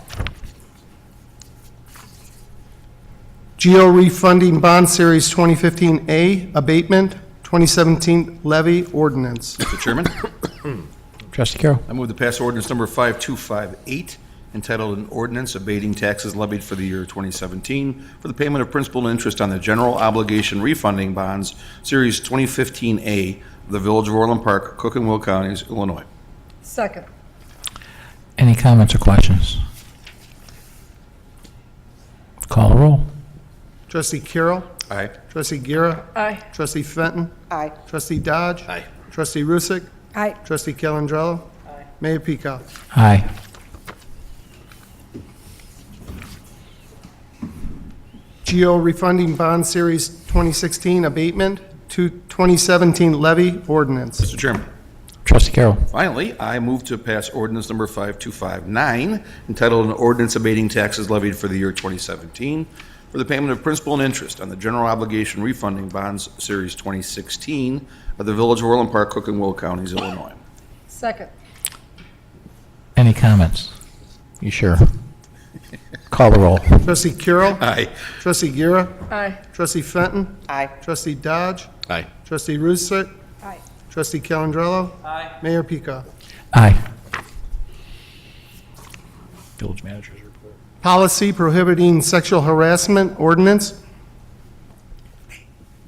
Geo refunding bond series 2015A abatement, 2017 levy ordinance. Mr. Chairman, Trustee Carroll. I move to pass ordinance number 5258, entitled an ordinance abating taxes levied for the year 2017 for the payment of principal and interest on the general obligation refunding bonds, Series 2015A of the Village of Orland Park, Cook and Will Counties, Illinois. Second. Any comments or questions? Call the roll. Trustee Carroll. Aye. Trustee Gira. Aye. Trustee Fenton. Aye. Trustee Dodge. Aye. Trustee Rusick. Aye. Trustee Calandrello. Mayor Pico. Aye. Geo refunding bond series 2016 abatement to 2017 levy ordinance. Mr. Chairman, Trustee Carroll. finally, I move to pass ordinance number 5259, entitled an ordinance abating taxes levied for the year 2017 for the payment of principal and interest on the general obligation refunding bonds, Series 2016 of the Village of Orland Park, Cook and Will Counties, Illinois. Second. Any comments? You sure? Call the roll. Trustee Carroll. Aye. Trustee Gira. Aye. Trustee Fenton. Aye. Trustee Dodge. Aye. Trustee Rusick. Aye. Trustee Calandrello. Aye. Mayor Pico. Aye. Village manager's report. Policy prohibiting sexual harassment ordinance.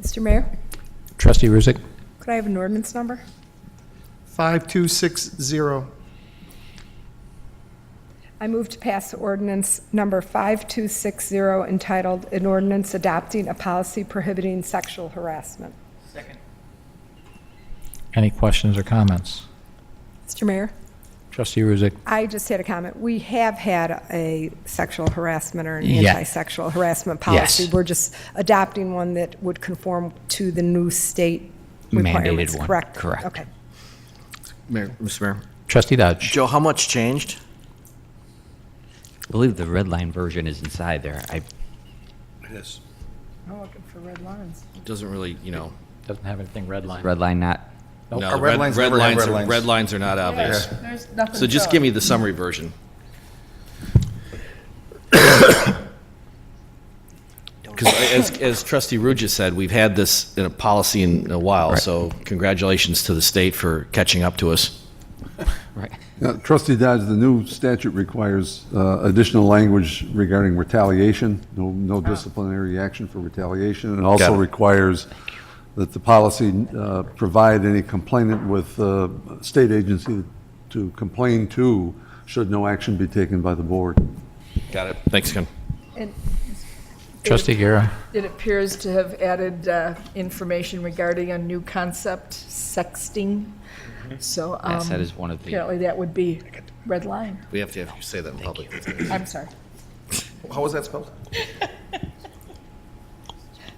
Mr. Mayor, Trustee Rusick. could I have an ordinance number? 5260. I move to pass ordinance number 5260 entitled, "An Ordinance Adopting a Policy Prohibiting Sexual Harassment." Second. Any questions or comments? Mr. Mayor? Trustee Ruzick. I just had a comment. We have had a sexual harassment or an Yeah. anti-sexual harassment policy. Yes. We're just adopting one that would conform to the new state requirements. Mandated one. Correct? Correct. Okay. Mr. Mayor. Trustee Dodge. Joe, how much changed? I believe the red line version is inside there. It is. I'm looking for red lines. It doesn't really, Doesn't have anything red line. Red line not. No, Our red lines never have red lines. red lines are not obvious. There's nothing. So just give me the summary version. Because as Trustee Rude just said, we've had this in a policy in a while, so congratulations to the state for catching up to us. Right. Trustee Dodge, the new statute requires additional language regarding retaliation, no disciplinary action for retaliation. It also requires that the policy provide any complainant with state agency to complain to should no action be taken by the board. Got it. Thanks, Ken. And Trustee Guerra. it appears to have added information regarding a new concept, sexting. So Yes, that is one of the. apparently that would be red line. We have to have you say that in public. I'm sorry. How was that spelled?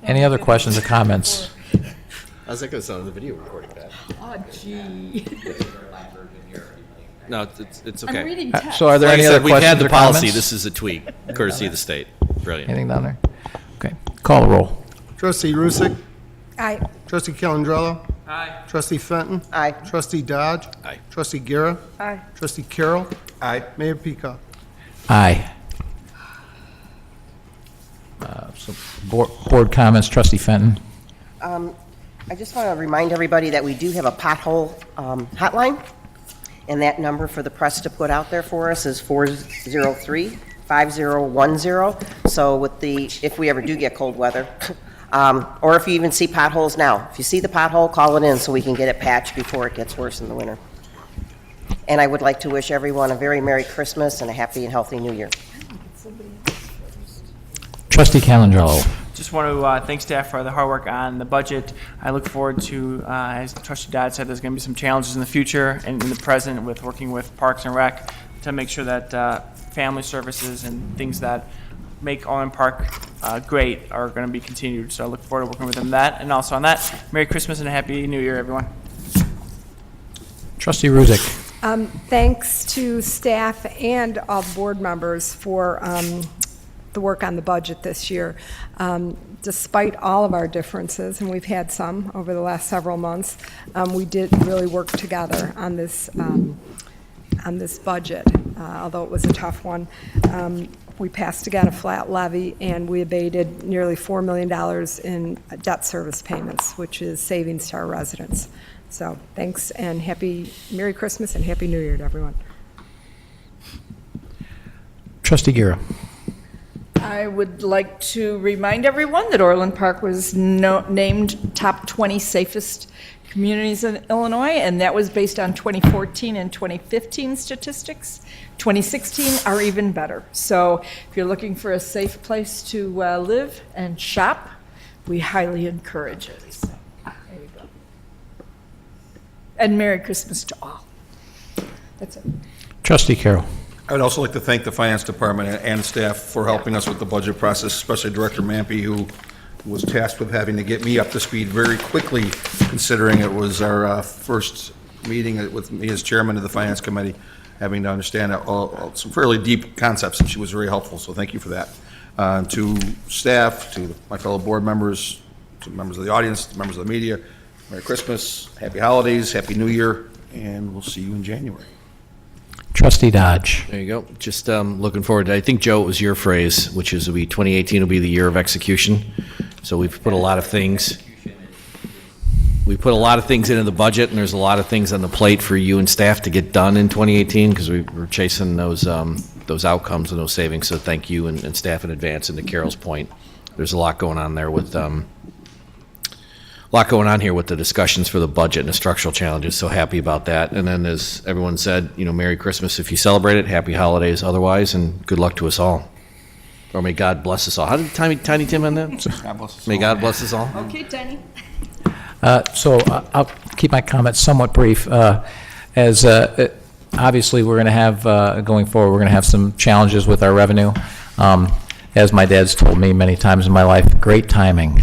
Any other questions or comments? How's that going to sound in the video recording, Pat? Oh, gee. No, it's okay. I'm reading text. So are there Like any I other said, we've had questions the or policy. comments? This is a tweak, courtesy of the state. Brilliant. Anything down there? Okay. Call the roll. Trustee Rusick. Aye. Trustee Calandrello. Aye. Trustee Fenton. Aye. Trustee Dodge. Aye. Trustee Guerra. Aye. Trustee Carroll. Aye. Mayor Peacock. Aye. So board comments, Trustee Fenton. I just want to remind everybody that we do have a pothole hotline, and that number for the press to put out there for us is 403-5010. So if we ever do get cold weather, or if you even see potholes now, if you see the pothole, call it in so we can get it patched before it gets worse in the winter. And I would like to wish everyone a very Merry Christmas and a happy and healthy New Year. Trustee Calandrello. Just want to thank staff for the hard work on the budget. I look forward to, as Trustee Dodd said, there's going to be some challenges in the future and in the present with working with Parks and Rec to make sure that family services and things that make Orland Park great are going to be continued. So I look forward to working with them on that. And also on that, Merry Christmas and a Happy New Year, everyone. Trustee Ruzick. Thanks to staff and all the board members for the work on the budget this year. Despite all of our differences, and we've had some over the last several months, we did really work together on this budget, although it was a tough one. We passed again a flat levy, and we abated nearly $4 million in debt service payments, which is savings to our residents. So thanks, and Merry Christmas and Happy New Year to everyone. Trustee Guerra. I would like to remind everyone that Orland Park was named top 20 safest communities in Illinois, and that was based on 2014 and 2015 statistics. 2016 are even better. So if you're looking for a safe place to live and shop, we highly encourage it. So, there you go. And Merry Christmas to all. That's it. Trustee Carroll. I would also like to thank the Finance Department and staff for helping us with the budget process, especially Director Mampy, who was tasked with having to get me up to speed very quickly, considering it was our first meeting with me as chairman of the Finance Committee, having to understand some fairly deep concepts, and she was very helpful, so thank you for that. To staff, to my fellow board members, to members of the audience, to members of the media, Merry Christmas, Happy Holidays, Happy New Year, and we'll see you in January. Trustee Dodge. There you go. Just looking forward to, I think, Joe, it was your phrase, which is 2018 will be the year of execution. So we've put a lot of things. We put a lot of things into the budget, and there's a lot of things on the plate for you and staff to get done in 2018 because we're chasing those outcomes and those savings. So thank you and staff in advance. And to Carol's point, there's a lot going on there with a lot going on here with the discussions for the budget and the structural challenges, so happy about that. And then as everyone said, Merry Christmas if you celebrate it, Happy Holidays otherwise, and good luck to us all. Or may God bless us all. How did Tiny Tim end that? God bless us May all. God bless us all. Okay, Tiny. I'll keep my comments somewhat brief. As obviously, we're going to have, going forward, we're going to have some challenges with our revenue. As my dad's told me many times in my life, great timing.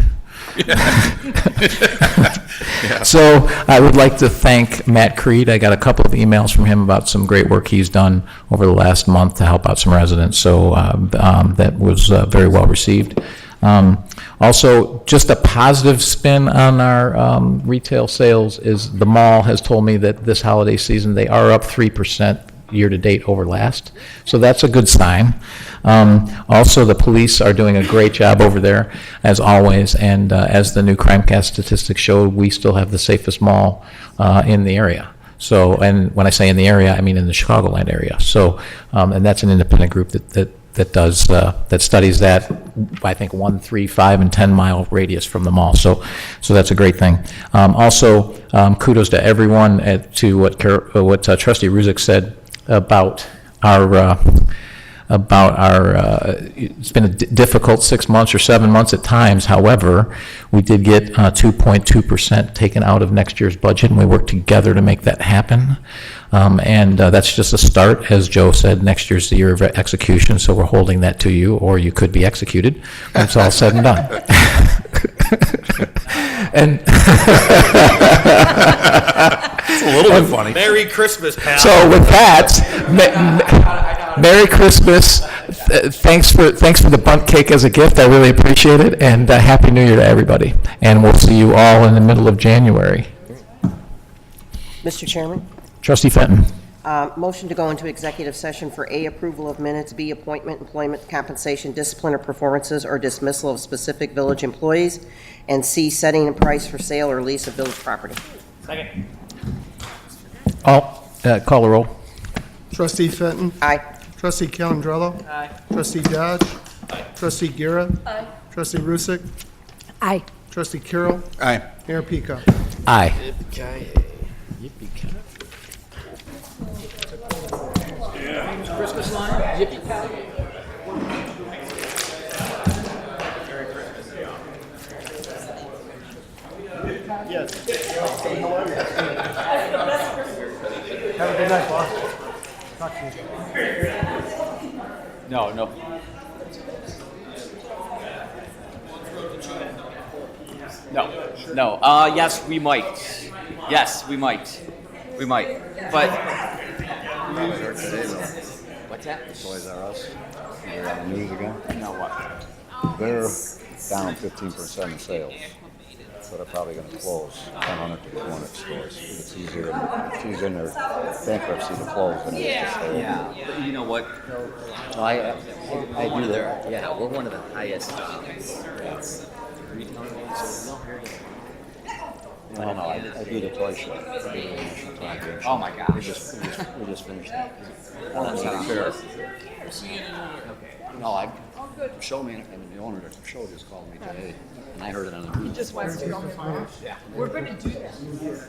So I would like to thank Matt Creed. I got a couple of emails from him about some great work he's done over the last month to help out some residents. So that was very well received. Also, just a positive spin on our retail sales is the mall has told me that this holiday season they are up 3% year-to-date over last. So that's a good sign. Also, the police are doing a great job over there, as always, and as the new CrimeCast statistics showed, we still have the safest mall in the area. So, and when I say in the area, I mean in the Chicagoland area. So, and that's an independent group that does that studies that, I think, 1, 3, 5, and 10-mile radius from the mall. So that's a great thing. Also, kudos to everyone to what Trustee Ruzick said about our it's been a difficult 6 months or 7 months at times. However, we did get 2.2% taken out of next year's budget, and we worked together to make that happen. And that's just a start. As Joe said, next year's the year of execution, so we're holding that to you, or you could be executed when it's all said and done. And it's a little bit funny. Merry Christmas, pal. So with that, Merry Christmas. Thanks for the bundt cake as a gift. I really appreciate it. And Happy New Year to everybody. And we'll see you all in the middle of January. Mr. Chairman? Trustee Fenton. Motion to go into executive session for A, approval of minutes, B, appointment, employment, compensation, discipline, or performances, or dismissal of specific village employees, and C, setting a price for sale or lease of village property. Second. Call the roll. Trustee Fenton. Aye. Trustee Calandrello. Aye. Trustee Dodge. Aye. Trustee Guerra. Aye. Trustee Rusick. Aye. Trustee Carroll. Aye. Mayor Peacock. Aye. Christmas line? Yippee. Yes. Have a good night, boss. Talk to you. No. No. Yes, we might. Yes, we might. We might. But. What's that? Toys R Us. They're on the news again. No, what? They're down 15% in sales. So they're probably going to close 100 to 200 stores. It's easier in their bankruptcy to close than it is to stay. Yeah. But you know what? No, I do there. Yeah, we're one of the highest. No, I do the toy show. Oh my gosh. We just finished that. That's not fair. No, the showman and the owner of the show just called me today, and I heard it on the news. Just wants to go. Yeah. We're going to do that.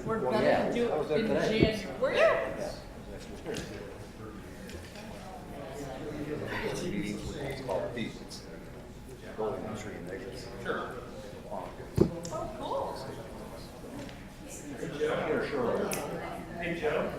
We're going to do it in January. It's called Peace. It's building a tree negative. Sure. Hey, Joe.